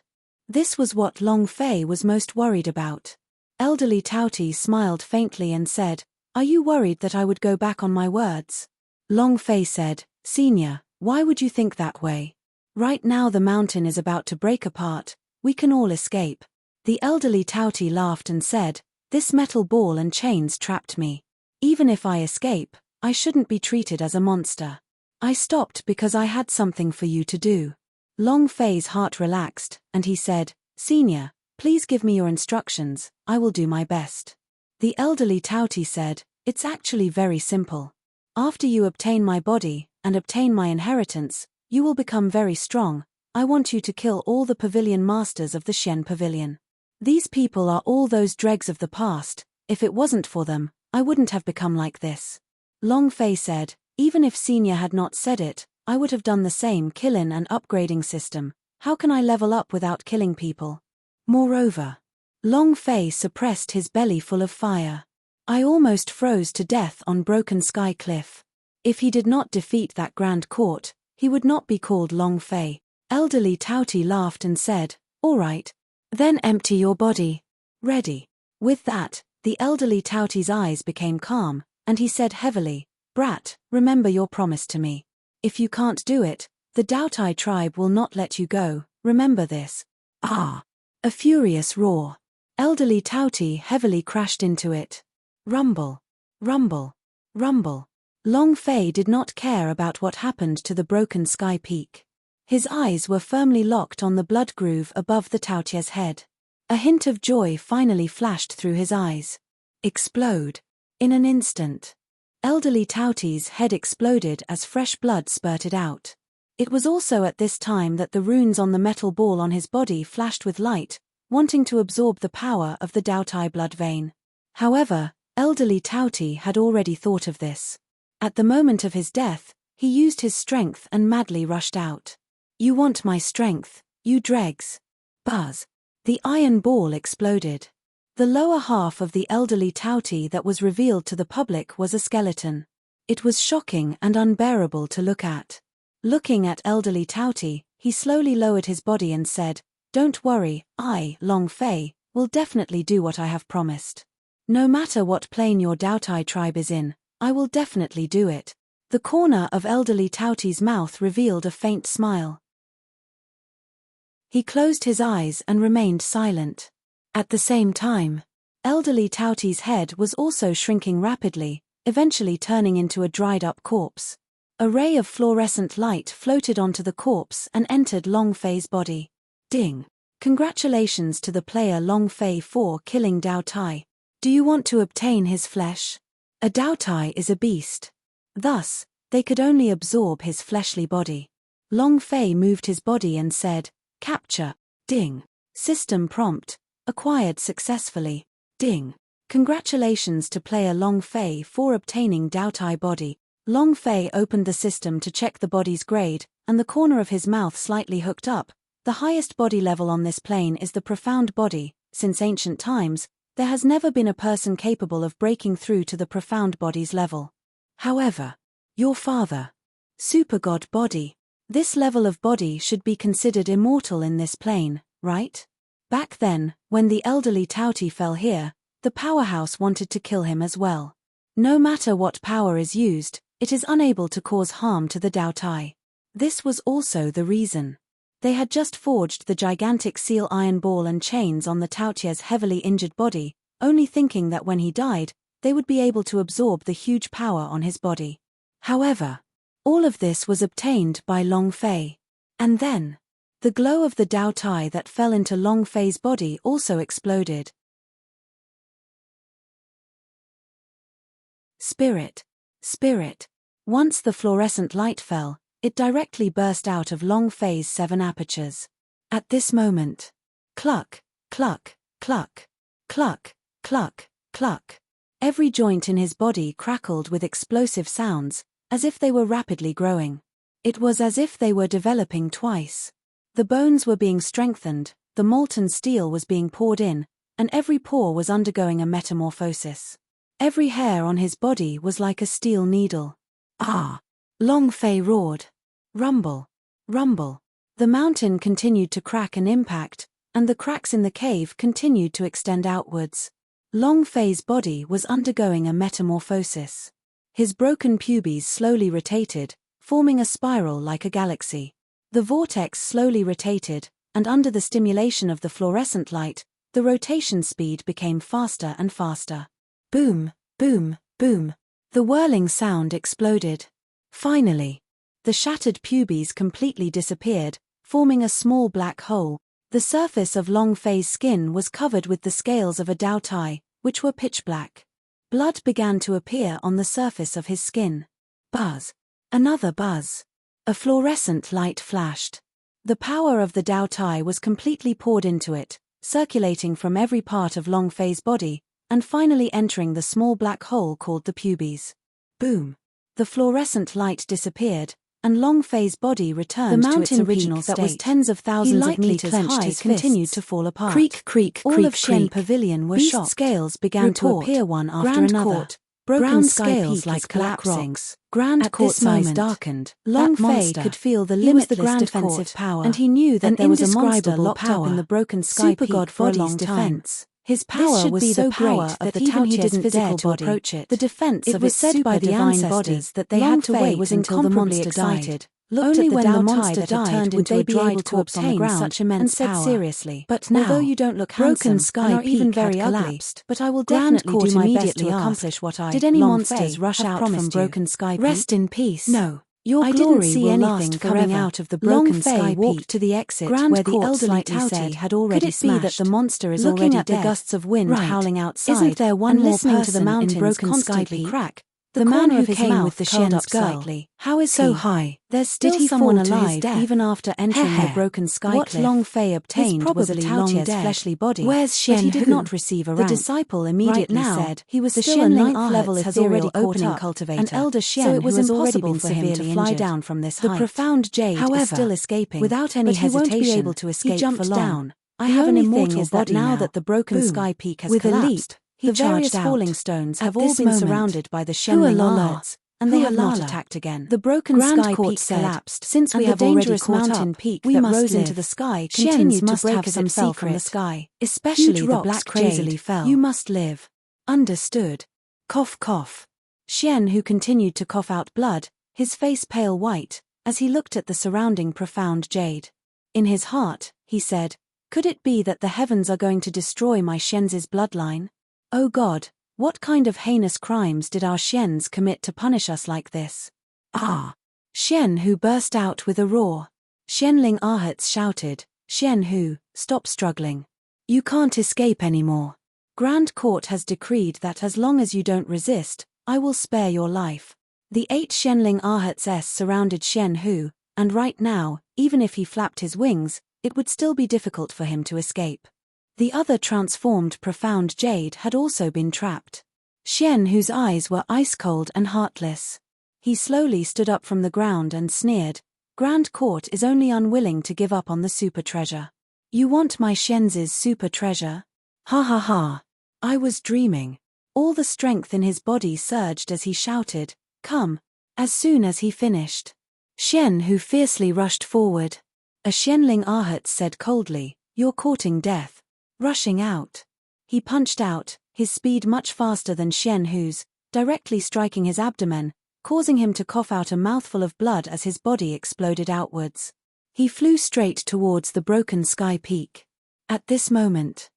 This was what Long Fei was most worried about. Elderly Taoti smiled faintly and said, "Are you worried that I would go back on my words?" Long Fei said, "Senior, why would you think that way? Right now the mountain is about to break apart, we can all escape." The elderly Taoti laughed and said, "This metal ball and chains trapped me. Even if I escape, I shouldn't be treated as a monster. I stopped because I had something for you to do." Long Fei's heart relaxed, and he said, "Senior, please give me your instructions, I will do my best." The elderly Taoti said, "It's actually very simple. After you obtain my body, and obtain my inheritance, you will become very strong. I want you to kill all the pavilion masters of the Xian Pavilion. These people are all those dregs of the past, if it wasn't for them, I wouldn't have become like this." Long Fei said, "Even if Senior had not said it, I would have done the same kill-in and upgrading system. How can I level up without killing people? Moreover," Long Fei suppressed his belly full of fire. "I almost froze to death on Broken Sky Cliff. If he did not defeat that Grand Court, he would not be called Long Fei." Elderly Taoti laughed and said, "All right. Then empty your body. Ready." With that, the elderly Taoti's eyes became calm, and he said heavily, "Brat, remember your promise to me. If you can't do it, the Daotai tribe will not let you go, remember this." Ah! A furious roar. Elderly Taoti heavily crashed into it. Rumble. Rumble. Rumble. Long Fei did not care about what happened to the Broken Sky Peak. His eyes were firmly locked on the blood groove above the Taotie's head. A hint of joy finally flashed through his eyes. Explode. In an instant, elderly Taoti's head exploded as fresh blood spurted out. It was also at this time that the runes on the metal ball on his body flashed with light, wanting to absorb the power of the Daotai blood vein. However, elderly Taoti had already thought of this. At the moment of his death, he used his strength and madly rushed out. "You want my strength, you dregs." Buzz. The iron ball exploded. The lower half of the elderly Taoti that was revealed to the public was a skeleton. It was shocking and unbearable to look at. Looking at elderly Taoti, he slowly lowered his body and said, "Don't worry, I, Long Fei, will definitely do what I have promised. No matter what plane your Daotai tribe is in, I will definitely do it." The corner of elderly Taoti's mouth revealed a faint smile. He closed his eyes and remained silent. At the same time, elderly Taoti's head was also shrinking rapidly, eventually turning into a dried-up corpse. A ray of fluorescent light floated onto the corpse and entered Long Fei's body. Ding! Congratulations to the player Long Fei for killing Daotai. Do you want to obtain his flesh? A Daotai is a beast. Thus, they could only absorb his fleshly body. Long Fei moved his body and said, "Capture." Ding! System prompt. Acquired successfully. Ding! Congratulations to player Long Fei for obtaining Daotai body. Long Fei opened the system to check the body's grade, and the corner of his mouth slightly hooked up. The highest body level on this plane is the profound body. Since ancient times, there has never been a person capable of breaking through to the profound body's level. However, your father. Super God body. This level of body should be considered immortal in this plane, right? Back then, when the elderly Taoti fell here, the powerhouse wanted to kill him as well. No matter what power is used, it is unable to cause harm to the Daotai. This was also the reason. They had just forged the gigantic seal iron ball and chains on the Tautier's heavily injured body, only thinking that when he died, they would be able to absorb the huge power on his body. However, all of this was obtained by Long Fei. And then, the glow of the Dao Tai that fell into Long Fei's body also exploded. Spirit. Spirit. Once the fluorescent light fell, it directly burst out of Long Fei's 7 apertures. At this moment, cluck, cluck, cluck, cluck, cluck, cluck. Every joint in his body crackled with explosive sounds, as if they were rapidly growing. It was as if they were developing twice. The bones were being strengthened, the molten steel was being poured in, and every pore was undergoing a metamorphosis. Every hair on his body was like a steel needle. Ah! Long Fei roared. Rumble. Rumble. The mountain continued to crack and impact, and the cracks in the cave continued to extend outwards. Long Fei's body was undergoing a metamorphosis. His broken pubes slowly rotated, forming a spiral like a galaxy. The vortex slowly rotated, and under the stimulation of the fluorescent light, the rotation speed became faster and faster. Boom, boom, boom. The whirling sound exploded. Finally, the shattered pubes completely disappeared, forming a small black hole. The surface of Long Fei's skin was covered with the scales of a Dao Tai, which were pitch black. Blood began to appear on the surface of his skin. Buzz. Another buzz. A fluorescent light flashed. The power of the Dao Tai was completely poured into it, circulating from every part of Long Fei's body, and finally entering the small black hole called the pubes. Boom. The fluorescent light disappeared, and Long Fei's body returned to its original state. The mountain peak that was tens of thousands of meters high continued to fall apart. Creak, creak, creak, all of Shen Pavilion were shocked. Scales began to appear one after another. Broken scales like collapsing. Grand Court's eyes darkened. Long Fei could feel the limitless defensive power, and he knew that there was a monster locked up in the broken sky peak for a long time. His power was so great that even he didn't dare to approach it. The defense of its super divine bodies that they had to wait until the monster died. Only when the monster died would they be able to obtain such immense power. Seriously, but now, although you don't look handsome and are even very ugly, but I will definitely do my best to accomplish what I. Did any monsters rush out from Broken Sky Peak? Rest in peace. No. I didn't see anything coming out of the Broken Sky Peak. Walked to the exit where the elderly Tauti had already smashed. Could it be that the monster is already dead? Looking at the gusts of wind howling outside, isn't there one more person to the mountains Broken Sky Peak crack? The man who came with the Shen's girl. How is so high? There's still someone alive even after entering the Broken Sky Cliff. What Long Fei obtained was a Tautier's fleshly body. Where's Shen? But he did not receive a rank. The disciple immediately said he was still a 9th level ethereal opening cultivator, an elder Shen, so it was impossible for him to fly down from this height. The profound jade is still escaping without any hesitation. He won't be able to escape for long. I have an immortal body now that the Broken Sky Peak has collapsed. The various falling stones have all been surrounded by the Shenling arts, and they have not attacked again. The Broken Sky Peak collapsed. Since we have dangerous mountain peak that rose into the sky continued to break as it fell from the sky. Especially the black crazily fell. You must live. Understood. Cough cough. Shen, who continued to cough out blood, his face pale white, as he looked at the surrounding profound jade. In his heart, he said, could it be that the heavens are going to destroy my Shen's bloodline? Oh God, what kind of heinous crimes did our Shens commit to punish us like this? Ah! Shen Hu burst out with a roar. Shenling Ahats shouted, Shen Hu, stop struggling. You can't escape anymore. Grand Court has decreed that as long as you don't resist, I will spare your life. The 8 Shenling Ahats surrounded Shen Hu, and right now, even if he flapped his wings, it would still be difficult for him to escape. The other transformed profound jade had also been trapped. Shen Hu's eyes were ice-cold and heartless. He slowly stood up from the ground and sneered, Grand Court is only unwilling to give up on the super treasure. You want my Shen's super treasure? Ha ha ha. I was dreaming. All the strength in his body surged as he shouted, come, as soon as he finished. Shen Hu fiercely rushed forward. A Shenling Ahat said coldly, you're courting death. Rushing out. He punched out, his speed much faster than Shen Hu's, directly striking his abdomen, causing him to cough out a mouthful of blood as his body exploded outwards. He flew straight towards the broken sky peak. At this moment,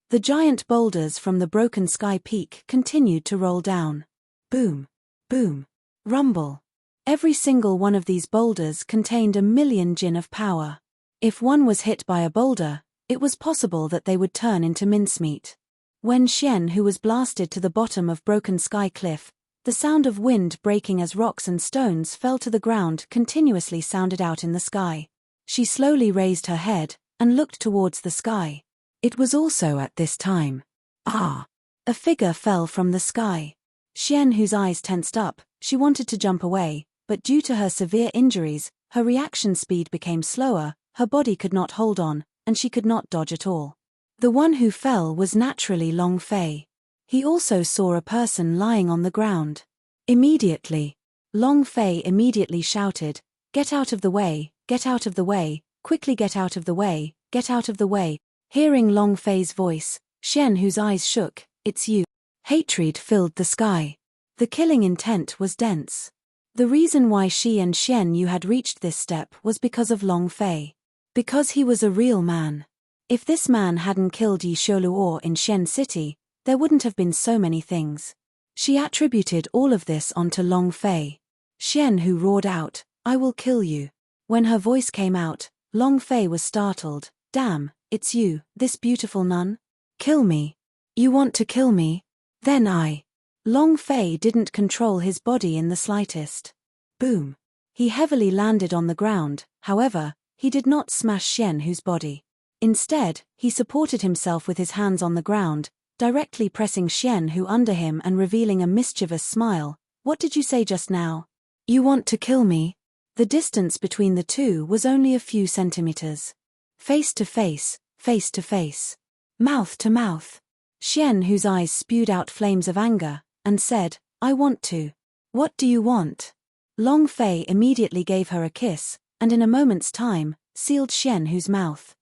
the giant boulders from the broken sky peak continued to roll down. Boom, boom, rumble. Every single one of these boulders contained 1,000,000 jinn of power. If one was hit by a boulder, it was possible that they would turn into mincemeat. When Xian, who was blasted to the bottom of broken sky cliff, the sound of wind breaking as rocks and stones fell to the ground continuously sounded out in the sky. She slowly raised her head and looked towards the sky. It was also at this time. A figure fell from the sky. Xian, whose eyes tensed up, she wanted to jump away, but due to her severe injuries, her reaction speed became slower, her body could not hold on, and she could not dodge at all. The one who fell was naturally Long Fei. He also saw a person lying on the ground. Immediately, Long Fei immediately shouted, "Get out of the way, get out of the way, quickly get out of the way, get out of the way." Hearing Long Fei's voice, Xian, whose eyes shook, "It's you." Hatred filled the sky. The killing intent was dense. The reason why she and Xian Yu had reached this step was because of Long Fei. Because he was a real man. If this man hadn't killed Yi Sholuo in Xian City, there wouldn't have been so many things. She attributed all of this onto Long Fei. Xian, who roared out, "I will kill you." When her voice came out, Long Fei was startled. "Damn, it's you, this beautiful nun? Kill me. You want to kill me? Then I." Long Fei didn't control his body in the slightest. Boom. He heavily landed on the ground, however, he did not smash Xian, whose body. Instead, he supported himself with his hands on the ground, directly pressing Xian, who under him and revealing a mischievous smile. "What did you say just now? You want to kill me?" The distance between the two was only a few centimeters. Face to face, face to face. Mouth to mouth. Xian, whose eyes spewed out flames of anger, and said, "I want to." "What do you want?" Long Fei immediately gave her a kiss, and in a moment's time, sealed Xian, whose mouth.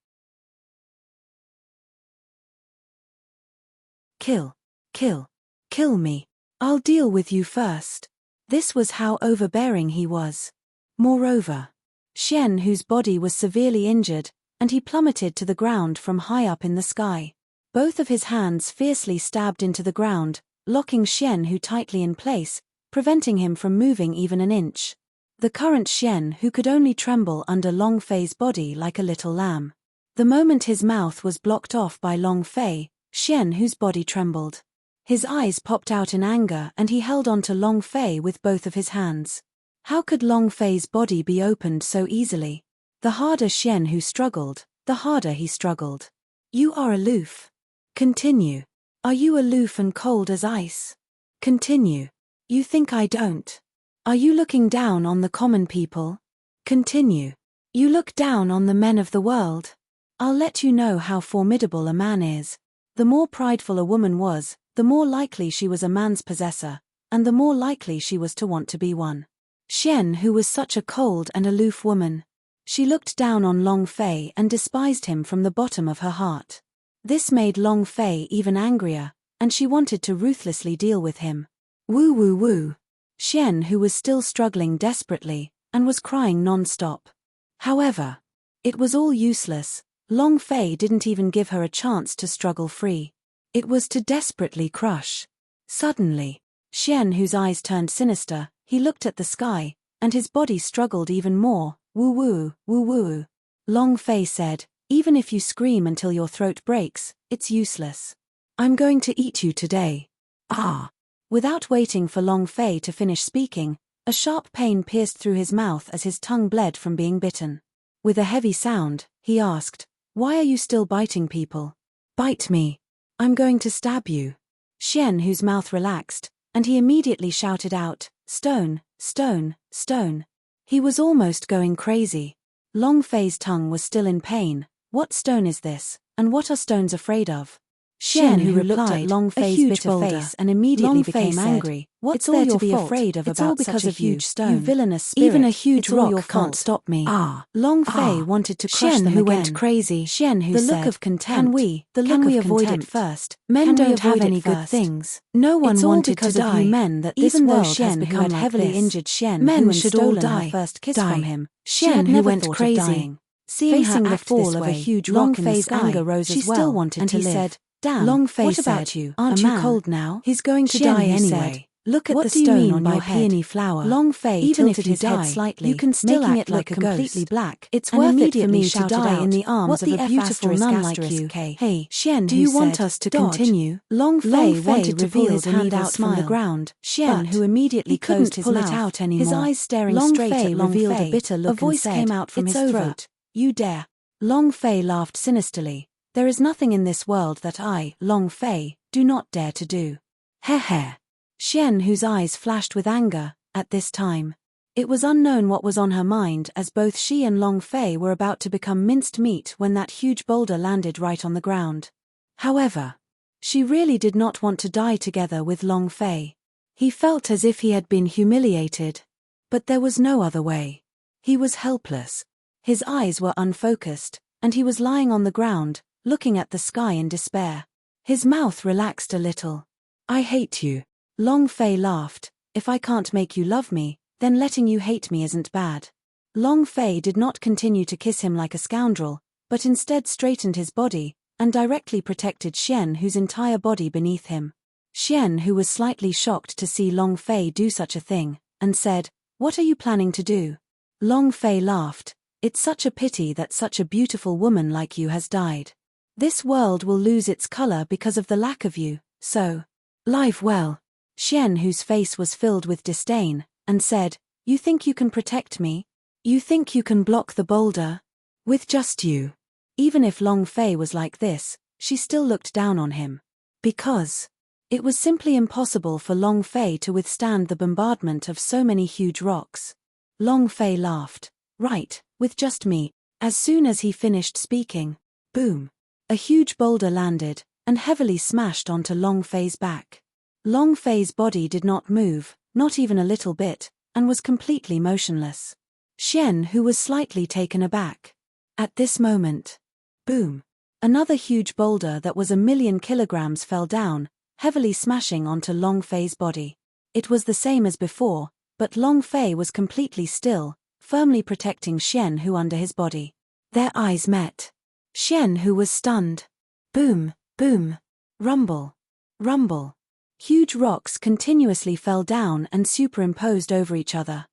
"Kill, kill, kill me. I'll deal with you first." This was how overbearing he was. Moreover, Xian, whose body was severely injured, and he plummeted to the ground from high up in the sky. Both of his hands fiercely stabbed into the ground, locking Xian, who tightly in place, preventing him from moving even an inch. The current Xian, who could only tremble under Long Fei's body like a little lamb. The moment his mouth was blocked off by Long Fei, Xian, whose body trembled. His eyes popped out in anger and he held on to Long Fei with both of his hands. How could Long Fei's body be opened so easily? The harder Xian who struggled, the harder he struggled. "You are aloof. Continue. Are you aloof and cold as ice? Continue. You think I don't? Are you looking down on the common people? Continue. You look down on the men of the world? I'll let you know how formidable a man is." The more prideful a woman was, the more likely she was a man's possessor, and the more likely she was to want to be one. Xian, who was such a cold and aloof woman. She looked down on Long Fei and despised him from the bottom of her heart. This made Long Fei even angrier, and she wanted to ruthlessly deal with him. Woo woo woo. Xian, who was still struggling desperately, and was crying non-stop. However, it was all useless. Long Fei didn't even give her a chance to struggle free. It was to desperately crush. Suddenly, Xian, whose eyes turned sinister, he looked at the sky, and his body struggled even more. "Woo woo, woo woo." Long Fei said, "Even if you scream until your throat breaks, it's useless. I'm going to eat you today." Ah! Without waiting for Long Fei to finish speaking, a sharp pain pierced through his mouth as his tongue bled from being bitten. With a heavy sound, he asked, "Why are you still biting people? Bite me. I'm going to stab you." Xian, whose mouth relaxed, and he immediately shouted out, "Stone, stone, stone." He was almost going crazy. Long Fei's tongue was still in pain. What stone is this, and what are stones afraid of? Xian, who looked at Long Fei's bitter face and immediately became angry. What's there to be afraid of about such a huge stone? You villainous spirit. Even a huge rock can't stop me. Long Fei wanted to crush them again. Xian, who went crazy. Xian, who said, the look of contempt. Can we avoid it first? Men don't have any good things. No one wanted to die. Men that even though Xian, who had heavily injured Xian, men should all die. First kiss from him. Xian, who went crazy. Seeing the fall of a huge rock in the sky, anger rose as well, still wanted to live. Said, "Damn, Long Fei, what about you? Aren't you cold now? He's going to die anyway. Look at the stone on your peony flower." Long Fei even tilted his head slightly, you can still act like a completely black. It's worth it for me to die in the arms of a beautiful nun like you. Hey, Xian, do you want us to continue? Long Fei wanted to pull his hand out from the ground. Xian, who immediately closed his mouth, out anymore. His eyes staring straight at Long Fei, revealed a bitter look. A voice came out from his throat. You dare. Long Fei laughed sinisterly. There is nothing in this world that I, Long Fei, do not dare to do. Heh. Xian, whose eyes flashed with anger, at this time. It was unknown what was on her mind, as both she and Long Fei were about to become minced meat when that huge boulder landed right on the ground. However, she really did not want to die together with Long Fei. He felt as if he had been humiliated. But there was no other way. He was helpless. His eyes were unfocused, and he was lying on the ground, looking at the sky in despair. His mouth relaxed a little. I hate you. Long Fei laughed. If I can't make you love me, then letting you hate me isn't bad. Long Fei did not continue to kiss him like a scoundrel, but instead straightened his body, and directly protected Xian, whose entire body beneath him. Xian, who was slightly shocked to see Long Fei do such a thing, and said, "What are you planning to do?" Long Fei laughed. It's such a pity that such a beautiful woman like you has died. This world will lose its color because of the lack of you, so live well. Xian, whose face was filled with disdain, and said, You think you can protect me? You think you can block the boulder? With just you. Even if Long Fei was like this, she still looked down on him. Because it was simply impossible for Long Fei to withstand the bombardment of so many huge rocks. Long Fei laughed. Right, with just me. As soon as he finished speaking, boom. A huge boulder landed, and heavily smashed onto Long Fei's back. Long Fei's body did not move, not even a little bit, and was completely motionless. Xian, who was slightly taken aback. At this moment, boom. Another huge boulder that was 1,000,000 kilograms fell down, heavily smashing onto Long Fei's body. It was the same as before, but Long Fei was completely still, firmly protecting Xian, who under his body. Their eyes met. Xian, who was stunned. Boom, boom. Rumble. Rumble. Huge rocks continuously fell down and superimposed over each other.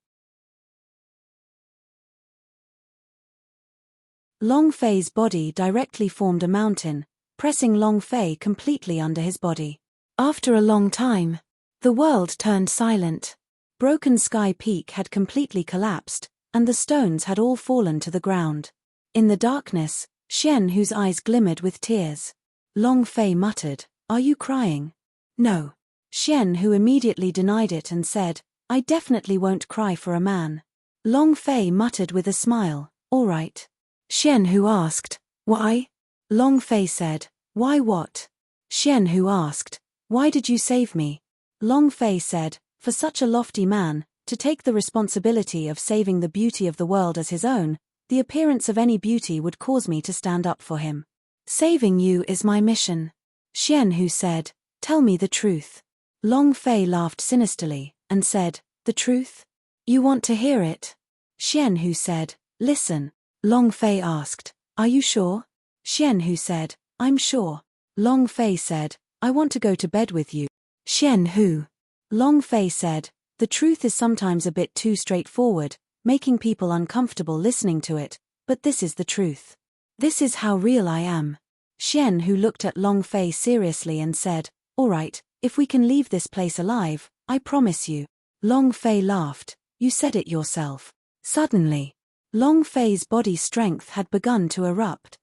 Long Fei's body directly formed a mountain, pressing Long Fei completely under his body. After a long time, the world turned silent. Broken Sky Peak had completely collapsed, and the stones had all fallen to the ground. In the darkness, Xian, whose eyes glimmered with tears. Long Fei muttered, Are you crying? No. Xian, who immediately denied it and said, I definitely won't cry for a man. Long Fei muttered with a smile, All right. Xian, who asked, Why? Long Fei said, Why what? Xian, who asked, Why did you save me? Long Fei said, For such a lofty man, to take the responsibility of saving the beauty of the world as his own, the appearance of any beauty would cause me to stand up for him. Saving you is my mission. Xian, who said, Tell me the truth. Long Fei laughed sinisterly, and said, The truth? You want to hear it? Xian, who said, Listen. Long Fei asked, Are you sure? Xian, who said, I'm sure. Long Fei said, I want to go to bed with you. Xian, who? Long Fei said, The truth is sometimes a bit too straightforward, making people uncomfortable listening to it, but this is the truth. This is how real I am. Xian, who looked at Long Fei seriously and said, All right, if we can leave this place alive, I promise you. Long Fei laughed, You said it yourself. Suddenly, Long Fei's body strength had begun to erupt.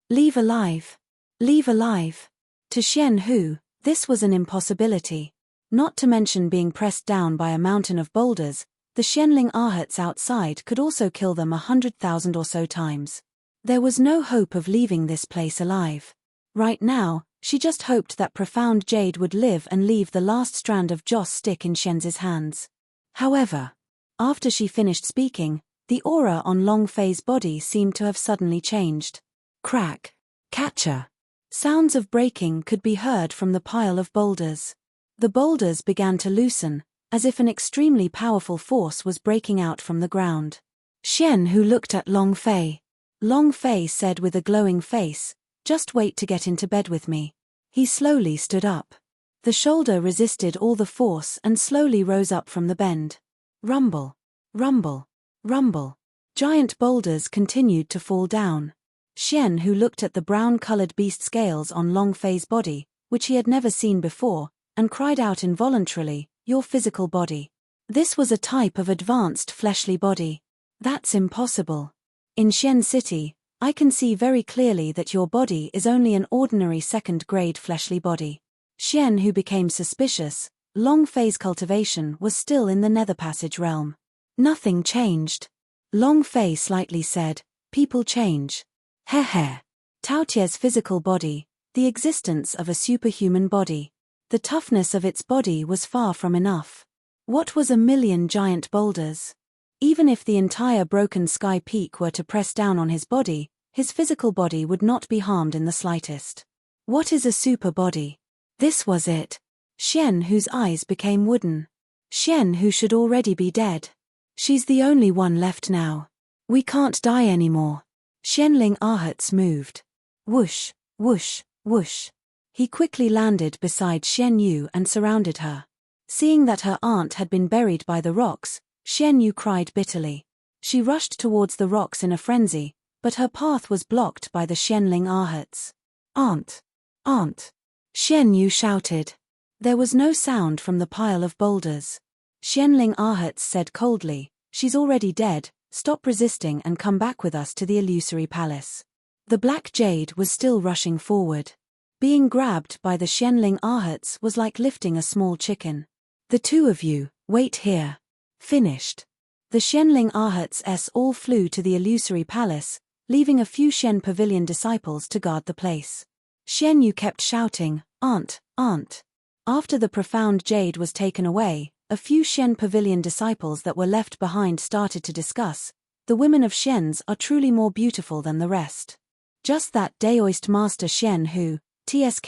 Leave alive. Leave alive. To Xian Hu, this was an impossibility. Not to mention being pressed down by a mountain of boulders, the Xianling Ahats outside could also kill them 100,000 or so times. There was no hope of leaving this place alive. Right now, she just hoped that profound jade would live and leave the last strand of joss stick in Xian's hands. However, after she finished speaking, the aura on Long Fei's body seemed to have suddenly changed. Crack. Catcher. Sounds of breaking could be heard from the pile of boulders. The boulders began to loosen, as if an extremely powerful force was breaking out from the ground. Xian Hu looked at Long Fei. Long Fei said with a glowing face, "Just wait to get into bed with me." He slowly stood up. The shoulder resisted all the force and slowly rose up from the bend. Rumble. Rumble. Rumble. Giant boulders continued to fall down. Xian Hu looked at the brown-colored beast scales on Long Fei's body, which he had never seen before, and cried out involuntarily, "Your physical body." This was a type of advanced fleshly body. That's impossible. In Xian City, I can see very clearly that your body is only an ordinary second-grade fleshly body. Xian Hu became suspicious. Long Fei's cultivation was still in the Nether Passage realm. Nothing changed. Long Fei slightly said, "People change." Heh. Tao Tie's physical body, the existence of a superhuman body. The toughness of its body was far from enough. What was 1,000,000 giant boulders? Even if the entire broken sky peak were to press down on his body, his physical body would not be harmed in the slightest. What is a super body? This was it. Xian Hu's eyes became wooden. Xian Hu should already be dead. She's the only one left now. We can't die anymore. Xianling Ahats moved. Whoosh, whoosh, whoosh. He quickly landed beside Xian Yu and surrounded her. Seeing that her aunt had been buried by the rocks, Xian Yu cried bitterly. She rushed towards the rocks in a frenzy, but her path was blocked by the Xianling Ahats. "Aunt! Aunt!" Xian Yu shouted. There was no sound from the pile of boulders. Xianling Ahats said coldly, "She's already dead, stop resisting and come back with us to the illusory palace." The black jade was still rushing forward. Being grabbed by the Xianling Ahats was like lifting a small chicken. "The two of you, wait here." Finished. The Xianling Ahats all flew to the illusory palace, leaving a few Xian Pavilion disciples to guard the place. Xian Yu kept shouting, "Aunt, aunt." After the profound jade was taken away, a few Xian Pavilion disciples that were left behind started to discuss, "The women of Xian's are truly more beautiful than the rest." Just that Daoist Master Xian Hu, tsk,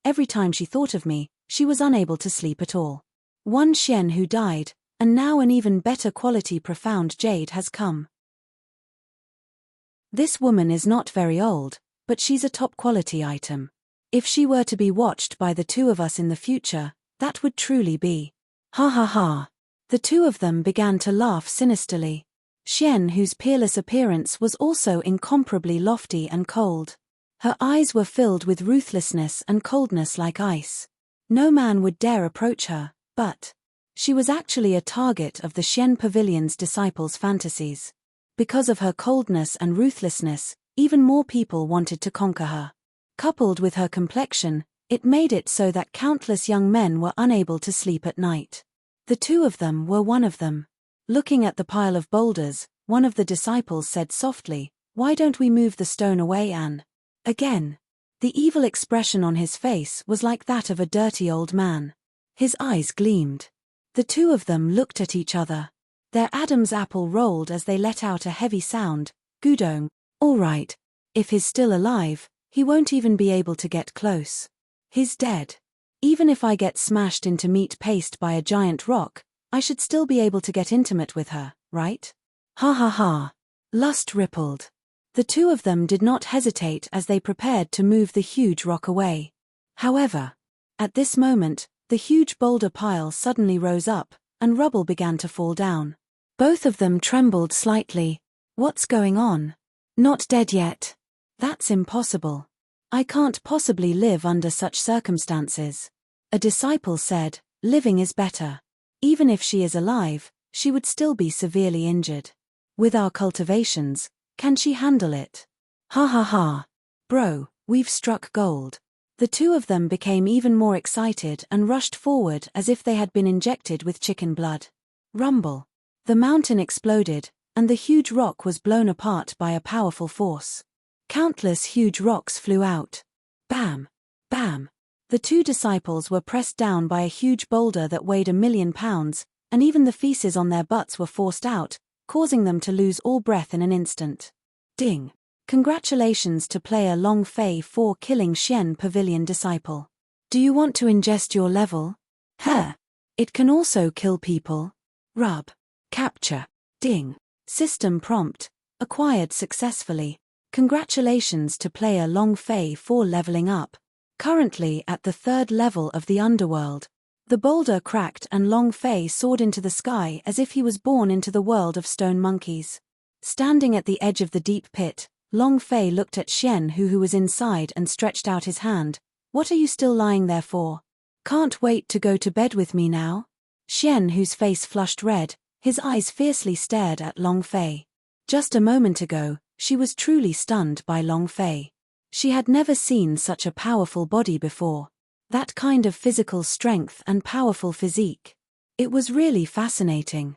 every time she thought of me, she was unable to sleep at all. One Xian Hu died, and now an even better quality profound jade has come. This woman is not very old, but she's a top-quality item. If she were to be watched by the two of us in the future, that would truly be. Ha ha ha. The two of them began to laugh sinisterly. Xian Hu's peerless appearance was also incomparably lofty and cold. Her eyes were filled with ruthlessness and coldness like ice. No man would dare approach her, but she was actually a target of the Xian Pavilion's disciples' fantasies. Because of her coldness and ruthlessness, even more people wanted to conquer her. Coupled with her complexion, it made it so that countless young men were unable to sleep at night. The two of them were one of them. Looking at the pile of boulders, one of the disciples said softly, "Why don't we move the stone away, Anne?" Again. The evil expression on his face was like that of a dirty old man. His eyes gleamed. The two of them looked at each other. Their Adam's apple rolled as they let out a heavy sound. Gudong. All right. If he's still alive, he won't even be able to get close. He's dead. Even if I get smashed into meat paste by a giant rock, I should still be able to get intimate with her, right? Ha ha ha. Lust rippled. The two of them did not hesitate as they prepared to move the huge rock away. However, at this moment, the huge boulder pile suddenly rose up, and rubble began to fall down. Both of them trembled slightly. What's going on? Not dead yet. That's impossible. I can't possibly live under such circumstances. A disciple said, living is better. Even if she is alive, she would still be severely injured. With our cultivations, can she handle it? Ha ha ha. Bro, we've struck gold. The two of them became even more excited and rushed forward as if they had been injected with chicken blood. Rumble. The mountain exploded, and the huge rock was blown apart by a powerful force. Countless huge rocks flew out. Bam! Bam! The two disciples were pressed down by a huge boulder that weighed 1,000,000 pounds, and even the feces on their butts were forced out, causing them to lose all breath in an instant. Ding! Congratulations to player Long Fei for killing Xian Pavilion Disciple. Do you want to ingest your level? It can also kill people. Rub. Capture. Ding. System prompt. Acquired successfully. Congratulations to player Long Fei for leveling up. Currently at the 3rd level of the underworld. The boulder cracked and Long Fei soared into the sky as if he was born into the world of stone monkeys. Standing at the edge of the deep pit, Long Fei looked at Xian who was inside and stretched out his hand. What are you still lying there for? Can't wait to go to bed with me now? Xian, whose face flushed red, his eyes fiercely stared at Long Fei. Just a moment ago, she was truly stunned by Long Fei. She had never seen such a powerful body before. That kind of physical strength and powerful physique. It was really fascinating.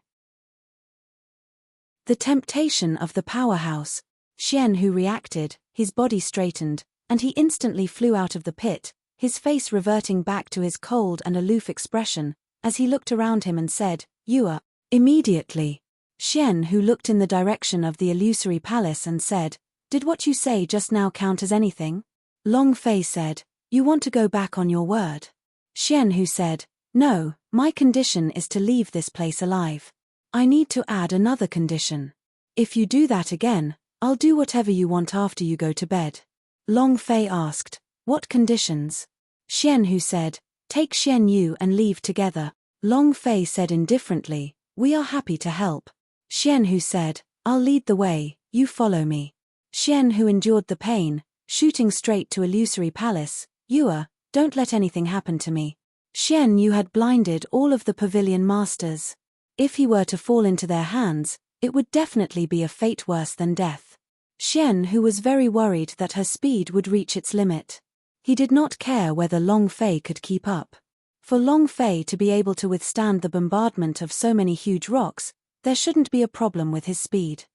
The temptation of the powerhouse. Xian who reacted, his body straightened, and he instantly flew out of the pit, his face reverting back to his cold and aloof expression, as he looked around him and said, "You are." Immediately, Xian who looked in the direction of the illusory palace and said, "Did what you say just now count as anything?" Long Fei said, "You want to go back on your word?" Xian who said, "No, my condition is to leave this place alive. I need to add another condition. If you do that again, I'll do whatever you want after you go to bed." Long Fei asked, "What conditions?" Xian who said, "Take Xian Yu and leave together." Long Fei said indifferently, "We are happy to help." Xian who said, "I'll lead the way, you follow me." Xian who endured the pain, shooting straight to illusory palace, "Yua, don't let anything happen to me." Xian Yu had blinded all of the pavilion masters. If he were to fall into their hands, it would definitely be a fate worse than death. Xian who was very worried that her speed would reach its limit. He did not care whether Long Fei could keep up. For Long Fei to be able to withstand the bombardment of so many huge rocks, there shouldn't be a problem with his speed.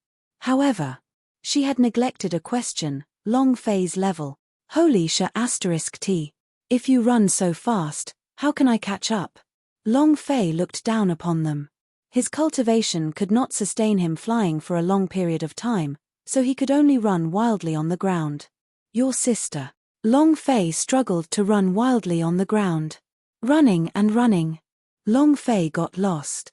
However, she had neglected a question, Long Fei's level. Holy **T. If you run so fast, how can I catch up? Long Fei looked down upon them. His cultivation could not sustain him flying for a long period of time, so he could only run wildly on the ground. Your sister. Long Fei struggled to run wildly on the ground. Running and running. Long Fei got lost.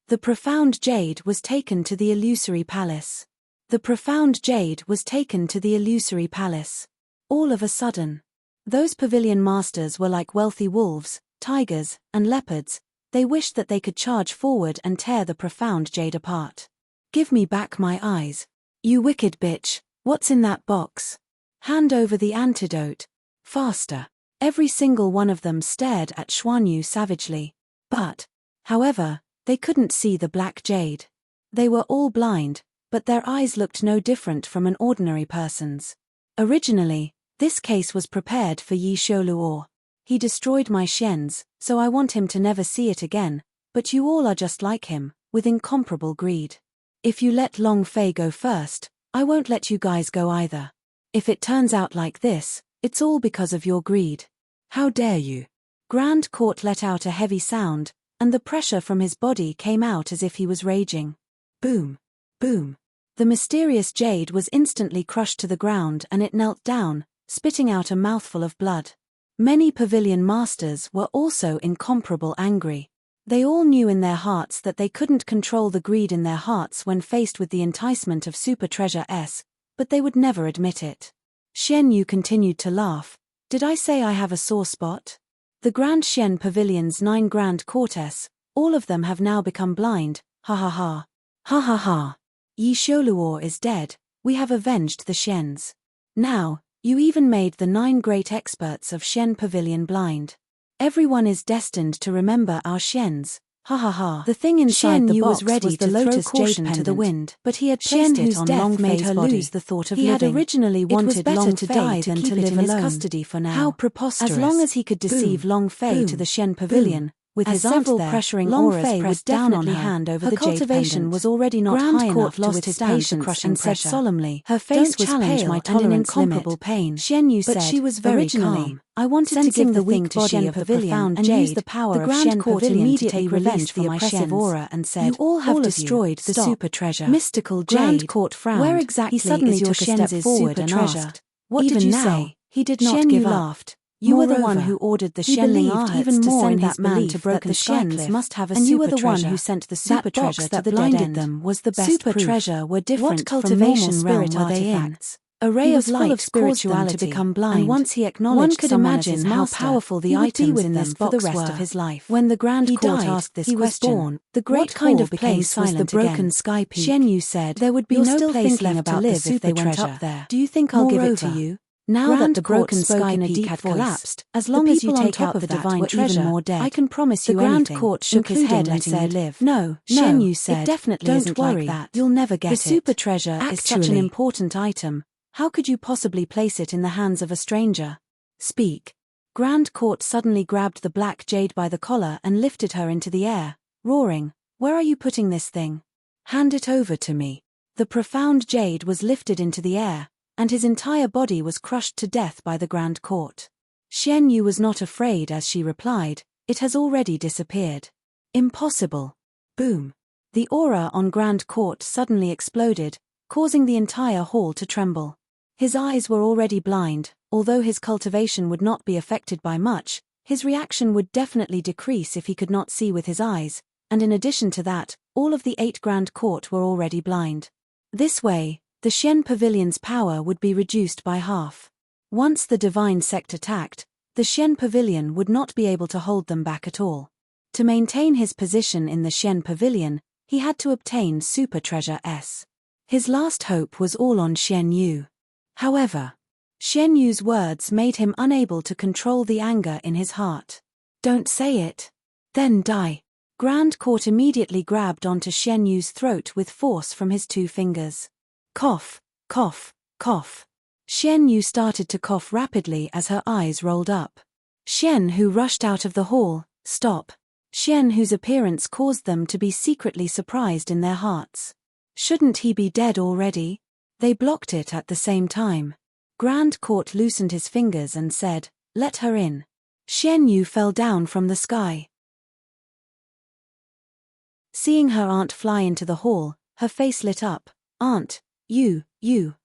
The profound jade was taken to the illusory palace. The profound jade was taken to the illusory palace. All of a sudden. Those pavilion masters were like wealthy wolves, tigers, and leopards. They wished that they could charge forward and tear the profound jade apart. "Give me back my eyes. You wicked bitch, what's in that box? Hand over the antidote. Faster." Every single one of them stared at Xuanyu savagely. However, they couldn't see the black jade. They were all blind, but their eyes looked no different from an ordinary person's. Originally, this case was prepared for Yi Sholuo. He destroyed my Xians, so I want him to never see it again, but you all are just like him, with incomparable greed. If you let Long Fei go first, I won't let you guys go either. If it turns out like this, it's all because of your greed. How dare you? Grand Court let out a heavy sound, and the pressure from his body came out as if he was raging. Boom. Boom. The mysterious jade was instantly crushed to the ground and it knelt down, spitting out a mouthful of blood. Many pavilion masters were also incomparable angry. They all knew in their hearts that they couldn't control the greed in their hearts when faced with the enticement of Super Treasure S, but they would never admit it. Xian Yu continued to laugh. "Did I say I have a sore spot? The Grand Xian Pavilion's 9 Grand Courtes, all of them have now become blind, ha ha ha. Ha ha ha. Yi Sholuo is dead, we have avenged the Xians. Now, you even made the 9 great experts of Xian Pavilion blind. Everyone is destined to remember our Xians, ha ha ha." The thing inside the box was ready to throw caution to the wind, but he had placed it on Long Fei's body. Lose the thought of living. He had originally wanted Long Fei to keep it in his custody for now. How preposterous. As long as he could deceive Long Fei to the Xian Pavilion, With As his several aunt there, pressuring Long auras Fei pressed was down on definitely her. hand over Her the jade cultivation pendant. was already not Grand high Court enough to lost his withstand the patience crushing and said pressure. solemnly, Her face "Don't was challenge pale my and in tolerance incomparable limit." pain. Xian Yu But said, she was very "Originally, calm. I wanted to Sensing give the the weak weak body body of the profound profound and jade. use the power The of Grand Shen Court Pavilion to immediately take released released the for my oppressive Shens. aura and said, You all have "All of destroyed you, the stop." super treasure. Mystical Grand Jade Court frowned. Where exactly He suddenly is your took a step Shenz's forward super and treasure? asked, "What Even did you now, say?" He did not Xian give Yu up. laughed. You were the one Moreover, who ordered the he Shen Ling believed Ahats even to more send in that his belief man to that Broken the Sky Shens Cliff, must have a and you were super the one treasure. who sent the That super box treasure to that the dead blinded end. them was the best Super proof. treasure were What different from cultivation normal realm spirit were they in? artifacts. A ray He of was full light of caused them spirituality, to become blind. and once he One acknowledged could someone imagine as his how master, powerful the he would be items with in them this for the box rest were. of his life. When the Grand He Court died, asked this he was question, born. The great what kind hall of became place was the silent broken again. sky peak? Xian Yu said, There would be "You're no still place thinking left to about live the if they super went treasure. up there. Do you think I'll give it to Moreover, you?" Now Grand that the Court broken spoke sky in a peak deep had voice. collapsed, As the long as people you on take top out of the that divine were treasure, even more dead. I can promise The you Grand anything, Court shook his including head and letting you said, live. "No, No, Xian Yu it said, definitely don't isn't like worry, that. you'll never get The super it. treasure is such an Actually, important item. How could you possibly place it in the hands of a stranger? Speak." Grand Court suddenly grabbed the black jade by the collar and lifted her into the air, roaring, "Where are you putting this thing? Hand it over to me." The profound jade was lifted into the air, and his entire body was crushed to death by the Grand Court. Xian Yu was not afraid as she replied, "It has already disappeared." "Impossible." Boom. The aura on Grand Court suddenly exploded, causing the entire hall to tremble. His eyes were already blind. Although his cultivation would not be affected by much, his reaction would definitely decrease if he could not see with his eyes, and in addition to that, all of the 8 Grand Court were already blind. This way, the Shen Pavilion's power would be reduced by half. Once the divine sect attacked, the Shen Pavilion would not be able to hold them back at all. To maintain his position in the Shen Pavilion, he had to obtain Super Treasure S. His last hope was all on Xian Yu. However, Xian Yu's words made him unable to control the anger in his heart. "Don't say it. Then die." Grand Court immediately grabbed onto Xian Yu's throat with force from his 2 fingers. Cough, cough, cough. Xian Yu started to cough rapidly as her eyes rolled up. Xian Hu rushed out of the hall. "Stop." Xian Hu's appearance caused them to be secretly surprised in their hearts. Shouldn't he be dead already? They blocked it at the same time. Grand Court loosened his fingers and said, "Let her in." Xian Yu fell down from the sky. Seeing her aunt fly into the hall, her face lit up. "Aunt,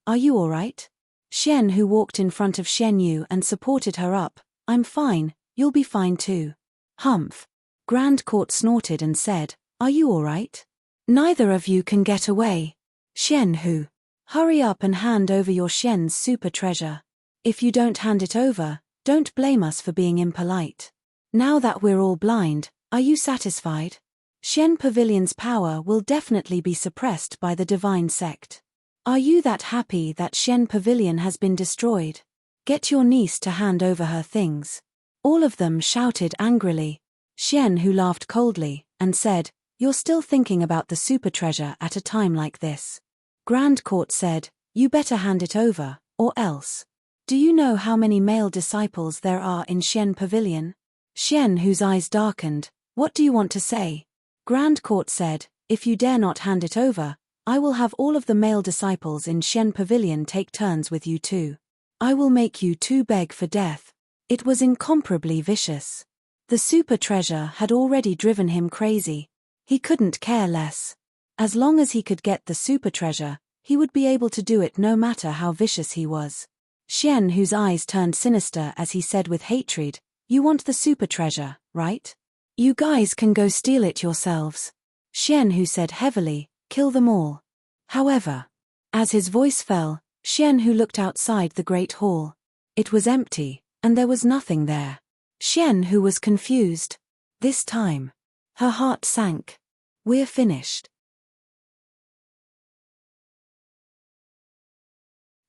are you alright?" Xian Hu walked in front of Xian Yu and supported her up. "I'm fine, you'll be fine too." "Humph." Grand Court snorted and said, "Are you alright? Neither of you can get away." Xian Hu, hurry up and hand over your Shen's super treasure. If you don't hand it over, don't blame us for being impolite. Now that we're all blind, are you satisfied? Shen Pavilion's power will definitely be suppressed by the divine sect. Are you that happy that Shen Pavilion has been destroyed? Get your niece to hand over her things." All of them shouted angrily. Xian Hu laughed coldly, and said, "You're still thinking about the super treasure at a time like this." Grand Court said, "You better hand it over, or else. Do you know how many male disciples there are in Shen Pavilion?" Xian Hu's eyes darkened. "What do you want to say?" Grand Court said, "If you dare not hand it over, I will have all of the male disciples in Shen Pavilion take turns with you too. I will make you two beg for death." It was incomparably vicious. The super treasure had already driven him crazy. He couldn't care less. As long as he could get the super treasure, he would be able to do it no matter how vicious he was. Xian Hu's eyes turned sinister as he said with hatred, "You want the super treasure, right? You guys can go steal it yourselves." Xian Hu said heavily, "Kill them all." However, as his voice fell, Xian Hu looked outside the great hall. It was empty, and there was nothing there. Xian Hu was confused. This time, her heart sank. "We're finished."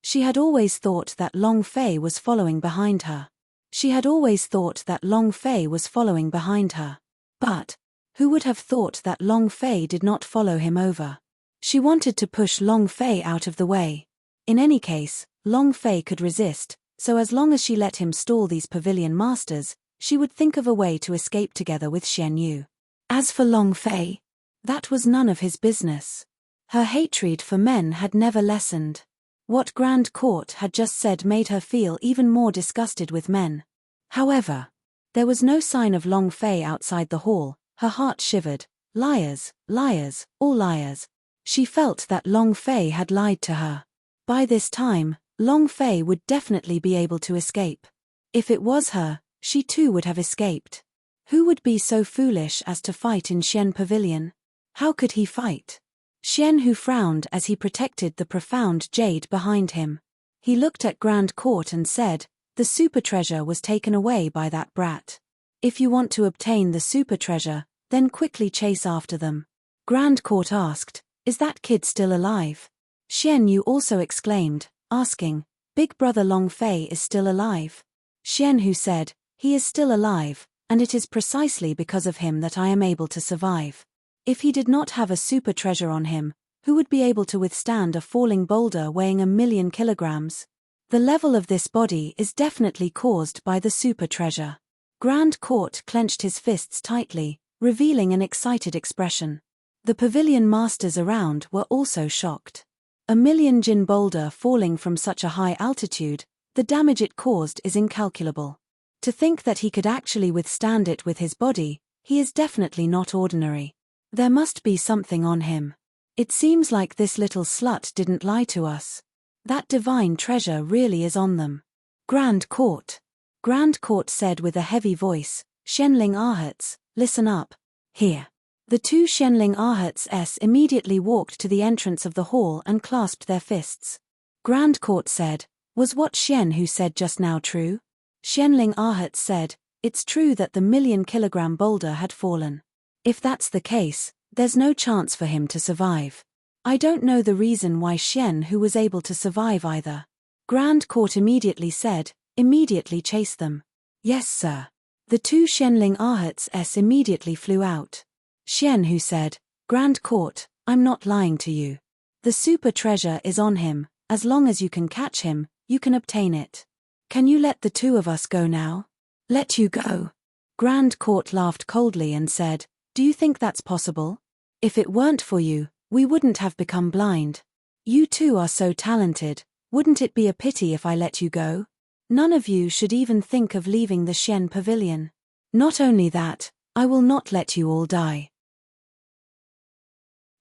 She had always thought that Long Fei was following behind her. But, who would have thought that Long Fei did not follow him over? She wanted to push Long Fei out of the way. In any case, Long Fei could resist, so as long as she let him stall these pavilion masters, she would think of a way to escape together with Xian Yu. As for Long Fei, that was none of his business. Her hatred for men had never lessened. What Grand Court had just said made her feel even more disgusted with men. However, there was no sign of Long Fei outside the hall. Her heart shivered. Liars, liars, all liars. She felt that Long Fei had lied to her. By this time, Long Fei would definitely be able to escape. If it was her, she too would have escaped. Who would be so foolish as to fight in Xian Pavilion? How could he fight? Xian Hu frowned as he protected the profound jade behind him. He looked at Grand Court and said, "The super treasure was taken away by that brat. If you want to obtain the super treasure, then quickly chase after them." Grand Court asked, "Is that kid still alive?" Xian Yu also exclaimed, asking, "Big brother Long Fei is still alive?" Xian Hu said, "He is still alive, and it is precisely because of him that I am able to survive. If he did not have a super treasure on him, who would be able to withstand a falling boulder weighing 1,000,000 kilograms? The level of this body is definitely caused by the super treasure." Grand Court clenched his fists tightly, revealing an excited expression. The pavilion masters around were also shocked. 1,000,000 jin boulder falling from such a high altitude, the damage it caused is incalculable. To think that he could actually withstand it with his body, he is definitely not ordinary. There must be something on him. It seems like this little slut didn't lie to us. That divine treasure really is on them. Grand Court. Grand Court said with a heavy voice, "Shenling Arhats, listen up. Here." The two Shenling Arhats immediately walked to the entrance of the hall and clasped their fists. Grand Court said, "Was what Xian Hu said just now true?" Shenling Arhats said, "It's true that the 1,000,000-kilogram boulder had fallen. If that's the case, there's no chance for him to survive. I don't know the reason why Xian Hu was able to survive either." Grand Court immediately said, "Immediately chase them." "Yes, sir." The two Shenling Arhats immediately flew out. Xian Hu said, "Grand Court, I'm not lying to you. The super treasure is on him. As long as you can catch him, you can obtain it. Can you let the two of us go now?" "Let you go?" Grand Court laughed coldly and said, "Do you think that's possible? If it weren't for you, we wouldn't have become blind. You two are so talented, wouldn't it be a pity if I let you go? None of you should even think of leaving the Xian Pavilion. Not only that, I will not let you all die.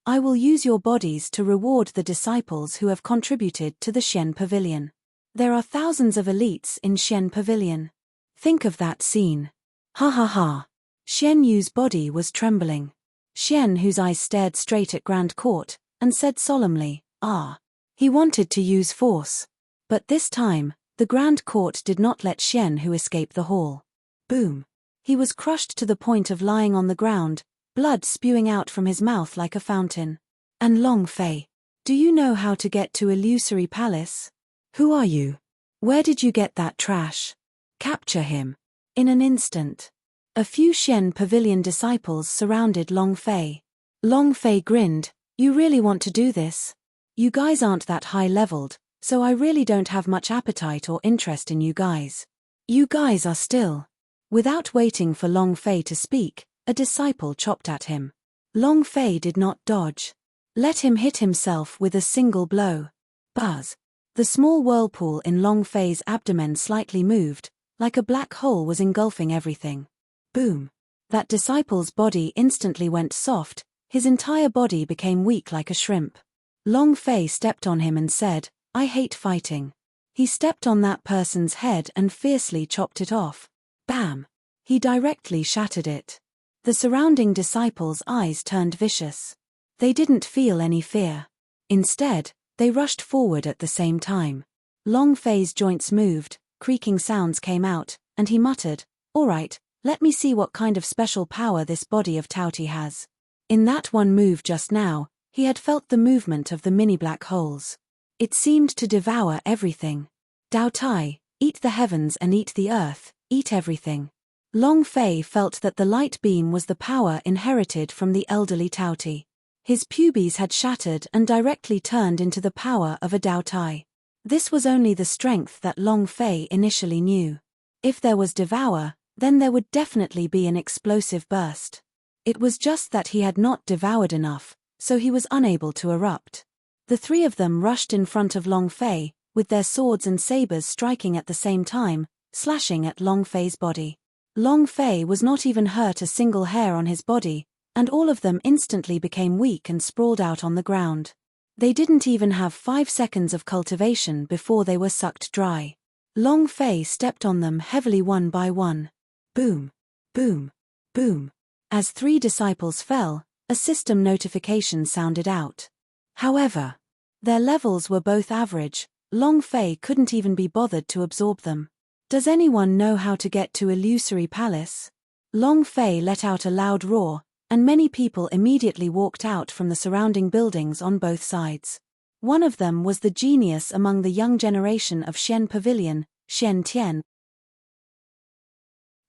I will use your bodies to reward the disciples who have contributed to the Xian Pavilion. There are thousands of elites in Xian Pavilion. Think of that scene. Ha ha ha." Xian Yu's body was trembling. Xian Hu's eyes stared straight at Grand Court, and said solemnly, "Ah." He wanted to use force. But this time, the Grand Court did not let Xian Hu escape the hall. Boom. He was crushed to the point of lying on the ground, blood spewing out from his mouth like a fountain. "And Long Fei, do you know how to get to Illusory Palace? Who are you? Where did you get that trash? Capture him." In an instant, a few Xian Pavilion disciples surrounded Long Fei. Long Fei grinned, "You really want to do this? You guys aren't that high-leveled, so I really don't have much appetite or interest in you guys. You guys are still." Without waiting for Long Fei to speak, a disciple chopped at him. Long Fei did not dodge. Let him hit himself with a single blow. Buzz. The small whirlpool in Long Fei's abdomen slightly moved, like a black hole was engulfing everything. Boom. That disciple's body instantly went soft, his entire body became weak like a shrimp. Long Fei stepped on him and said, "I hate fighting." He stepped on that person's head and fiercely chopped it off. Bam! He directly shattered it. The surrounding disciples' eyes turned vicious. They didn't feel any fear. Instead, they rushed forward at the same time. Long Fei's joints moved, creaking sounds came out, and he muttered, "All right, let me see what kind of special power this body of Tauti has." In that one move just now, he had felt the movement of the mini black holes. It seemed to devour everything. Dao Tai, eat the heavens and eat the earth, eat everything. Long Fei felt that the light beam was the power inherited from the elderly Tauti. His pubes had shattered and directly turned into the power of a Dao Tai. This was only the strength that Long Fei initially knew. If there was devour, then there would definitely be an explosive burst. It was just that he had not devoured enough, so he was unable to erupt. The three of them rushed in front of Long Fei, with their swords and sabers striking at the same time, slashing at Long Fei's body. Long Fei was not even hurt a single hair on his body, and all of them instantly became weak and sprawled out on the ground. They didn't even have 5 seconds of cultivation before they were sucked dry. Long Fei stepped on them heavily one by one. Boom, boom, boom. As 3 disciples fell, a system notification sounded out. However, their levels were both average. Long Fei couldn't even be bothered to absorb them. Does anyone know how to get to Illusory Palace? Long Fei let out a loud roar, and many people immediately walked out from the surrounding buildings on both sides. One of them was the genius among the young generation of Xian Pavilion, Xian Tian.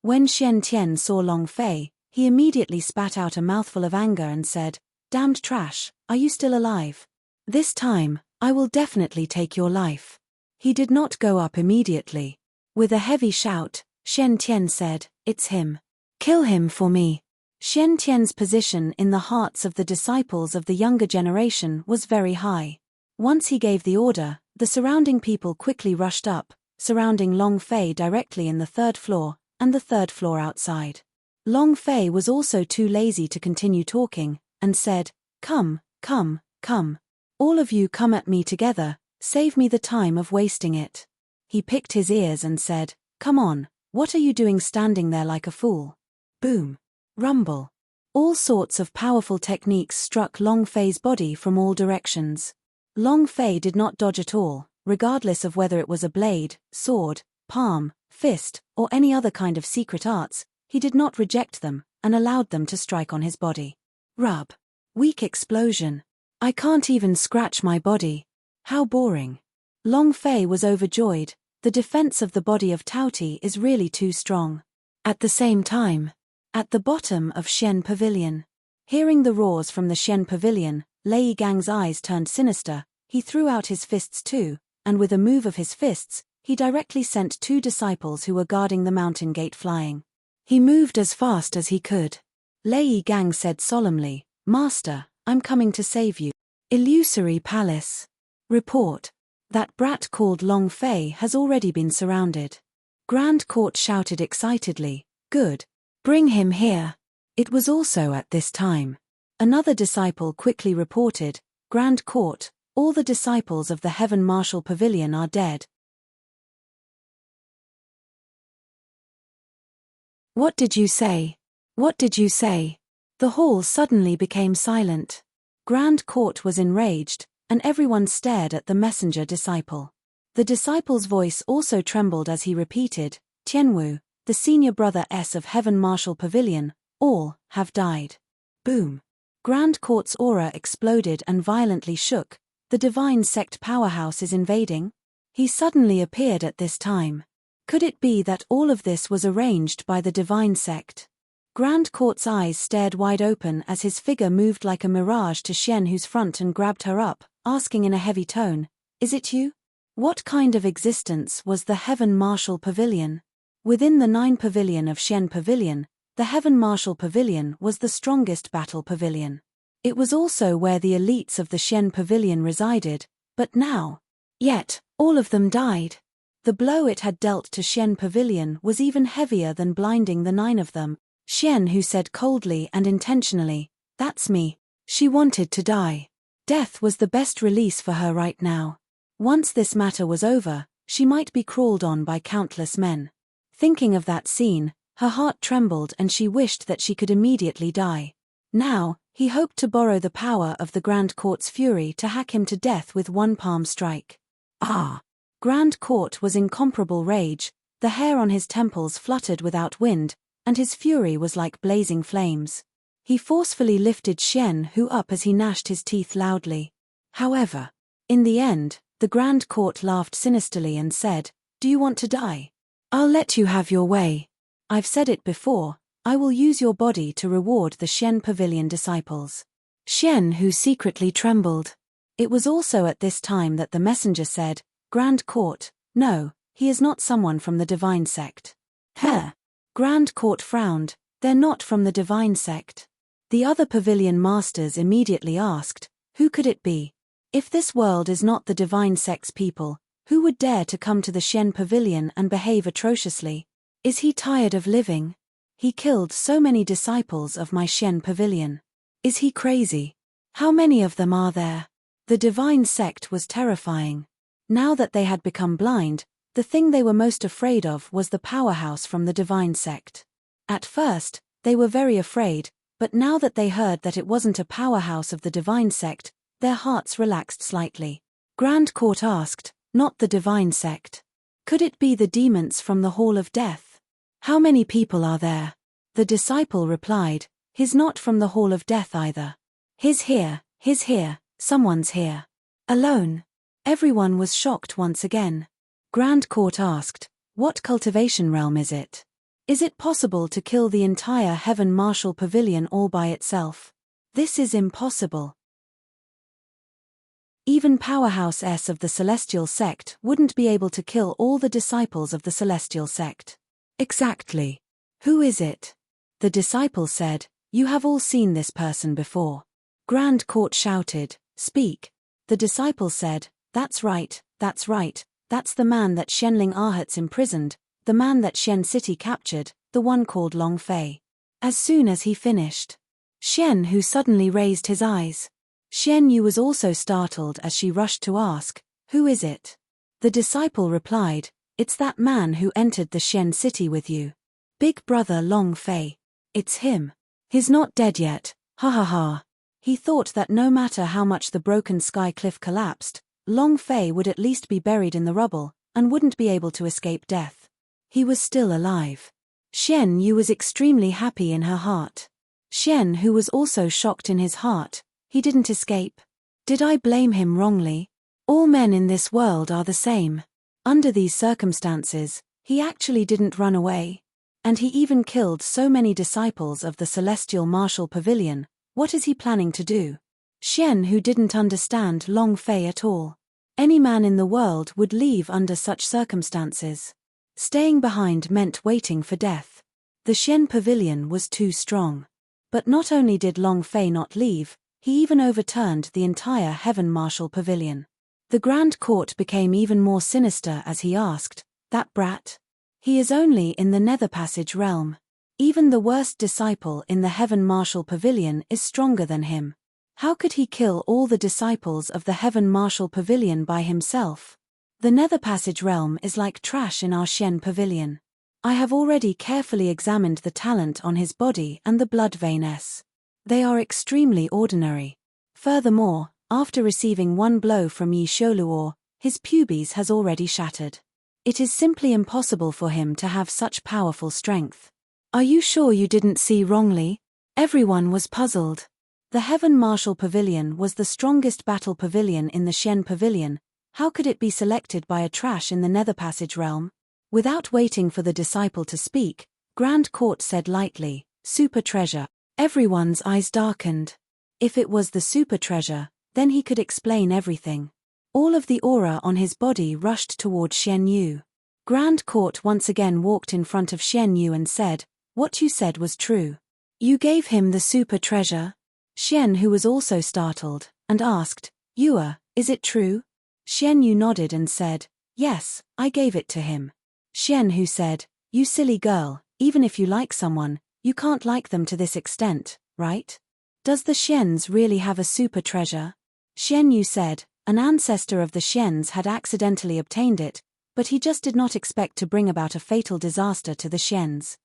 When Xian Tian saw Long Fei, he immediately spat out a mouthful of anger and said, "Damned trash, are you still alive? This time, I will definitely take your life." He did not go up immediately. With a heavy shout, Xian Tian said, "It's him. Kill him for me." Xian Tian's position in the hearts of the disciples of the younger generation was very high. Once he gave the order, the surrounding people quickly rushed up, surrounding Long Fei directly in the 3rd floor, and the 3rd floor outside. Long Fei was also too lazy to continue talking, and said, "Come, come, come. All of you come at me together, save me the time of wasting it." He picked his ears and said, "Come on, what are you doing standing there like a fool?" Boom. Rumble. All sorts of powerful techniques struck Long Fei's body from all directions. Long Fei did not dodge at all, regardless of whether it was a blade, sword, palm, fist, or any other kind of secret arts. He did not reject them, and allowed them to strike on his body. Rub. Weak explosion. I can't even scratch my body. How boring. Long Fei was overjoyed. The defense of the body of Taoti is really too strong. At the same time, at the bottom of Xian Pavilion. Hearing the roars from the Xian Pavilion, Lei Gang's eyes turned sinister. He threw out his fists too, and with a move of his fists, he directly sent 2 disciples who were guarding the mountain gate flying. He moved as fast as he could. Lei Gang said solemnly, "Master, I'm coming to save you." Illusory Palace. Report. That brat called Long Fei has already been surrounded. Grand Court shouted excitedly, "Good. Bring him here." It was also at this time. Another disciple quickly reported, "Grand Court, all the disciples of the Heaven Martial Pavilion are dead." "What did you say? What did you say?" The hall suddenly became silent. Grand Court was enraged, and everyone stared at the messenger disciple. The disciple's voice also trembled as he repeated, "Tianwu, the senior brother S of Heaven Martial Pavilion, all have died." Boom. Grand Court's aura exploded and violently shook. The divine sect powerhouse is invading? He suddenly appeared at this time. Could it be that all of this was arranged by the divine sect? Grand Court's eyes stared wide open as his figure moved like a mirage to Xian Hu's front and grabbed her up, asking in a heavy tone, "Is it you?" What kind of existence was the Heaven Martial Pavilion? Within the 9 pavilion of Xian Pavilion, the Heaven Martial Pavilion was the strongest battle pavilion. It was also where the elites of the Xian Pavilion resided, but now. Yet, all of them died. The blow it had dealt to Xian Pavilion was even heavier than blinding the 9 of them. Xian Hu said coldly and intentionally, "That's me." She wanted to die. Death was the best release for her right now. Once this matter was over, she might be crawled on by countless men. Thinking of that scene, her heart trembled and she wished that she could immediately die. Now, he hoped to borrow the power of the Grand Court's fury to hack him to death with one palm strike. Ah! Grand Court was in incomparable rage, the hair on his temples fluttered without wind, and his fury was like blazing flames. He forcefully lifted Xian Hu up as he gnashed his teeth loudly. However, in the end, the Grand Court laughed sinisterly and said, "Do you want to die? I'll let you have your way. I've said it before, I will use your body to reward the Xian Pavilion disciples." Xian Hu secretly trembled. It was also at this time that the messenger said, "Grand Court, no, he is not someone from the divine sect." Huh. Grand Court frowned. They're not from the divine sect. The other pavilion masters immediately asked, who could it be? If this world is not the divine sect's people, who would dare to come to the Shen pavilion and behave atrociously? Is he tired of living? He killed so many disciples of my Shen pavilion. Is he crazy? How many of them are there? The divine sect was terrifying. Now that they had become blind, the thing they were most afraid of was the powerhouse from the divine sect. At first, they were very afraid, but now that they heard that it wasn't a powerhouse of the divine sect, their hearts relaxed slightly. Grand Court asked, not the divine sect. Could it be the demons from the Hall of Death? How many people are there? The disciple replied, he's not from the Hall of Death either. He's here, someone's here. Alone. Everyone was shocked once again. Grand Court asked, what cultivation realm is it? Is it possible to kill the entire Heaven Martial Pavilion all by itself? This is impossible. Even Powerhouse S of the Celestial Sect wouldn't be able to kill all the disciples of the Celestial Sect. Exactly. Who is it? The disciple said, you have all seen this person before. Grand Court shouted, speak. The disciple said, that's right, that's the man that Shenling Arhats imprisoned, the man that Shen City captured, the one called Long Fei. As soon as he finished, Shen Hu suddenly raised his eyes. Shen Yu was also startled as she rushed to ask, who is it? The disciple replied, it's that man who entered the Shen City with you. Big brother Long Fei. It's him. He's not dead yet, ha ha ha. He thought that no matter how much the broken sky cliff collapsed, Long Fei would at least be buried in the rubble, and wouldn't be able to escape death. He was still alive. Shen Yu was extremely happy in her heart. Shen Hu was also shocked in his heart. He didn't escape. Did I blame him wrongly? All men in this world are the same. Under these circumstances, he actually didn't run away. And he even killed so many disciples of the Celestial Martial Pavilion. What is he planning to do? Shen Hu didn't understand Long Fei at all. Any man in the world would leave under such circumstances. Staying behind meant waiting for death. The Shen Pavilion was too strong. But not only did Long Fei not leave, he even overturned the entire Heaven Martial Pavilion. The Grand Court became even more sinister as he asked, that brat? He is only in the Nether Passage realm. Even the worst disciple in the Heaven Martial Pavilion is stronger than him. How could he kill all the disciples of the Heaven Martial Pavilion by himself? The Nether Passage realm is like trash in our Shen Pavilion. I have already carefully examined the talent on his body and the blood vein S. They are extremely ordinary. Furthermore, after receiving one blow from Yi Sholuo, his pubes has already shattered. It is simply impossible for him to have such powerful strength. Are you sure you didn't see wrongly? Everyone was puzzled. The Heaven Martial Pavilion was the strongest battle pavilion in the Shen Pavilion. How could it be selected by a trash in the Nether Passage realm? Without waiting for the disciple to speak, Grand Court said lightly, super treasure. Everyone's eyes darkened. If it was the super treasure, then he could explain everything. All of the aura on his body rushed toward Shen Yu. Grand Court once again walked in front of Shen Yu and said, what you said was true. You gave him the super treasure? Shen Hu was also startled, and asked, Yua, is it true? Shen Yu nodded and said, yes, I gave it to him. Shen Hu said, you silly girl, even if you like someone, you can't like them to this extent, right? Does the Shens really have a super treasure? Shen Yu said, an ancestor of the Shens had accidentally obtained it, but he just did not expect to bring about a fatal disaster to the Shens.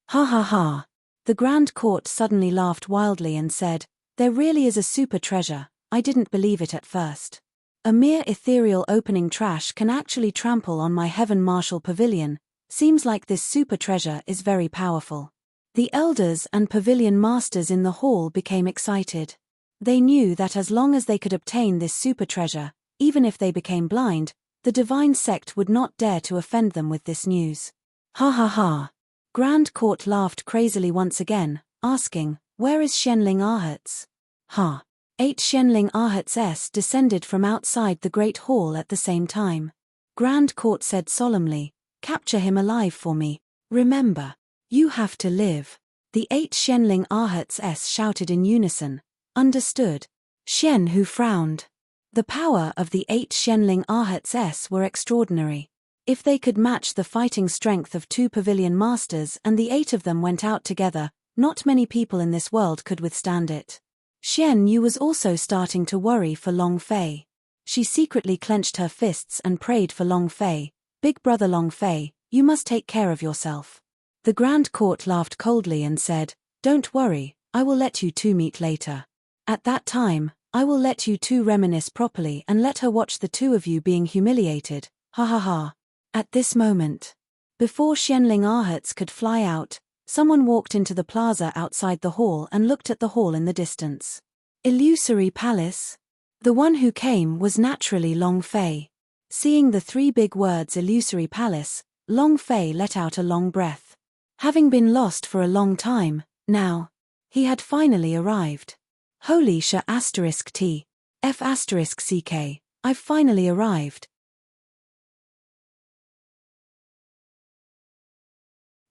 Ha ha ha. The Grand Court suddenly laughed wildly and said, there really is a super treasure, I didn't believe it at first. A mere ethereal opening trash can actually trample on my Heaven Martial Pavilion. Seems like this super treasure is very powerful. The elders and pavilion masters in the hall became excited. They knew that as long as they could obtain this super treasure, even if they became blind, the divine sect would not dare to offend them with this news. Ha ha ha. Grand Court laughed crazily once again, asking, where is Shenling Arhats? Ha. 8 Shenling Arhats S descended from outside the Great Hall at the same time. Grand Court said solemnly, Capture him alive for me. Remember, you have to live. The 8 Xianling Arhats shouted in unison. Understood. Xian Hu frowned. The power of the 8 Xianling Arhats were extraordinary. If they could match the fighting strength of 2 pavilion masters and the 8 of them went out together, not many people in this world could withstand it. Xian Yu was also starting to worry for Long Fei. She secretly clenched her fists and prayed for Long Fei. Big brother Long Fei, you must take care of yourself. The Grand Court laughed coldly and said, don't worry, I will let you two meet later. At that time, I will let you two reminisce properly and let her watch the two of you being humiliated, ha ha ha. At this moment, before Xianling Arhats could fly out, someone walked into the plaza outside the hall and looked at the hall in the distance. Illusory palace? The one who came was naturally Long Fei. Seeing the 3 big words illusory palace, Long Fei let out a long breath. Having been lost for a long time, now, he had finally arrived. Holy sh**t, f***ck, I've finally arrived.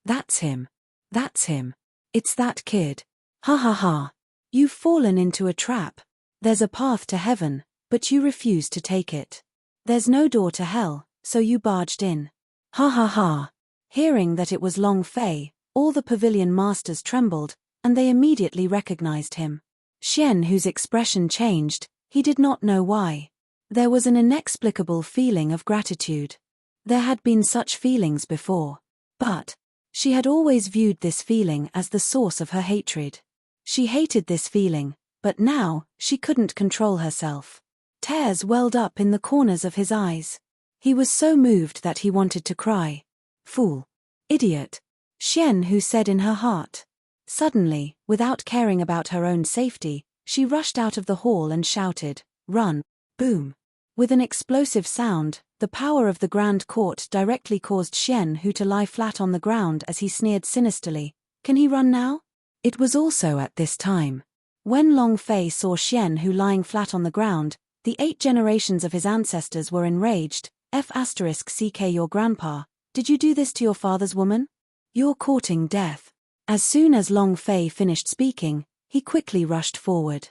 That's him. That's him. It's that kid. Ha ha ha. You've fallen into a trap. There's a path to heaven, but you refuse to take it. There's no door to hell, so you barged in. Ha ha ha. Hearing that it was Long Fei, all the pavilion masters trembled, and they immediately recognized him. Xian Hu's expression changed, he did not know why. There was an inexplicable feeling of gratitude. There had been such feelings before. But she had always viewed this feeling as the source of her hatred. She hated this feeling, but now, she couldn't control herself. Tears welled up in the corners of his eyes. He was so moved that he wanted to cry. Fool. Idiot. Xian Hu said in her heart. Suddenly, without caring about her own safety, she rushed out of the hall and shouted, run. Boom. With an explosive sound, the power of the Grand Court directly caused Xian Hu to lie flat on the ground as he sneered sinisterly. Can he run now? It was also at this time. When Long Fei saw Xian Hu lying flat on the ground, the 8 generations of his ancestors were enraged. F***ck your grandpa, did you do this to your father's woman? You're courting death. As soon as Long Fei finished speaking, he quickly rushed forward.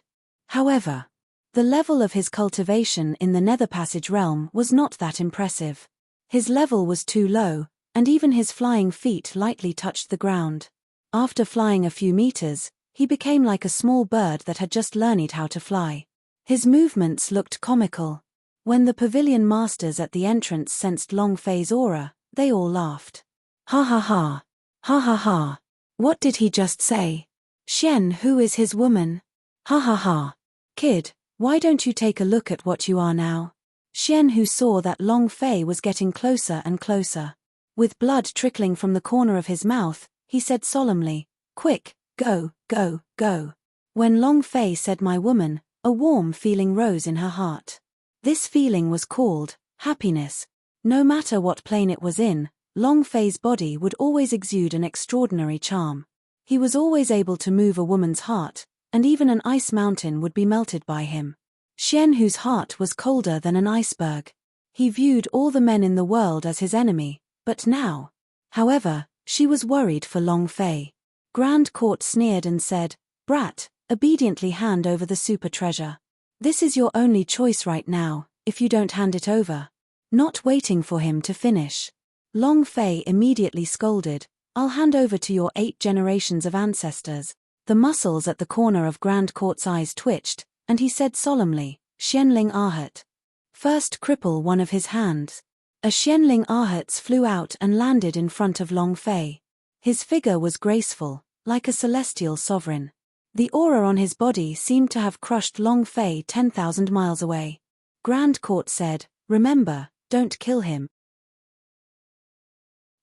However, the level of his cultivation in the Nether Passage realm was not that impressive. His level was too low, and even his flying feet lightly touched the ground. After flying a few meters, he became like a small bird that had just learned how to fly. His movements looked comical. When the pavilion masters at the entrance sensed Long Fei's aura, they all laughed. Ha ha ha. Ha ha ha. What did he just say? Xian Hu is his woman? Ha ha ha. Kid, why don't you take a look at what you are now? Xian Hu saw that Long Fei was getting closer and closer. With blood trickling from the corner of his mouth, he said solemnly, quick, go, go, go. When Long Fei said my woman, a warm feeling rose in her heart. This feeling was called happiness. No matter what plane it was in, Long Fei's body would always exude an extraordinary charm. He was always able to move a woman's heart, and even an ice mountain would be melted by him. Xian Hu's heart was colder than an iceberg. He viewed all the men in the world as his enemy, but now. However, she was worried for Long Fei. Grand Court sneered and said, brat, obediently hand over the super treasure. This is your only choice right now, if you don't hand it over. Not waiting for him to finish. Long Fei immediately scolded, I'll hand over to your 8 generations of ancestors. The muscles at the corner of Grand Court's eyes twitched, and he said solemnly, Xianling Arhat. First cripple one of his hands. A Xianling Arhats flew out and landed in front of Long Fei. His figure was graceful, like a celestial sovereign. The aura on his body seemed to have crushed Long Fei 10,000 miles away. Grand Court said, remember, don't kill him.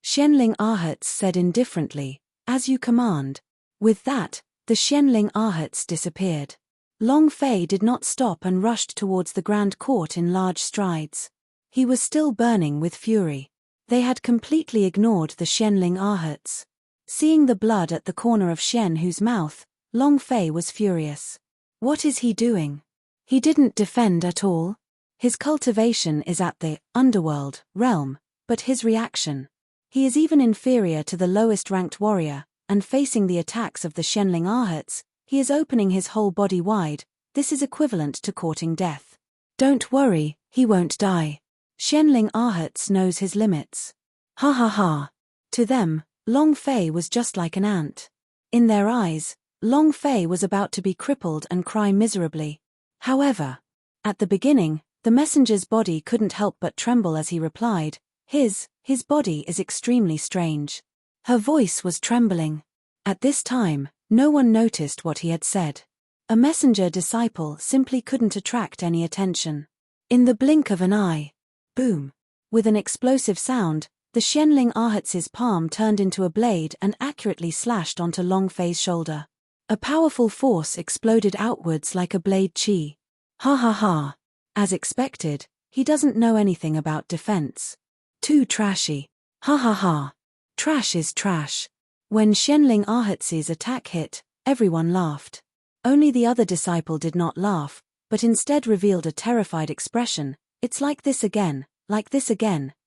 Xianling Arhats said indifferently, as you command. With that, the Xianling Arhats disappeared. Long Fei did not stop and rushed towards the Grand Court in large strides. He was still burning with fury. They had completely ignored the Xianling Arhats. Seeing the blood at the corner of Xian Hu's mouth, Long Fei was furious. What is he doing? He didn't defend at all. His cultivation is at the underworld realm, but his reaction. He is even inferior to the lowest-ranked warrior, and facing the attacks of the Shenling Ahats, he is opening his whole body wide. This is equivalent to courting death. Don't worry, he won't die. Shenling Ahats knows his limits. Ha ha ha. To them, Long Fei was just like an ant. In their eyes, Long Fei was about to be crippled and cry miserably. However, at the beginning, the messenger's body couldn't help but tremble as he replied, His body is extremely strange. Her voice was trembling. At this time, no one noticed what he had said. A messenger disciple simply couldn't attract any attention. In the blink of an eye, boom! With an explosive sound, the Shenling Ahats's palm turned into a blade and accurately slashed onto Long Fei's shoulder. A powerful force exploded outwards like a blade chi. Ha ha ha. As expected, he doesn't know anything about defense. Too trashy. Ha ha ha. Trash is trash. When Shenling Ahats's attack hit, everyone laughed. Only the other disciple did not laugh, but instead revealed a terrified expression. It's like this again,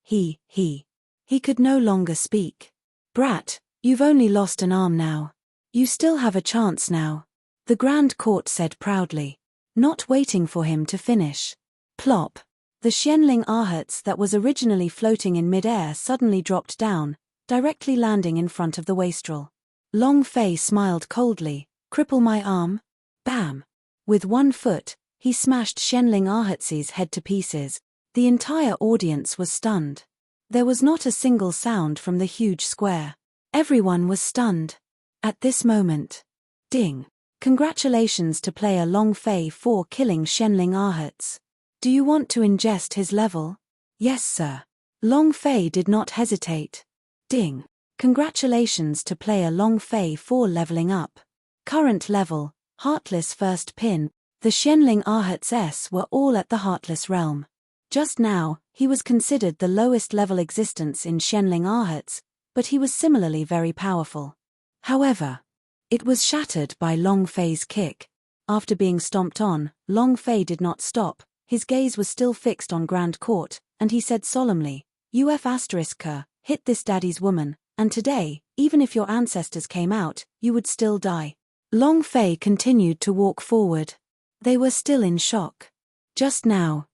he. He could no longer speak. Brat, you've only lost an arm now. You still have a chance now. The Grand Court said proudly, not waiting for him to finish. Plop. The Shenling Ahats that was originally floating in mid-air suddenly dropped down, directly landing in front of the wastrel. Long Fei smiled coldly. Cripple my arm? Bam! With one foot, he smashed Shenling Ahats's head to pieces. The entire audience was stunned. There was not a single sound from the huge square. Everyone was stunned. At this moment. Ding! Congratulations to player Long Fei for killing Shenling Ahats. Do you want to ingest his level? Yes, sir. Long Fei did not hesitate. Ding! Congratulations to player Long Fei for leveling up. Current level, Heartless first pin. The Shenling Ahats were all at the Heartless realm. Just now, he was considered the lowest level existence in Shenling Ahats, but he was similarly very powerful. However, it was shattered by Long Fei's kick. After being stomped on, Long Fei did not stop. His gaze was still fixed on Grand Court, and he said solemnly, "Uf***, hit this daddy's woman, and today, even if your ancestors came out, you would still die." Long Fei continued to walk forward. They were still in shock. Just now,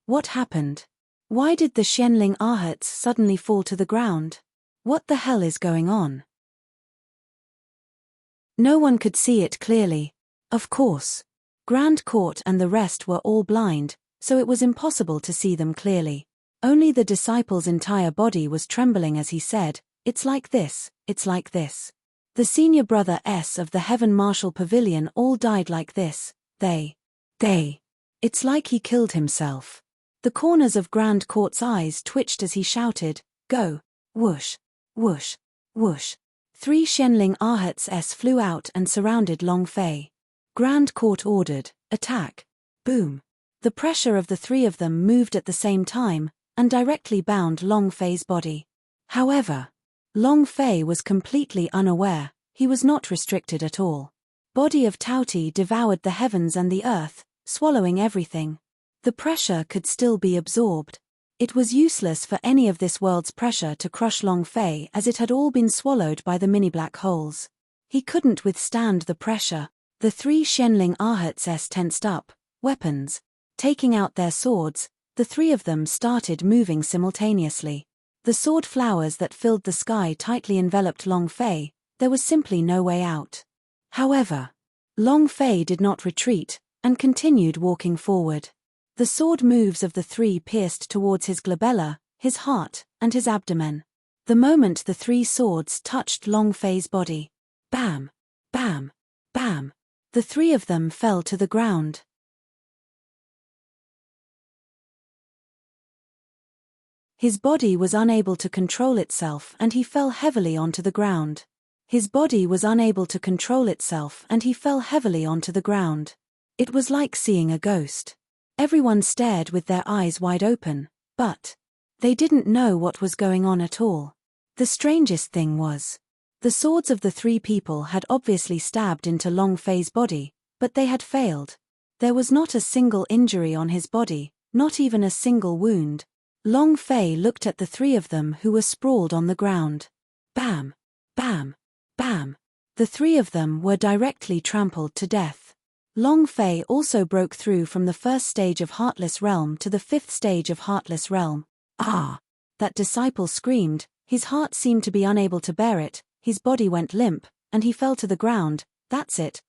what happened? Why did the Shenling Ahats suddenly fall to the ground? What the hell is going on? No one could see it clearly. Of course. Grand Court and the rest were all blind, so it was impossible to see them clearly. Only the disciple's entire body was trembling as he said, it's like this. The senior brother of the Heaven Marshal Pavilion all died like this. It's like he killed himself. The corners of Grand Court's eyes twitched as he shouted, "Go!" Whoosh, whoosh, whoosh. 3 Shenling Ahats flew out and surrounded Long Fei. Grand Court ordered, "Attack!" Boom. The pressure of the 3 of them moved at the same time, and directly bound Long Fei's body. However, Long Fei was completely unaware. He was not restricted at all. Body of Tauti devoured the heavens and the earth, swallowing everything. The pressure could still be absorbed. It was useless for any of this world's pressure to crush Long Fei as it had all been swallowed by the mini black holes. He couldn't withstand the pressure. The 3 Shenling Ahats tensed up, weapons. Taking out their swords, the 3 of them started moving simultaneously. The sword flowers that filled the sky tightly enveloped Long Fei. There was simply no way out. However, Long Fei did not retreat, and continued walking forward. The sword moves of the 3 pierced towards his glabella, his heart, and his abdomen. The moment the 3 swords touched Long Fei's body, bam, bam, bam, the 3 of them fell to the ground. His body was unable to control itself and he fell heavily onto the ground. It was like seeing a ghost. Everyone stared with their eyes wide open, but they didn't know what was going on at all. The strangest thing was, the swords of the 3 people had obviously stabbed into Long Fei's body, but they had failed. There was not a single injury on his body, not even a single wound. Long Fei looked at the three of them who were sprawled on the ground. Bam! Bam! Bam! The three of them were directly trampled to death. Long Fei also broke through from the first stage of Heartless Realm to the fifth stage of Heartless Realm. Ah! That disciple screamed, his heart seemed to be unable to bear it, his body went limp, and he fell to the ground. That's it,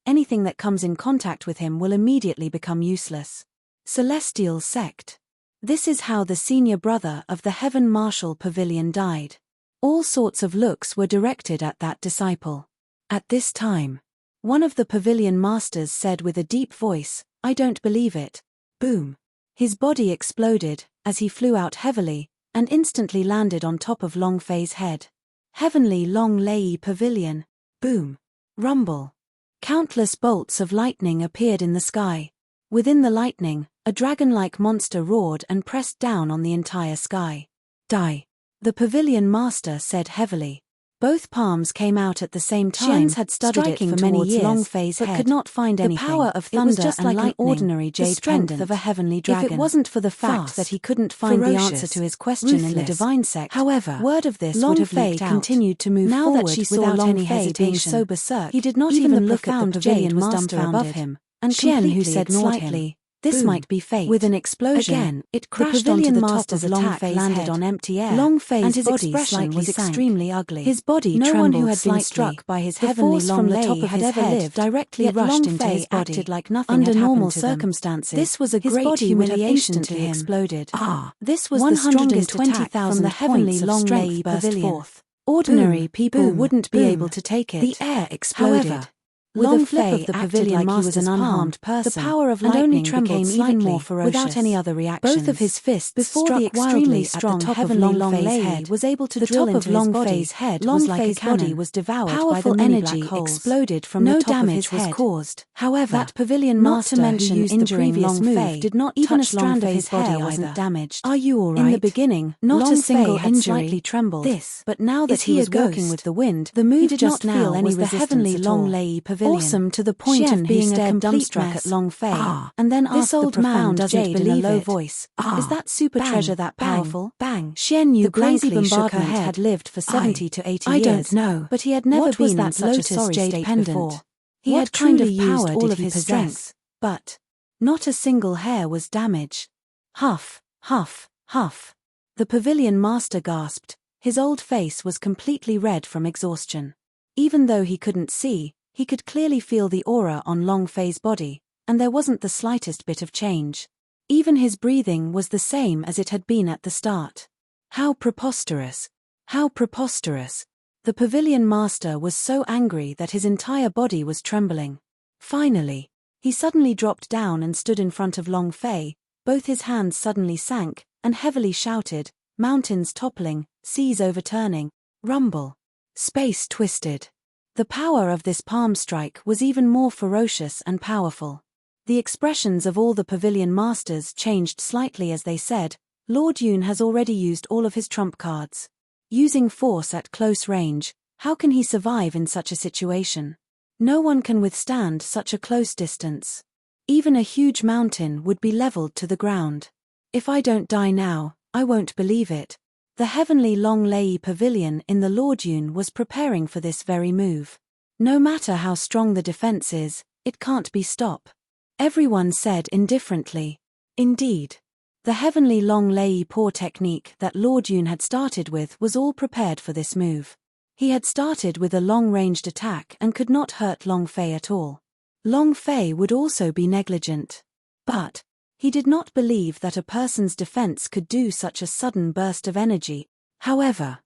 anything that comes in contact with him will immediately become useless. Celestial Sect. This is how the senior brother of the Heaven Martial Pavilion died. All sorts of looks were directed at that disciple. At this time, one of the pavilion masters said with a deep voice, "I don't believe it." Boom. His body exploded, as he flew out heavily, and instantly landed on top of Long Fei's head. Heavenly Long Lei Pavilion. Boom. Rumble. Countless bolts of lightning appeared in the sky. Within the lightning, a dragon-like monster roared and pressed down on the entire sky. Die. The pavilion master said heavily. Both palms came out at the same time, Xian's had studied it striking for many towards years, Long Fei's but head. could not find anything. The power of It was thunder just and like an lightning, ordinary the jade strength pendant. of a heavenly dragon. If it wasn't for the fact Fast, that he couldn't find the ferocious, answer to his question in the ruthless. divine sect, However, word of this Long would have Fei leaked out. continued to move Now forward that she saw without Long any Fei being hesitation. so berserk, He did not even even the look at the profound pavilion jade was master above dumbfounded, him, and Xian, who completely said ignored slightly, him. "This Boom. might be fate." With an explosion, Again, it the crashed onto pavilion the top master's of Long attack Fei's landed head. on empty air, Long Fei's and his body expression slightly was sank. extremely ugly. His body No one trembled who had been slightly. struck by his The heavenly force Long from the Lei top of had his ever head lived, directly yet rushed Long into Fei his body. acted like nothing Under had happened normal to them. circumstances, This was a his great body would have humiliation to instantly him. exploded. This was the strongest attack from the heavenly Long Lei burst Pavilion. forth. Ordinary Boom, people boom, wouldn't be boom. able to take it. The air exploded. However, With Long a flip Fei of the acted pavilion like he was master's an unharmed palm, person, the power of and only lightning trembled became even more slightly, ferocious. without any other reactions. Both of his fists Before struck the extremely wildly strong at the top heavenly of Long Fei's Fei's head was able to the drill top into of Long his body. Fei's head Long was like a Fei's cannon. body was devoured by the Powerful many energy black holes. exploded from No the top of damage his was head. caused. However, That pavilion not master to mention who used the injuring previous Long move Fei, did not even a touch strand Long of Fei's his body body wasn't either. damaged. Are you all right? In the beginning, Not Long a single Fei had injury. slightly trembled. This, But now that is he he was a working ghost? with the wind, The move he did just not now feel any was the resistance heavenly at Long all. Lei Pavilion. Awesome to the point Xian, of who being stared a complete dumbstruck mess. at Long Fei, And then this asked the old man profound doesn't jade in a believe low it. voice, "Is that super Bang, treasure that bang, powerful?" bang. Xian Yu The crazy blankly shook her bombardment head. had lived for 70 to 80 I years. don't know, But he had never what was been in that such a lotus sorry jade state pendant? before. He What had kind of truly used power all did of he his possess? strength, but not a single hair was damaged. Huff, huff, huff. The pavilion master gasped. His old face was completely red from exhaustion. Even though he couldn't see, he could clearly feel the aura on Long Fei's body, and there wasn't the slightest bit of change. Even his breathing was the same as it had been at the start. How preposterous! How preposterous! The pavilion master was so angry that his entire body was trembling. Finally, he suddenly dropped down and stood in front of Long Fei. Both his hands suddenly sank, and heavily shouted, "Mountains toppling, seas overturning, rumble." Space twisted. The power of this palm strike was even more ferocious and powerful. The expressions of all the pavilion masters changed slightly as they said, "Lord Yun has already used all of his trump cards. Using force at close range, how can he survive in such a situation? No one can withstand such a close distance. Even a huge mountain would be leveled to the ground. If I don't die now, I won't believe it." The heavenly Long Lei Pavilion in the Lord Yun was preparing for this very move. No matter how strong the defense is, it can't be stopped. Everyone said indifferently. Indeed. The heavenly Long Lei Paw technique that Lord Yun had started with was all prepared for this move. He had started with a long-ranged attack and could not hurt Long Fei at all. Long Fei would also be negligent. But he did not believe that a person's defense could do such a sudden burst of energy. However,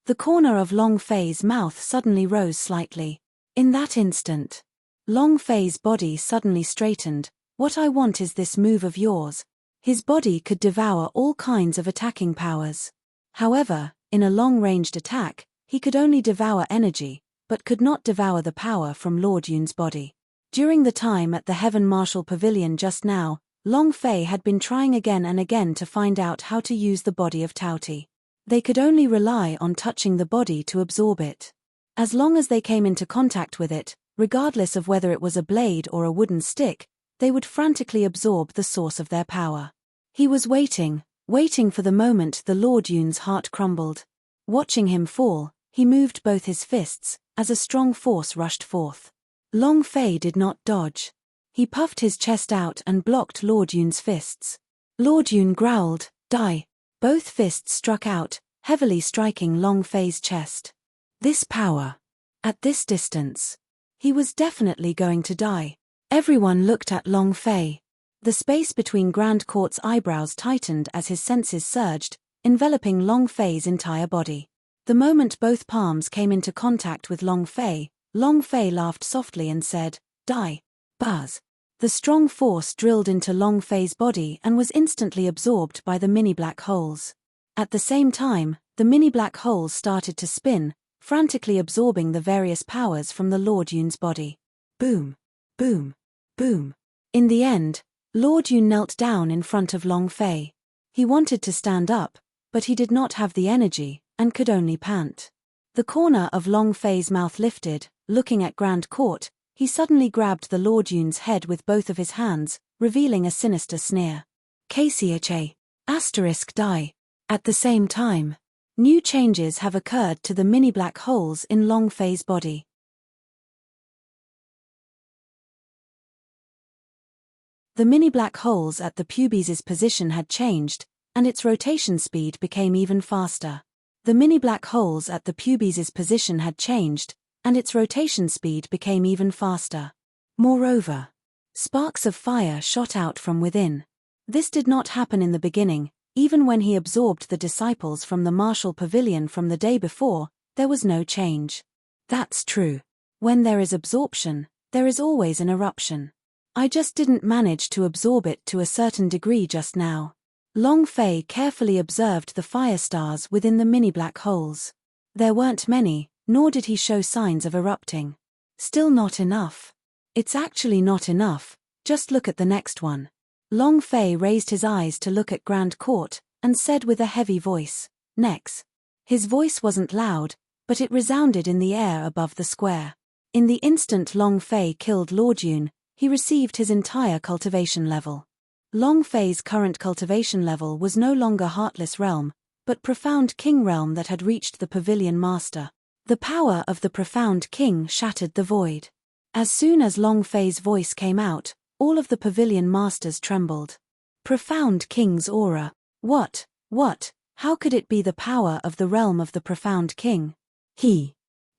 the corner of Long Fei's mouth suddenly rose slightly. In that instant, Long Fei's body suddenly straightened. "What I want is this move of yours." His body could devour all kinds of attacking powers. However, in a long-ranged attack, he could only devour energy, but could not devour the power from Lord Yun's body. During the time at the Heaven Martial Pavilion just now, Long Fei had been trying again and again to find out how to use the body of Taoti. They could only rely on touching the body to absorb it. As long as they came into contact with it, regardless of whether it was a blade or a wooden stick, they would frantically absorb the source of their power. He was waiting for the moment the Lord Yun's heart crumbled. Watching him fall, he moved both his fists, as a strong force rushed forth. Long Fei did not dodge. He puffed his chest out and blocked Lord Yun's fists. Lord Yun growled, "Die!" Both fists struck out, heavily striking Long Fei's chest. This power. At this distance. He was definitely going to die. Everyone looked at Long Fei. The space between Grand Court's eyebrows tightened as his senses surged, enveloping Long Fei's entire body. The moment both palms came into contact with Long Fei laughed softly and said, "Die." Buzz. The strong force drilled into Long Fei's body and was instantly absorbed by the mini black holes. At the same time, the mini black holes started to spin, frantically absorbing the various powers from the Lord Yun's body. Boom. Boom. Boom. In the end, Lord Yun knelt down in front of Long Fei. He wanted to stand up, but he did not have the energy, and could only pant. The corner of Long Fei's mouth lifted, looking at Grand Court. He suddenly grabbed the Lord Yun's head with both of his hands, revealing a sinister sneer. KCHA. *die. At the same time, new changes have occurred to the mini black holes in Long Fei's body. The mini black holes at the pubes's position had changed, and its rotation speed became even faster. The mini black holes at the pubes's position had changed, and its rotation speed became even faster. Moreover, sparks of fire shot out from within. This did not happen in the beginning. Even when he absorbed the disciples from the martial pavilion from the day before, there was no change. That's true. When there is absorption, there is always an eruption. I just didn't manage to absorb it to a certain degree just now. Long Fei carefully observed the fire stars within the mini black holes. There weren't many, nor did he show signs of erupting. Still not enough. It's actually not enough, just look at the next one. Long Fei raised his eyes to look at Grand Court, and said with a heavy voice, "Next." His voice wasn't loud, but it resounded in the air above the square. In the instant Long Fei killed Lord Yun, he received his entire cultivation level. Long Fei's current cultivation level was no longer Heartless Realm, but Profound King Realm that had reached the Pavilion Master. The power of the Profound King shattered the void. As soon as Long Fei's voice came out, all of the Pavilion Masters trembled. Profound King's aura. What? How could it be the power of the realm of the Profound King?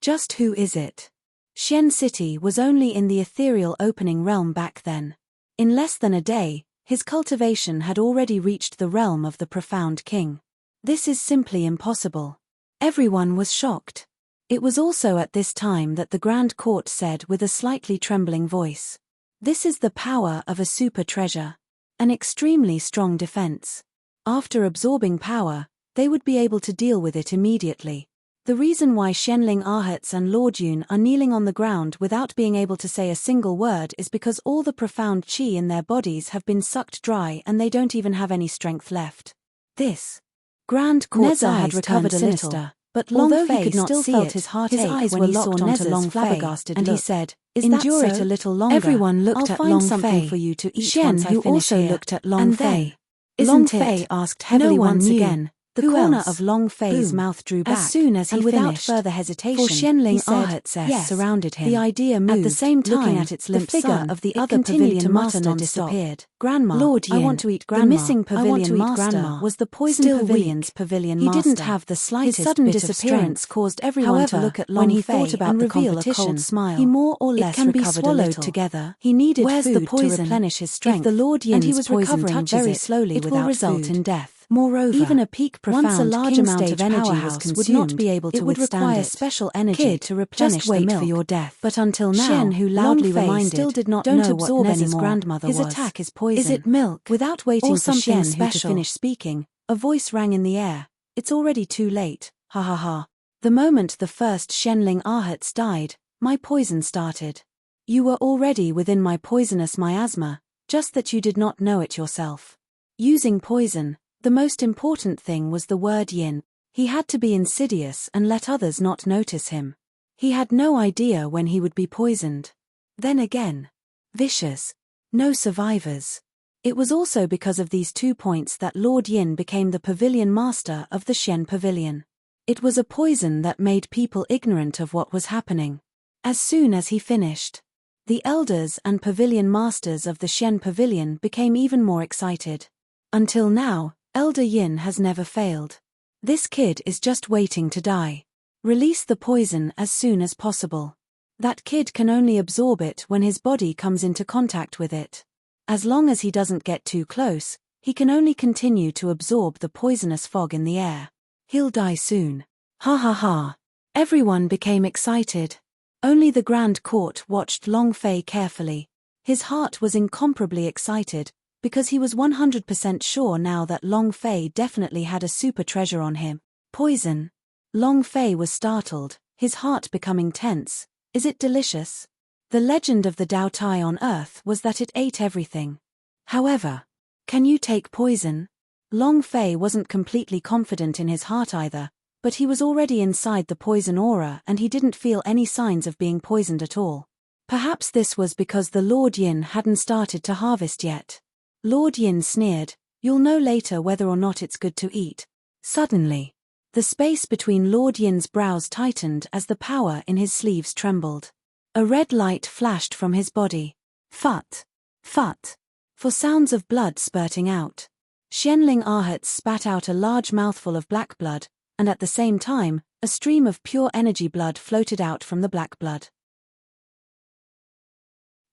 Just who is it? Xian City was only in the ethereal opening realm back then. In less than a day, his cultivation had already reached the realm of the Profound King. This is simply impossible. Everyone was shocked. It was also at this time that the Grand Court said with a slightly trembling voice, "This is the power of a super treasure. An extremely strong defense. After absorbing power, they would be able to deal with it immediately." The reason why Xianling Ahats and Lord Yun are kneeling on the ground without being able to say a single word is because all the profound qi in their bodies have been sucked dry and they don't even have any strength left. This Grand Court's Neza eyes had recovered turned a little, sinister, but Long although he Fei could not still see felt it, his heart his ache eyes when were he locked saw onto Neza's Long Fei, flabbergasted and he look, said, "Is "Endure that it so?" a little longer. Everyone looked I'll at find Long something Fei for you to eat Xian, once I who finish also here. looked at Long And Fei. then, Long isn't Fei it? asked heavily No one once knew. again. The Who corner else? of Long Fei's Boom. mouth drew back, As soon as he and without finished, further hesitation, for Xianling he said, Ahats yes, surrounded him. The idea moved. At the same Looking time, at its the limp figure son, of the it other continued to Pavilion mutter Master non-stop. disappeared. "Grandma, Lord I Yin, want to eat the Grandma. missing I want Pavilion to eat Master Grandma." was the Poison Still Pavilion's weak. Pavilion He didn't Master. have the His slightest sudden bit of disappearance strength. caused everyone However, to look at when Long he Fei thought about and the reveal a competition, cold smile. he more or It less can be recovered a swallowed little. together. He needed Where's food the poison? to replenish his strength. If the Lord and he Yin's was poison recovering touches very it, slowly it will without result food. in death. Moreover, Even a peak once a profound large king amount of stage energy was powerhouse would consumed, not be able to it would withstand require it. special energy Kid, to replenish just wait the milk. for your death. But until now, Xian, who loudly Long Fei reminded, still did not don't know absorb what Neza's anymore. grandmother His was. attack is poison. Is it milk? Without waiting Or for something Xian who to special? finish speaking, a voice rang in the air. "It's already too late, ha ha ha. The moment the first Xianling Ahats died, my poison started. You were already within my poisonous miasma, just that you did not know it yourself." Using poison, the most important thing was the word yin. He had to be insidious and let others not notice him. He had no idea when he would be poisoned. Then again, vicious. No survivors. It was also because of these 2 points that Lord Yin became the pavilion master of the Xian Pavilion. It was a poison that made people ignorant of what was happening. As soon as he finished, the elders and pavilion masters of the Xian Pavilion became even more excited. Until now, Elder Yin has never failed. This kid is just waiting to die. Release the poison as soon as possible. That kid can only absorb it when his body comes into contact with it. As long as he doesn't get too close, he can only continue to absorb the poisonous fog in the air. He'll die soon. Ha ha ha. Everyone became excited. Only the Grand Court watched Long Fei carefully. His heart was incomparably excited, because he was 100% sure now that Long Fei definitely had a super treasure on him. Poison. Long Fei was startled, his heart becoming tense. Is it delicious? The legend of the Dao Tai on Earth was that it ate everything. However, can you take poison? Long Fei wasn't completely confident in his heart either, but he was already inside the poison aura and he didn't feel any signs of being poisoned at all. Perhaps this was because the Lord Yin hadn't started to harvest yet. Lord Yin sneered, "You'll know later whether or not it's good to eat." Suddenly, the space between Lord Yin's brows tightened as the power in his sleeves trembled. A red light flashed from his body. Phut! Phut! For sounds of blood spurting out. Xianling Ahats spat out a large mouthful of black blood, and at the same time, a stream of pure energy blood floated out from the black blood.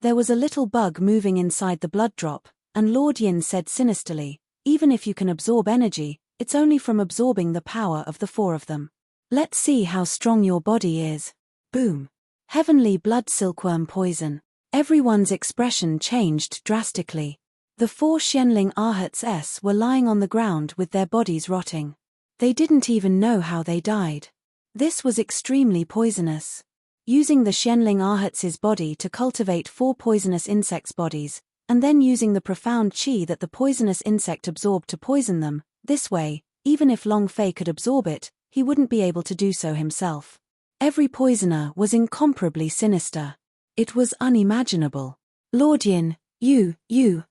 There was a little bug moving inside the blood drop, and Lord Yin said sinisterly, "Even if you can absorb energy, it's only from absorbing the power of the 4 of them. Let's see how strong your body is." Boom. Heavenly blood silkworm poison. Everyone's expression changed drastically. The 4 Xianling Ahats were lying on the ground with their bodies rotting. They didn't even know how they died. This was extremely poisonous. Using the Xianling Ahats' body to cultivate 4 poisonous insects' bodies, and then using the profound qi that the poisonous insect absorbed to poison them, this way, even if Long Fei could absorb it, he wouldn't be able to do so himself. Every poisoner was incomparably sinister. It was unimaginable. Lord Yin,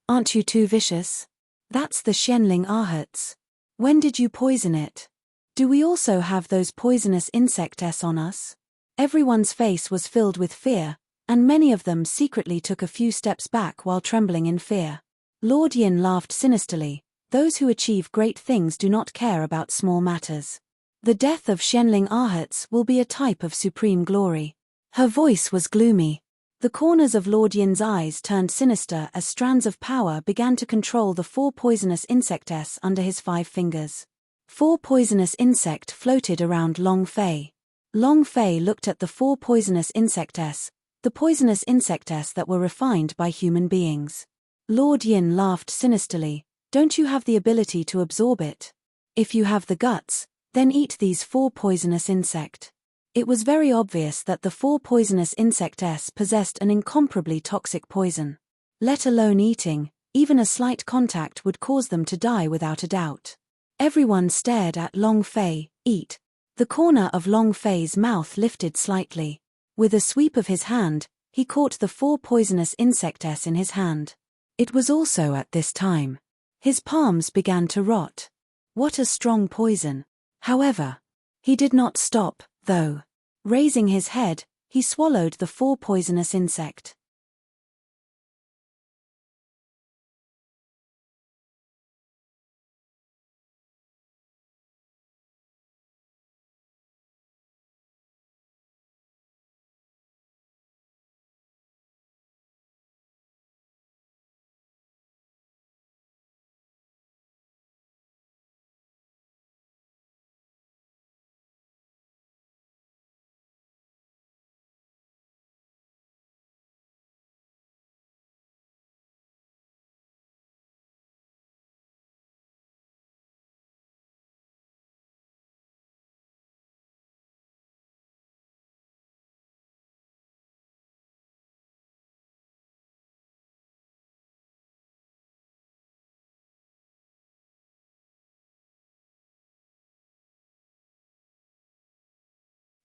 aren't you too vicious? That's the Xianling Ahats. When did you poison it? Do we also have those poisonous insects on us? Everyone's face was filled with fear, and many of them secretly took a few steps back while trembling in fear. Lord Yin laughed sinisterly. Those who achieve great things do not care about small matters. The death of Xianling Ahats will be a type of supreme glory. Her voice was gloomy. The corners of Lord Yin's eyes turned sinister as strands of power began to control the 4 poisonous insects under his 5 fingers. 4 poisonous insects floated around Long Fei. Long Fei looked at the 4 poisonous insects, the poisonous insects that were refined by human beings. Lord Yin laughed sinisterly. Don't you have the ability to absorb it? If you have the guts, then eat these 4 poisonous insects. It was very obvious that the 4 poisonous insects possessed an incomparably toxic poison. Let alone eating, even a slight contact would cause them to die without a doubt. Everyone stared at Long Fei. Eat. The corner of Long Fei's mouth lifted slightly. With a sweep of his hand, he caught the 4 poisonous insects in his hand. It was also at this time. His palms began to rot. What a strong poison. However, he did not stop, though. Raising his head, he swallowed the 4 poisonous insects.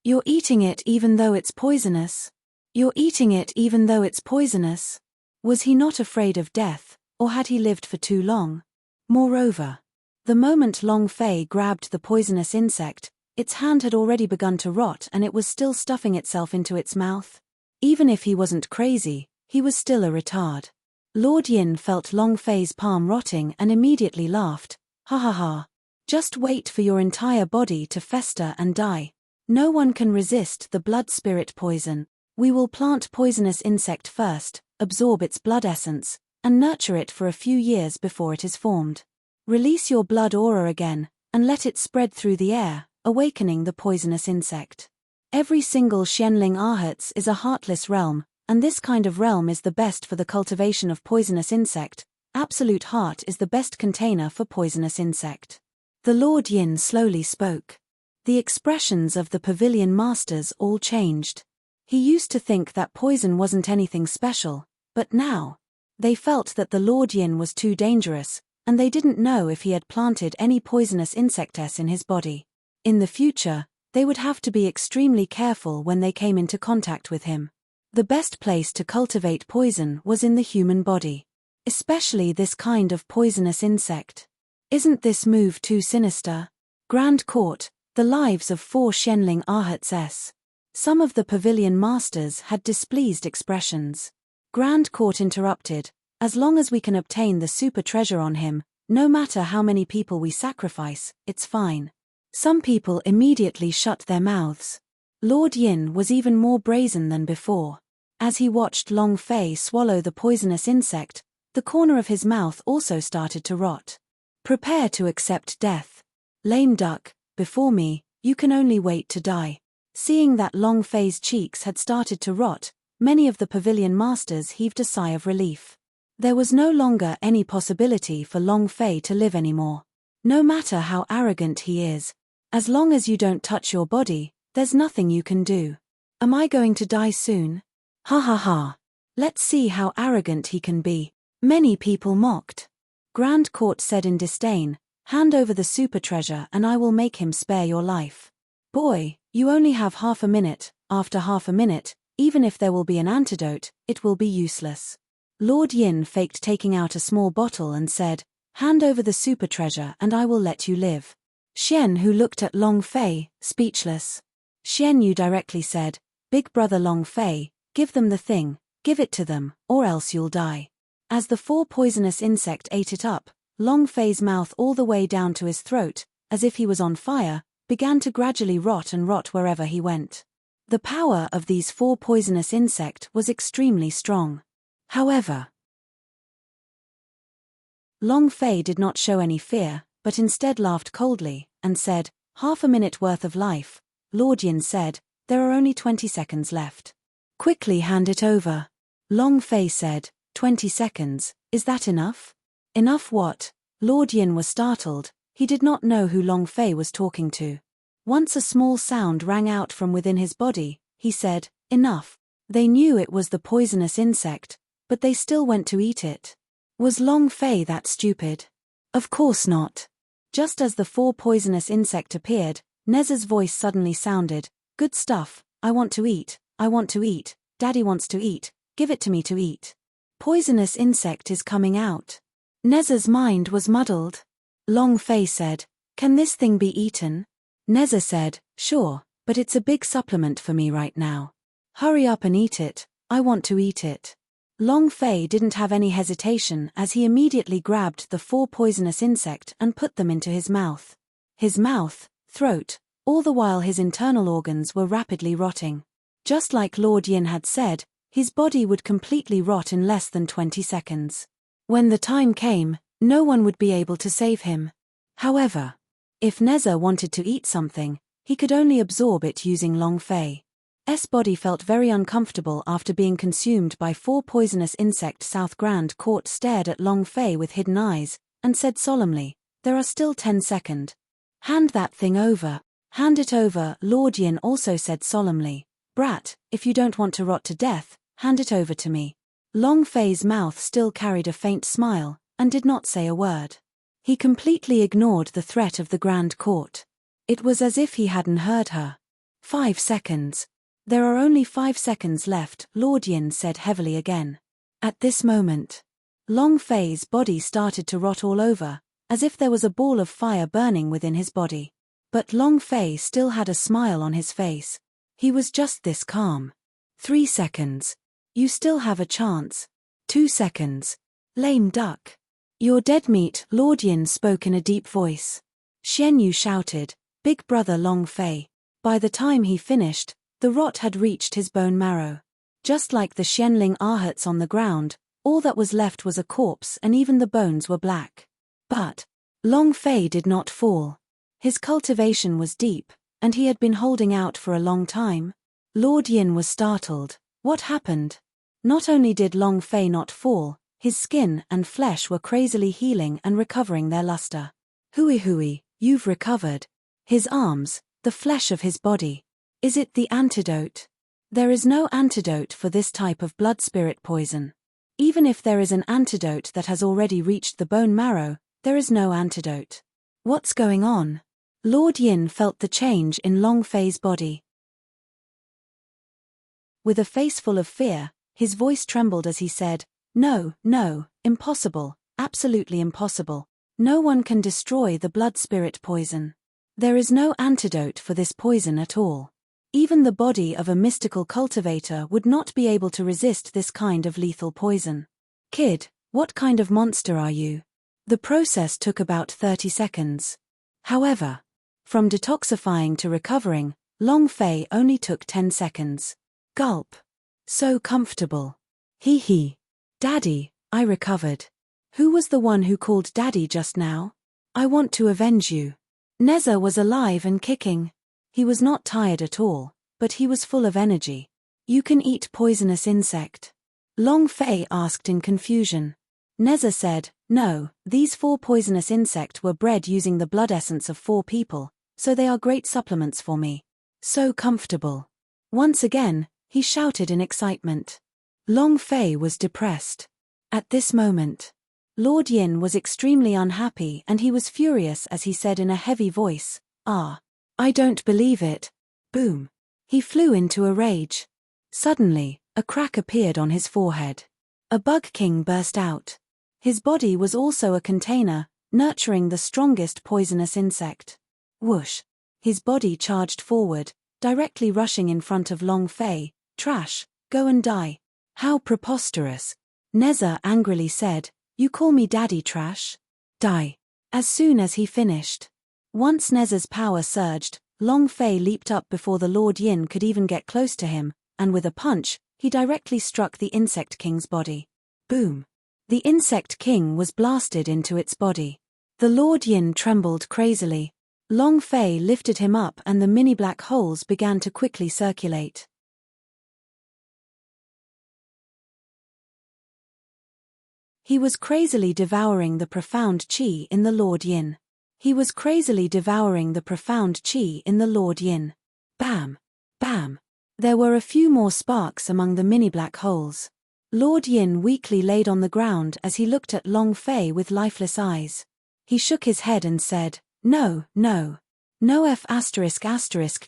You're eating it even though it's poisonous. You're eating it even though it's poisonous. Was he not afraid of death, or had he lived for too long? Moreover, the moment Long Fei grabbed the poisonous insect, its hand had already begun to rot and it was still stuffing itself into its mouth. Even if he wasn't crazy, he was still a retard. Lord Yin felt Long Fei's palm rotting and immediately laughed. Ha ha ha. Just wait for your entire body to fester and die. No one can resist the blood spirit poison. We will plant poisonous insect first, absorb its blood essence, and nurture it for a few years before it is formed. Release your blood aura again, and let it spread through the air, awakening the poisonous insect. Every single Xianling Arhats is a heartless realm, and this kind of realm is the best for the cultivation of poisonous insect. Absolute heart is the best container for poisonous insect. The Lord Yin slowly spoke. The expressions of the pavilion masters all changed. He used to think that poison wasn't anything special, but now, they felt that the Lord Yin was too dangerous, and they didn't know if he had planted any poisonous insects in his body. In the future, they would have to be extremely careful when they came into contact with him. The best place to cultivate poison was in the human body. Especially this kind of poisonous insect. Isn't this move too sinister? Grand Court, the lives of 4 Xianling Arhats. Some of the pavilion masters had displeased expressions. Grand Court interrupted. As long as we can obtain the super treasure on him, no matter how many people we sacrifice, it's fine. Some people immediately shut their mouths. Lord Yin was even more brazen than before. As he watched Long Fei swallow the poisonous insect, the corner of his mouth also started to rot. Prepare to accept death. Lame duck, before me, you can only wait to die. Seeing that Long Fei's cheeks had started to rot, many of the pavilion masters heaved a sigh of relief. There was no longer any possibility for Long Fei to live anymore. No matter how arrogant he is, as long as you don't touch your body, there's nothing you can do. Am I going to die soon? Ha ha ha. Let's see how arrogant he can be. Many people mocked. Grand Court said in disdain, hand over the super treasure and I will make him spare your life. Boy, you only have half a minute. After half a minute, even if there will be an antidote, it will be useless. Lord Yin faked taking out a small bottle and said, hand over the super treasure and I will let you live. Xian Hu looked at Long Fei, speechless. Xian Yu directly said, Big brother Long Fei, give them the thing, give it to them, or else you'll die. As the 4 poisonous insect ate it up, Long Fei's mouth all the way down to his throat, as if he was on fire, began to gradually rot and rot wherever he went. The power of these 4 poisonous insect was extremely strong. However, Long Fei did not show any fear, but instead laughed coldly, and said, half a minute worth of life. Lord Yin said, there are only 20 seconds left. Quickly hand it over. Long Fei said, 20 seconds, is that enough? Enough what? Lord Yin was startled, he did not know who Long Fei was talking to. Once a small sound rang out from within his body, he said, enough. They knew it was the poisonous insect, but they still went to eat it. Was Long Fei that stupid? Of course not. Just as the 4 poisonous insect appeared, Nez's voice suddenly sounded, good stuff, I want to eat, Daddy wants to eat, give it to me to eat. Poisonous insect is coming out. Nez's mind was muddled. Long Fei said, can this thing be eaten? Neza said, sure, but it's a big supplement for me right now. Hurry up and eat it, I want to eat it. Long Fei didn't have any hesitation as he immediately grabbed the 4 poisonous insect and put them into his mouth. His mouth, throat, all the while his internal organs were rapidly rotting. Just like Lord Yin had said, his body would completely rot in less than 20 seconds. When the time came, no one would be able to save him. However, if Neza wanted to eat something, he could only absorb it using Long Fei's body felt very uncomfortable after being consumed by 4 poisonous insects. South Grand Court stared at Long Fei with hidden eyes, and said solemnly, there are still 10 seconds. Hand that thing over. Hand it over. Lord Yin also said solemnly, brat, if you don't want to rot to death, hand it over to me. Long Fei's mouth still carried a faint smile, and did not say a word. He completely ignored the threat of the Grand Court. It was as if he hadn't heard her. 5 seconds. There are only 5 seconds left, Lord Yin said heavily again. At this moment, Long Fei's body started to rot all over, as if there was a ball of fire burning within his body. But Long Fei still had a smile on his face. He was just this calm. 3 seconds. You still have a chance. 2 seconds. Lame duck. You're dead meat, Lord Yin spoke in a deep voice. Xian Yu shouted, Big brother Long Fei. By the time he finished, the rot had reached his bone marrow. Just like the Xianling Ahats on the ground, all that was left was a corpse and even the bones were black. But Long Fei did not fall. His cultivation was deep, and he had been holding out for a long time. Lord Yin was startled. What happened? Not only did Long Fei not fall, his skin and flesh were crazily healing and recovering their luster. Hui, you've recovered. His arms, the flesh of his body. Is it the antidote? There is no antidote for this type of blood spirit poison. Even if there is an antidote that has already reached the bone marrow, there is no antidote. What's going on? Lord Yin felt the change in Long Fei's body. With a face full of fear, his voice trembled as he said, No, impossible, absolutely impossible. No one can destroy the blood spirit poison. There is no antidote for this poison at all. Even the body of a mystical cultivator would not be able to resist this kind of lethal poison. Kid, what kind of monster are you? The process took about 30 seconds. However, from detoxifying to recovering, Long Fei only took 10 seconds. Gulp. So comfortable. Hee. Daddy, I recovered. Who was the one who called Daddy just now? I want to avenge you. Neza was alive and kicking. He was not tired at all, but he was full of energy. You can eat poisonous insect? Long Fei asked in confusion. Neza said, No, these 4 poisonous insect were bred using the blood essence of 4 people, so they are great supplements for me. So comfortable. Once again, he shouted in excitement. Long Fei was depressed. At this moment, Lord Yin was extremely unhappy and he was furious as he said in a heavy voice, I don't believe it. Boom. He flew into a rage. Suddenly, a crack appeared on his forehead. A bug king burst out. His body was also a container, nurturing the strongest poisonous insect. Whoosh. His body charged forward, directly rushing in front of Long Fei. Trash, go and die. How preposterous. Neza angrily said, You call me daddy trash? Die. As soon as he finished. Once Neza's power surged, Long Fei leaped up before the Lord Yin could even get close to him, and with a punch, he directly struck the Insect King's body. Boom. The Insect King was blasted into its body. The Lord Yin trembled crazily. Long Fei lifted him up and the mini black holes began to quickly circulate. He was crazily devouring the profound qi in the Lord Yin. Bam. Bam. There were a few more sparks among the mini black holes. Lord Yin weakly laid on the ground as he looked at Long Fei with lifeless eyes. He shook his head and said, No F***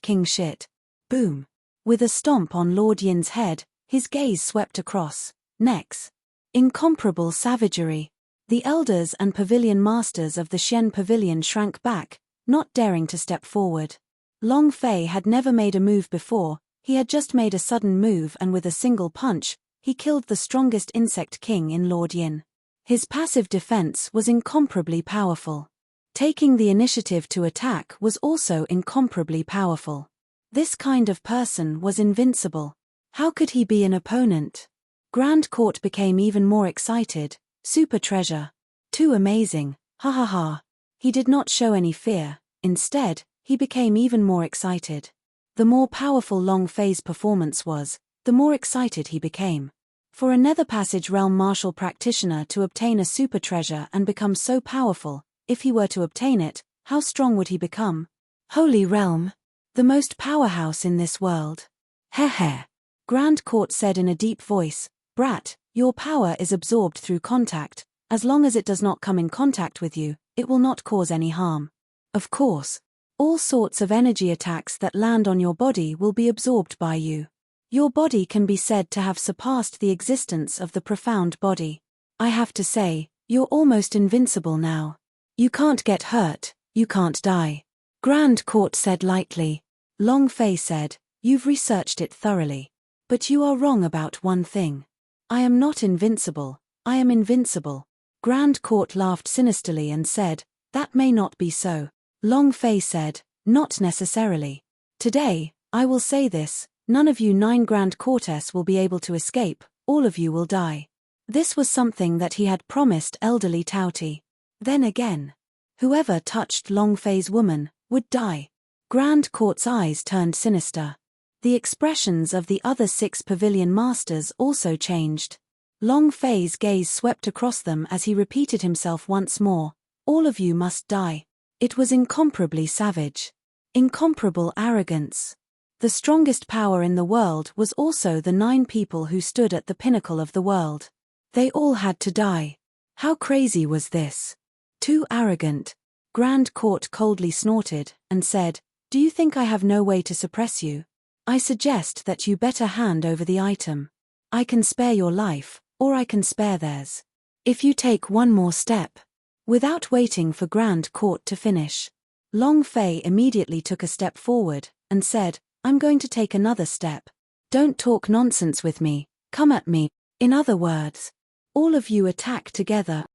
king shit. Boom. With a stomp on Lord Yin's head, his gaze swept across. Next. Incomparable savagery. The elders and pavilion masters of the Xian pavilion shrank back, not daring to step forward. Long Fei had never made a move before, he had just made a sudden move and with a single punch, he killed the strongest insect king in Lord Yin. His passive defense was incomparably powerful. Taking the initiative to attack was also incomparably powerful. This kind of person was invincible. How could he be an opponent? Grand Court became even more excited. Super treasure. Too amazing, ha ha ha. He did not show any fear, instead, he became even more excited. The more powerful Long Fei's performance was, the more excited he became. For a Nether Passage Realm martial practitioner to obtain a super treasure and become so powerful, if he were to obtain it, how strong would he become? Holy Realm. The most powerhouse in this world. Heh. Grand Court said in a deep voice, Brat, your power is absorbed through contact, as long as it does not come in contact with you, it will not cause any harm. Of course, all sorts of energy attacks that land on your body will be absorbed by you. Your body can be said to have surpassed the existence of the profound body. I have to say, you're almost invincible now. You can't get hurt, you can't die. Grand Court said lightly. Long Fei said, you've researched it thoroughly. But you are wrong about one thing. I am not invincible, I am invincible. Grand Court laughed sinisterly and said, that may not be so. Long Fei said, not necessarily. Today, I will say this, none of you 9 Grand Courtess will be able to escape, all of you will die. This was something that he had promised elderly Touty. Then again, whoever touched Long Fei's woman would die. Grand Court's eyes turned sinister. The expressions of the other 6 pavilion masters also changed. Long Fei's gaze swept across them as he repeated himself once more, all of you must die. It was incomparably savage. Incomparable arrogance. The strongest power in the world was also the 9 people who stood at the pinnacle of the world. They all had to die. How crazy was this? Too arrogant. Grand Court coldly snorted and said, do you think I have no way to suppress you? I suggest that you better hand over the item. I can spare your life, or I can spare theirs. If you take one more step. Without waiting for Grand Court to finish, Long Fei immediately took a step forward and said, I'm going to take another step. Don't talk nonsense with me, come at me. In other words, all of you attack together.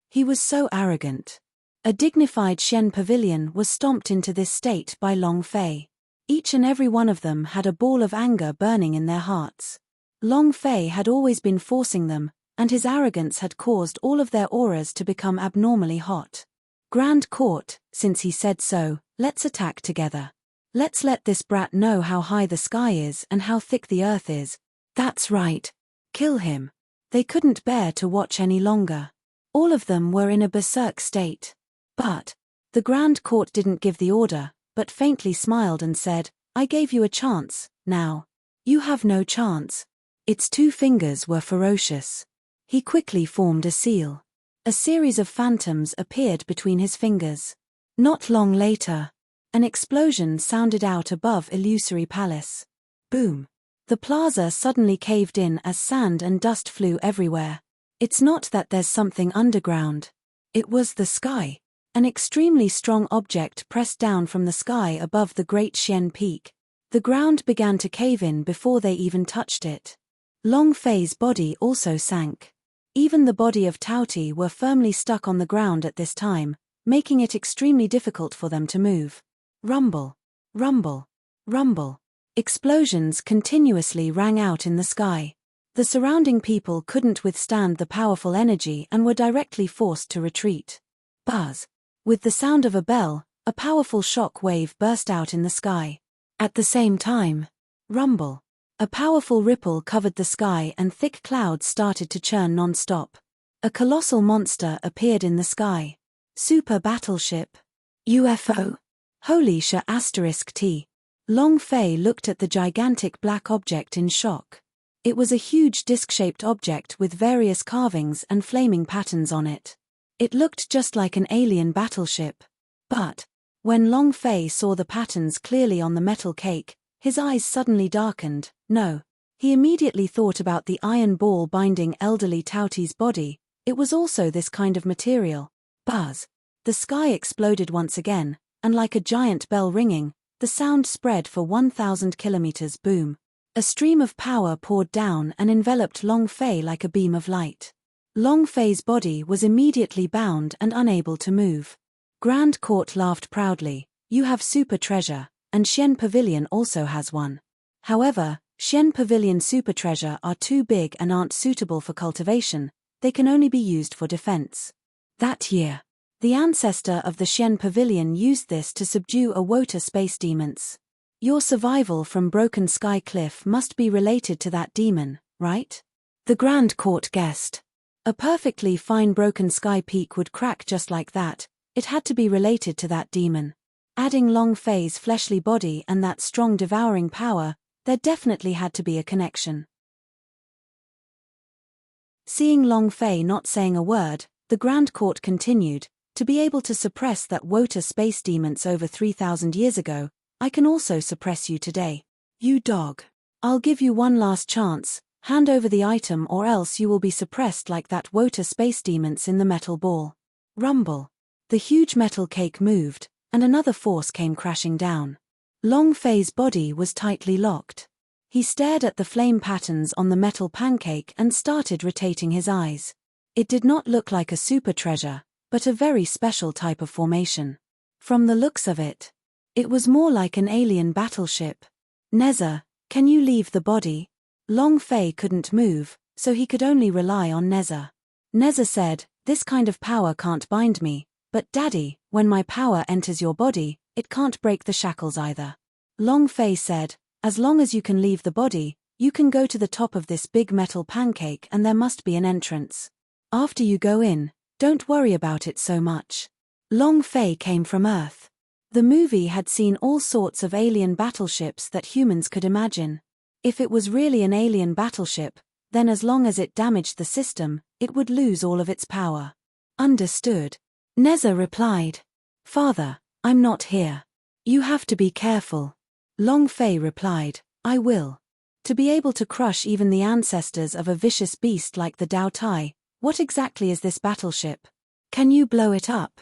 He was so arrogant. A dignified Xian pavilion was stomped into this state by Long Fei. Each and every one of them had a ball of anger burning in their hearts. Long Fei had always been forcing them, and his arrogance had caused all of their auras to become abnormally hot. Grand Court, since he said so, let's attack together. Let's let this brat know how high the sky is and how thick the earth is. That's right. Kill him. They couldn't bear to watch any longer. All of them were in a berserk state. But the Grand Court didn't give the order, but faintly smiled and said, I gave you a chance, now. You have no chance. Its 2 fingers were ferocious. He quickly formed a seal. A series of phantoms appeared between his fingers. Not long later, an explosion sounded out above Illusory Palace. Boom. The plaza suddenly caved in as sand and dust flew everywhere. It's not that there's something underground. It was the sky. An extremely strong object pressed down from the sky above the Great Xian Peak. The ground began to cave in before they even touched it. Long Fei's body also sank. Even the body of Touty were firmly stuck on the ground at this time, making it extremely difficult for them to move. Rumble. Rumble. Rumble. Explosions continuously rang out in the sky. The surrounding people couldn't withstand the powerful energy and were directly forced to retreat. Buzz. With the sound of a bell, a powerful shock wave burst out in the sky. At the same time, rumble. A powerful ripple covered the sky and thick clouds started to churn non-stop. A colossal monster appeared in the sky. Super battleship. UFO. Holy sh**. Long Fei looked at the gigantic black object in shock. It was a huge disc-shaped object with various carvings and flaming patterns on it. It looked just like an alien battleship. But when Long Fei saw the patterns clearly on the metal cake, his eyes suddenly darkened. No. He immediately thought about the iron ball binding elderly Touty's body. It was also this kind of material. Buzz. The sky exploded once again, and like a giant bell ringing, the sound spread for 1,000 kilometers. Boom. A stream of power poured down and enveloped Long Fei like a beam of light. Long Fei's body was immediately bound and unable to move. Grand Court laughed proudly. You have super treasure, and Xian Pavilion also has one. However, Xian Pavilion super treasure are too big and aren't suitable for cultivation, they can only be used for defense. That year, the ancestor of the Xian Pavilion used this to subdue a Wota space demons. Your survival from Broken Sky Cliff must be related to that demon, right? The Grand Court guessed. A perfectly fine Broken Sky Peak would crack just like that, it had to be related to that demon. Adding Long Fei's fleshly body and that strong devouring power, there definitely had to be a connection. Seeing Long Fei not saying a word, the Grand Court continued, to be able to suppress that Wota space demons over 3,000 years ago, I can also suppress you today. You dog. I'll give you one last chance, hand over the item or else you will be suppressed like that water space demons in the metal ball. Rumble. The huge metal cake moved, and another force came crashing down. Long Fei's body was tightly locked. He stared at the flame patterns on the metal pancake and started rotating his eyes. It did not look like a super treasure, but a very special type of formation. From the looks of it, it was more like an alien battleship. Neza, can you leave the body? Long Fei couldn't move, so he could only rely on Neza. Neza said, this kind of power can't bind me, but Daddy, when my power enters your body, it can't break the shackles either. Long Fei said, as long as you can leave the body, you can go to the top of this big metal pancake and there must be an entrance. After you go in, don't worry about it so much. Long Fei came from Earth. The movie had seen all sorts of alien battleships that humans could imagine. If it was really an alien battleship, then as long as it damaged the system, it would lose all of its power. Understood. Neza replied. Father, I'm not here. You have to be careful. Long Fei replied, I will. To be able to crush even the ancestors of a vicious beast like the Dao Tai, what exactly is this battleship? Can you blow it up?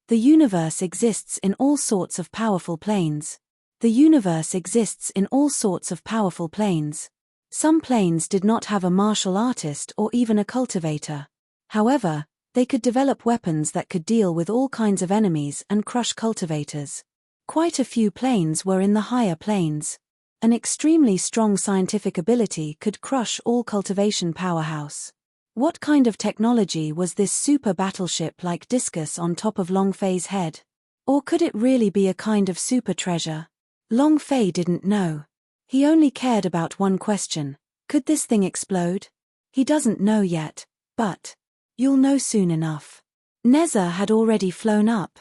The universe exists in all sorts of powerful planes. The universe exists in all sorts of powerful planes. Some planes did not have a martial artist or even a cultivator. However, they could develop weapons that could deal with all kinds of enemies and crush cultivators. Quite a few planes were in the higher planes. An extremely strong scientific ability could crush all cultivation powerhouse. What kind of technology was this super battleship-like discus on top of Long Fei's head? Or could it really be a kind of super treasure? Long Fei didn't know. He only cared about one question. Could this thing explode? He doesn't know yet, but you'll know soon enough. Neza had already flown up.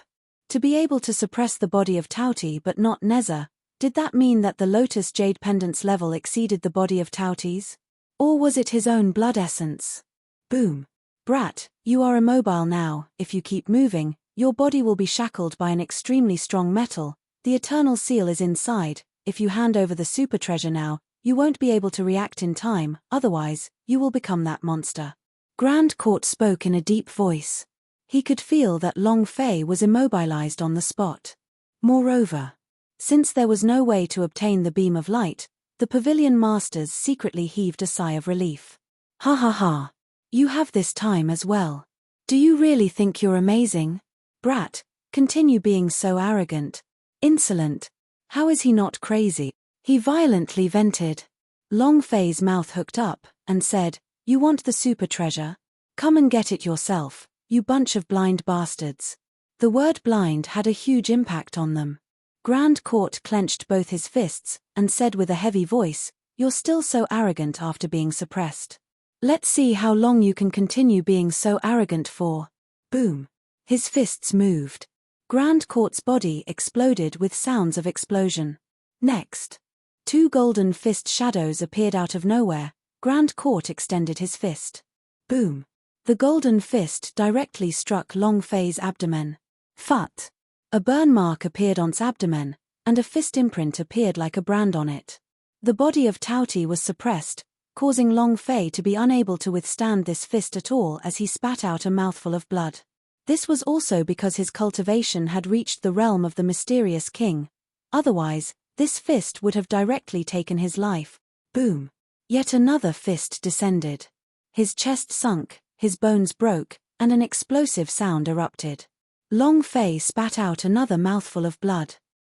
To be able to suppress the body of Tauti but not Neza, did that mean that the Lotus Jade Pendant's level exceeded the body of Tauti's? Or was it his own blood essence? Boom. Brat, you are immobile now. If you keep moving, your body will be shackled by an extremely strong metal. The eternal seal is inside. If you hand over the super treasure now, you won't be able to react in time, otherwise, you will become that monster. Grand Court spoke in a deep voice. He could feel that Long Fei was immobilized on the spot. Moreover, since there was no way to obtain the beam of light, the pavilion masters secretly heaved a sigh of relief. Ha ha ha. You have this time as well. Do you really think you're amazing? Brat, continue being so arrogant. Insolent. How is he not crazy? He violently vented. Long Fei's mouth hooked up, and said, you want the super treasure? Come and get it yourself, you bunch of blind bastards. The word blind had a huge impact on them. Grand Court clenched both his fists, and said with a heavy voice, you're still so arrogant after being suppressed. Let's see how long you can continue being so arrogant for. Boom. His fists moved. Grand Court's body exploded with sounds of explosion. Next, two golden fist shadows appeared out of nowhere. Grand Court extended his fist. Boom. The golden fist directly struck Long Fei's abdomen. Phut. A burn mark appeared on its abdomen, and a fist imprint appeared like a brand on it. The body of Tauti was suppressed, causing Long Fei to be unable to withstand this fist at all as he spat out a mouthful of blood. This was also because his cultivation had reached the realm of the mysterious king. Otherwise, this fist would have directly taken his life. Boom. Yet another fist descended. His chest sunk, his bones broke, and an explosive sound erupted. Long Fei spat out another mouthful of blood.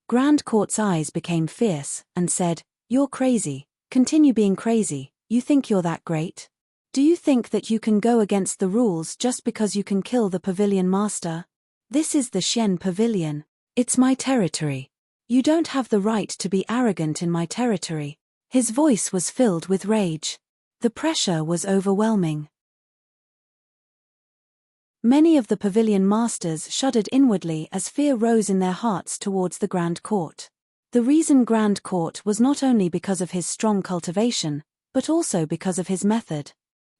Grand Court's eyes became fierce, and said, you're crazy. Continue being crazy. You think you're that great? Do you think that you can go against the rules just because you can kill the pavilion master? This is the Xian Pavilion. It's my territory. You don't have the right to be arrogant in my territory. His voice was filled with rage. The pressure was overwhelming. Many of the pavilion masters shuddered inwardly as fear rose in their hearts towards the Grand Court. The reason Grand Court was not only because of his strong cultivation, but also because of his method.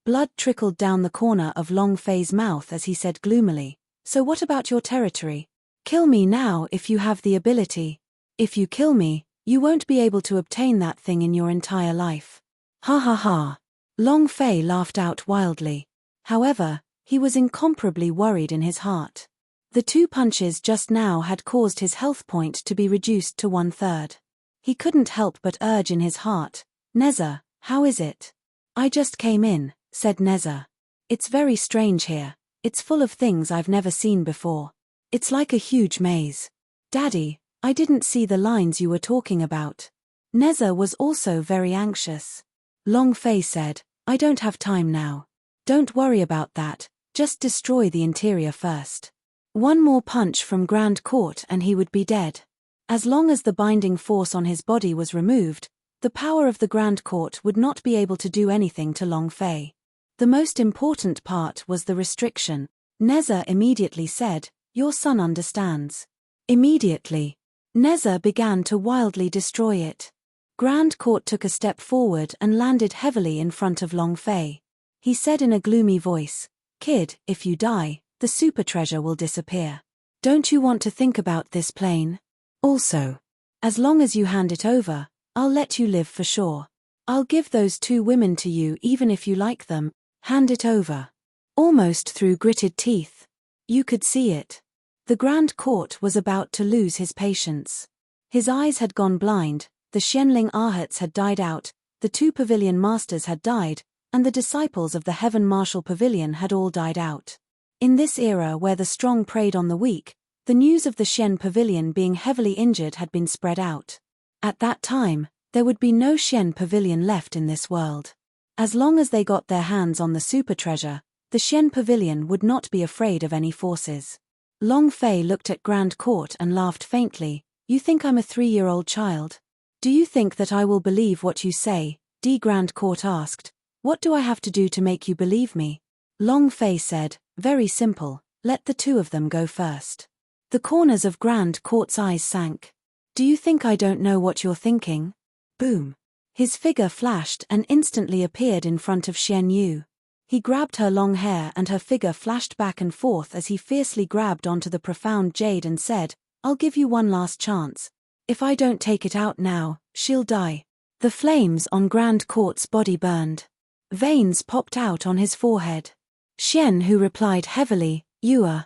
Blood trickled down the corner of Long Fei's mouth as he said gloomily, so what about your territory? Kill me now if you have the ability. If you kill me, you won't be able to obtain that thing in your entire life. Ha ha ha. Long Fei laughed out wildly. However, he was incomparably worried in his heart. The 2 punches just now had caused his health point to be reduced to 1/3. He couldn't help but urge in his heart, Neza, how is it? I just came in, said Neza. It's very strange here. It's full of things I've never seen before. It's like a huge maze. Daddy, I didn't see the lines you were talking about. Neza was also very anxious. Long Fei said, I don't have time now. Don't worry about that, just destroy the interior first. One more punch from Grand Court and he would be dead. As long as the binding force on his body was removed, the power of the Grand Court would not be able to do anything to Long Fei. The most important part was the restriction. Neza immediately said, your son understands. Immediately, Neza began to wildly destroy it. Grand Court took a step forward and landed heavily in front of Long Fei. He said in a gloomy voice, Kid, if you die, the super treasure will disappear. Don't you want to think about this plane? Also, as long as you hand it over, I'll let you live for sure. I'll give those 2 women to you even if you like them. Hand it over. Almost through gritted teeth. You could see it. The Grand Court was about to lose his patience. His eyes had gone blind, the Xianling Ahats had died out, the 2 pavilion masters had died, and the disciples of the Heaven Martial Pavilion had all died out. In this era where the strong preyed on the weak, the news of the Xian Pavilion being heavily injured had been spread out. At that time, there would be no Xian Pavilion left in this world. As long as they got their hands on the super treasure, the Xian Pavilion would not be afraid of any forces. Long Fei looked at Grand Court and laughed faintly. You think I'm a 3-year-old child? Do you think that I will believe what you say? Grand Court asked. What do I have to do to make you believe me? Long Fei said, very simple, let the 2 of them go first. The corners of Grand Court's eyes sank. Do you think I don't know what you're thinking? Boom. His figure flashed and instantly appeared in front of Xian Yu. He grabbed her long hair and her figure flashed back and forth as he fiercely grabbed onto the profound jade and said, I'll give you one last chance. If I don't take it out now, she'll die. The flames on Grand Court's body burned. Veins popped out on his forehead. Xian Hu replied heavily, You are.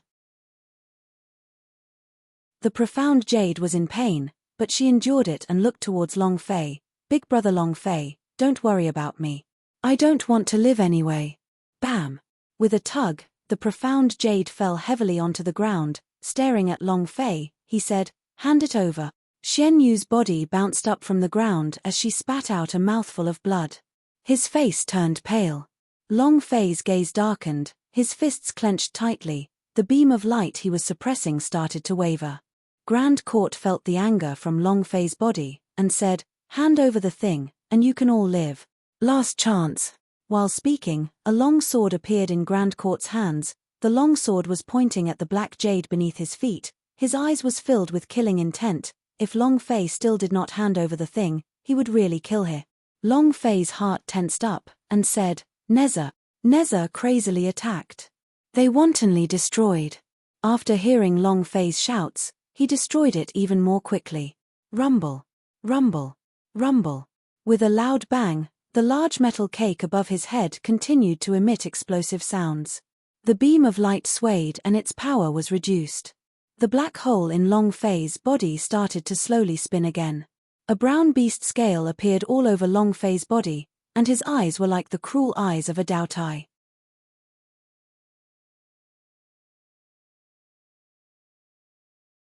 The profound jade was in pain, but she endured it and looked towards Long Fei. Big brother Long Fei, don't worry about me. I don't want to live anyway. Bam! With a tug, the profound jade fell heavily onto the ground. Staring at Long Fei, he said, Hand it over. Xian Yu's body bounced up from the ground as she spat out a mouthful of blood. His face turned pale. Long Fei's gaze darkened, his fists clenched tightly, the beam of light he was suppressing started to waver. Grand Court felt the anger from Long Fei's body, and said, Hand over the thing, and you can all live. Last chance. While speaking, a long sword appeared in Grand Court's hands. The long sword was pointing at the black jade beneath his feet. His eyes was filled with killing intent. If Long Fei still did not hand over the thing, he would really kill her. Long Fei's heart tensed up, and said, Neza. Neza crazily attacked. They wantonly destroyed. After hearing Long Fei's shouts, he destroyed it even more quickly. Rumble. Rumble. Rumble. With a loud bang, the large metal cake above his head continued to emit explosive sounds. The beam of light swayed and its power was reduced. The black hole in Long Fei's body started to slowly spin again. A brown beast scale appeared all over Long Fei's body, and his eyes were like the cruel eyes of a Dao Tai.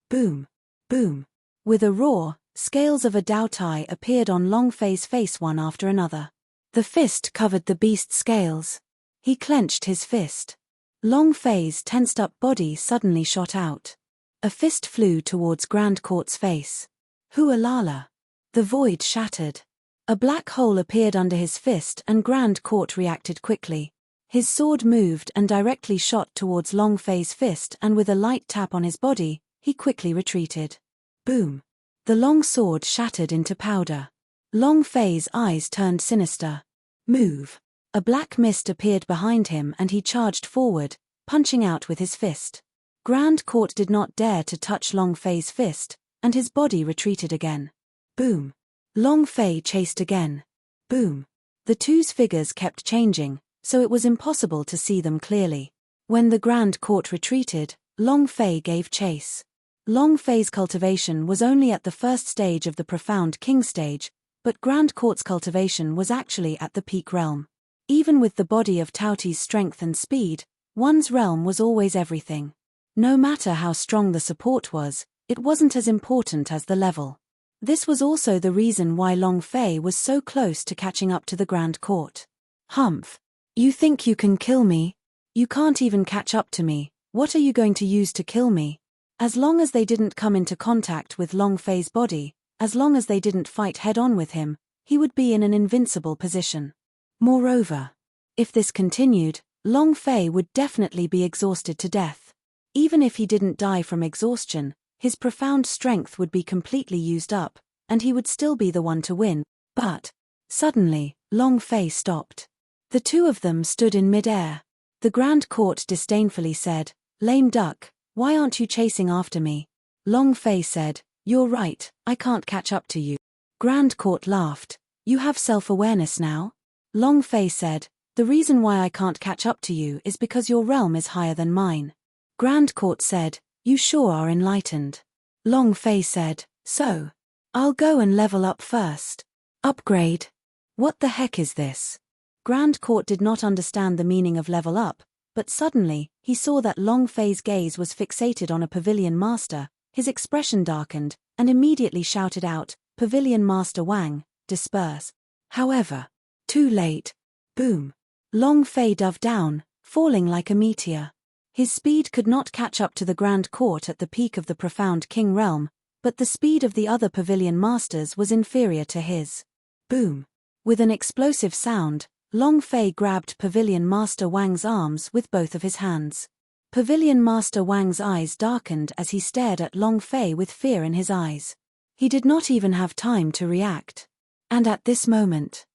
Boom. Boom. With a roar, scales of a Dao Tai appeared on Long Fei's face one after another. The fist covered the beast's scales. He clenched his fist. Long Fei's tensed-up body suddenly shot out. A fist flew towards Grand Court's face. Hualala. The void shattered. A black hole appeared under his fist and Grand Court reacted quickly. His sword moved and directly shot towards Long Fei's fist, and with a light tap on his body, he quickly retreated. Boom. The long sword shattered into powder. Long Fei's eyes turned sinister. Move. A black mist appeared behind him and he charged forward, punching out with his fist. Grand Court did not dare to touch Long Fei's fist, and his body retreated again. Boom. Long Fei chased again. Boom. The two's figures kept changing, so it was impossible to see them clearly. When the Grand Court retreated, Long Fei gave chase. Long Fei's cultivation was only at the first stage of the Profound King stage, but Grand Court's cultivation was actually at the peak realm. Even with the body of Taoti's strength and speed, one's realm was always everything. No matter how strong the support was, it wasn't as important as the level. This was also the reason why Long Fei was so close to catching up to the Grand Court. Humph. You think you can kill me? You can't even catch up to me. What are you going to use to kill me? As long as they didn't come into contact with Long Fei's body, as long as they didn't fight head-on with him, he would be in an invincible position. Moreover, if this continued, Long Fei would definitely be exhausted to death. Even if he didn't die from exhaustion, his profound strength would be completely used up, and he would still be the one to win. But, suddenly, Long Fei stopped. The two of them stood in mid-air. The Grand Court disdainfully said, "Lame duck, why aren't you chasing after me?" Long Fei said, "You're right, I can't catch up to you." Grand Court laughed. "You have self-awareness now?" Long Fei said, "The reason why I can't catch up to you is because your realm is higher than mine." Grand Court said, "You sure are enlightened." Long Fei said, "So, I'll go and level up first." Upgrade? What the heck is this? Grand Court did not understand the meaning of level up, but suddenly, he saw that Long Fei's gaze was fixated on a Pavilion Master, his expression darkened, and immediately shouted out, "Pavilion Master Wang, disperse." However, too late. Boom. Long Fei dove down, falling like a meteor. His speed could not catch up to the Grand Court at the peak of the Profound King realm, but the speed of the other Pavilion Masters was inferior to his. Boom. With an explosive sound, Long Fei grabbed Pavilion Master Wang's arms with both of his hands. Pavilion Master Wang's eyes darkened as he stared at Long Fei with fear in his eyes. He did not even have time to react. And at this moment,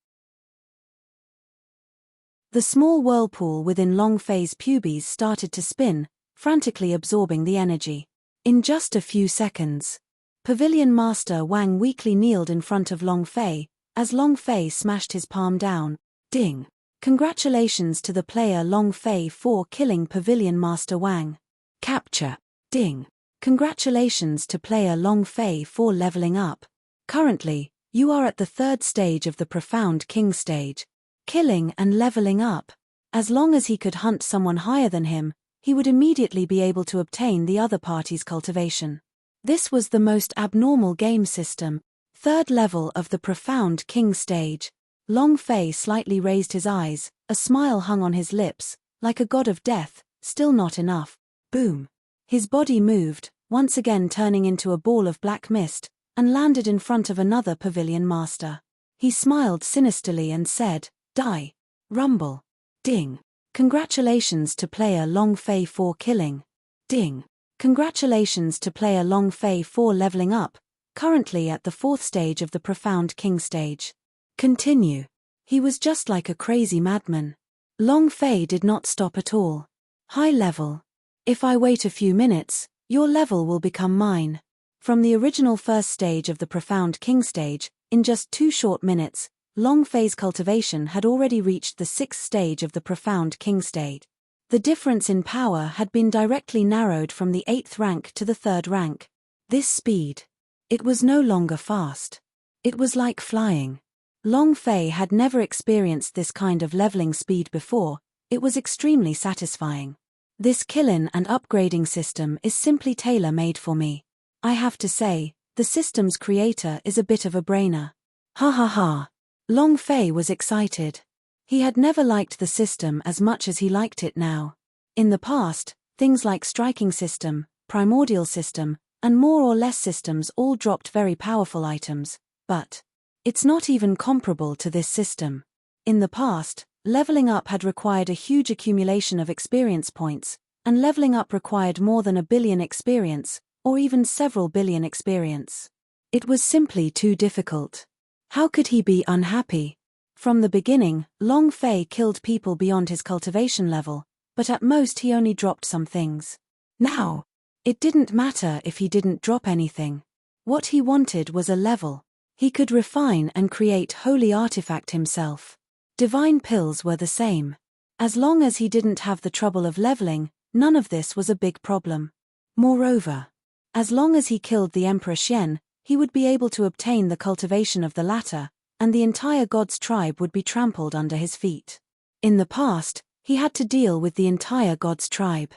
the small whirlpool within Long Fei's pubes started to spin, frantically absorbing the energy. In just a few seconds, Pavilion Master Wang weakly kneeled in front of Long Fei, as Long Fei smashed his palm down. Ding! Congratulations to the player Long Fei for killing Pavilion Master Wang. Capture. Ding! Congratulations to player Long Fei for leveling up. Currently, you are at the third stage of the Profound King stage. Killing and leveling up. As long as he could hunt someone higher than him, he would immediately be able to obtain the other party's cultivation. This was the most abnormal game system. Third level of the Profound King stage. Long Fei slightly raised his eyes, a smile hung on his lips, like a god of death, still not enough. Boom. His body moved, once again turning into a ball of black mist, and landed in front of another Pavilion Master. He smiled sinisterly and said, "Die. Rumble." Ding. Congratulations to player Long Fei for killing. Ding. Congratulations to player Long Fei for leveling up, currently at the fourth stage of the Profound King stage. Continue. He was just like a crazy madman. Long Fei did not stop at all. High level. If I wait a few minutes, your level will become mine. From the original first stage of the Profound King stage, in just 2 short minutes, Long Fei's cultivation had already reached the 6th stage of the Profound King stage. The difference in power had been directly narrowed from the 8th rank to the 3rd rank. This speed. It was no longer fast. It was like flying. Long Fei had never experienced this kind of leveling speed before. It was extremely satisfying. This killing and upgrading system is simply tailor-made for me. I have to say, the system's creator is a bit of a brainer. Ha ha ha. Long Fei was excited. He had never liked the system as much as he liked it now. In the past, things like striking system, primordial system, and more or less systems all dropped very powerful items, but it's not even comparable to this system. In the past, leveling up had required a huge accumulation of experience points, and leveling up required more than 1 billion experience, or even several billion experience. It was simply too difficult. How could he be unhappy? From the beginning, Long Fei killed people beyond his cultivation level, but at most he only dropped some things. Now, it didn't matter if he didn't drop anything. What he wanted was a level. He could refine and create holy artifact himself. Divine pills were the same. As long as he didn't have the trouble of leveling, none of this was a big problem. Moreover, as long as he killed the Emperor Xian, he would be able to obtain the cultivation of the latter, and the entire God's tribe would be trampled under his feet. In the past, he had to deal with the entire God's tribe.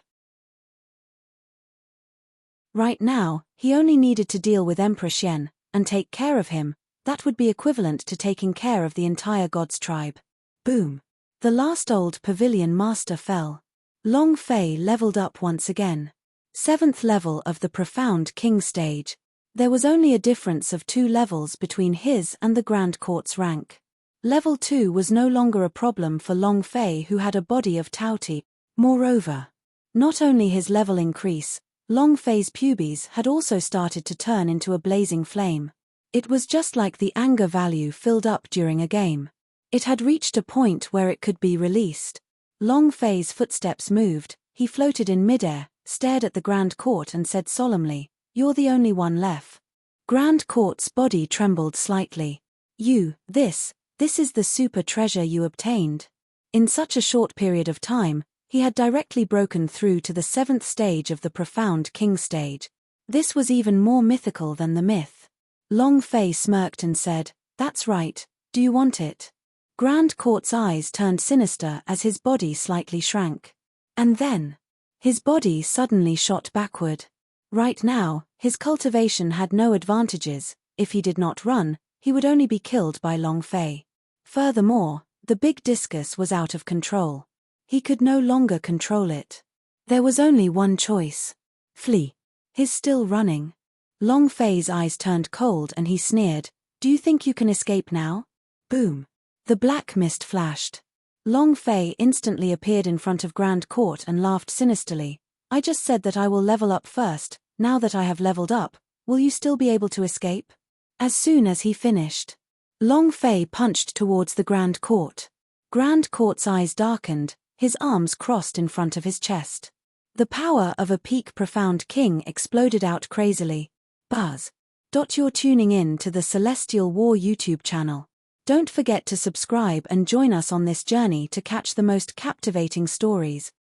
Right now, he only needed to deal with Emperor Xian, and take care of him. That would be equivalent to taking care of the entire God's tribe. Boom. The last old pavilion master fell. Long Fei leveled up once again. 7th level of the Profound King stage. There was only a difference of 2 levels between his and the Grand Court's rank. Level 2 was no longer a problem for Long Fei, who had a body of Taoti. Moreover, not only his level increase, Long Fei's pubes had also started to turn into a blazing flame. It was just like the anger value filled up during a game. It had reached a point where it could be released. Long Fei's footsteps moved, he floated in midair, stared at the Grand Court and said solemnly, "You're the only one left." Grand Court's body trembled slightly. This is the super treasure you obtained." In such a short period of time, he had directly broken through to the 7th stage of the Profound King stage. This was even more mythical than the myth. Long Fei smirked and said, "That's right, do you want it?" Grand Court's eyes turned sinister as his body slightly shrank. And then, his body suddenly shot backward. Right now, his cultivation had no advantages. If he did not run, he would only be killed by Long Fei. Furthermore, the big discus was out of control. He could no longer control it. There was only one choice. Flee. He's still running. Long Fei's eyes turned cold and he sneered, "Do you think you can escape now?" Boom. The black mist flashed. Long Fei instantly appeared in front of Grand Court and laughed sinisterly. "I just said that I will level up first. Now that I have leveled up, will you still be able to escape?" As soon as he finished, Long Fei punched towards the Grand Court. Grand Court's eyes darkened, his arms crossed in front of his chest. The power of a peak Profound King exploded out crazily. Buzz. You're tuning in to the Celestial War YouTube channel. Don't forget to subscribe and join us on this journey to catch the most captivating stories.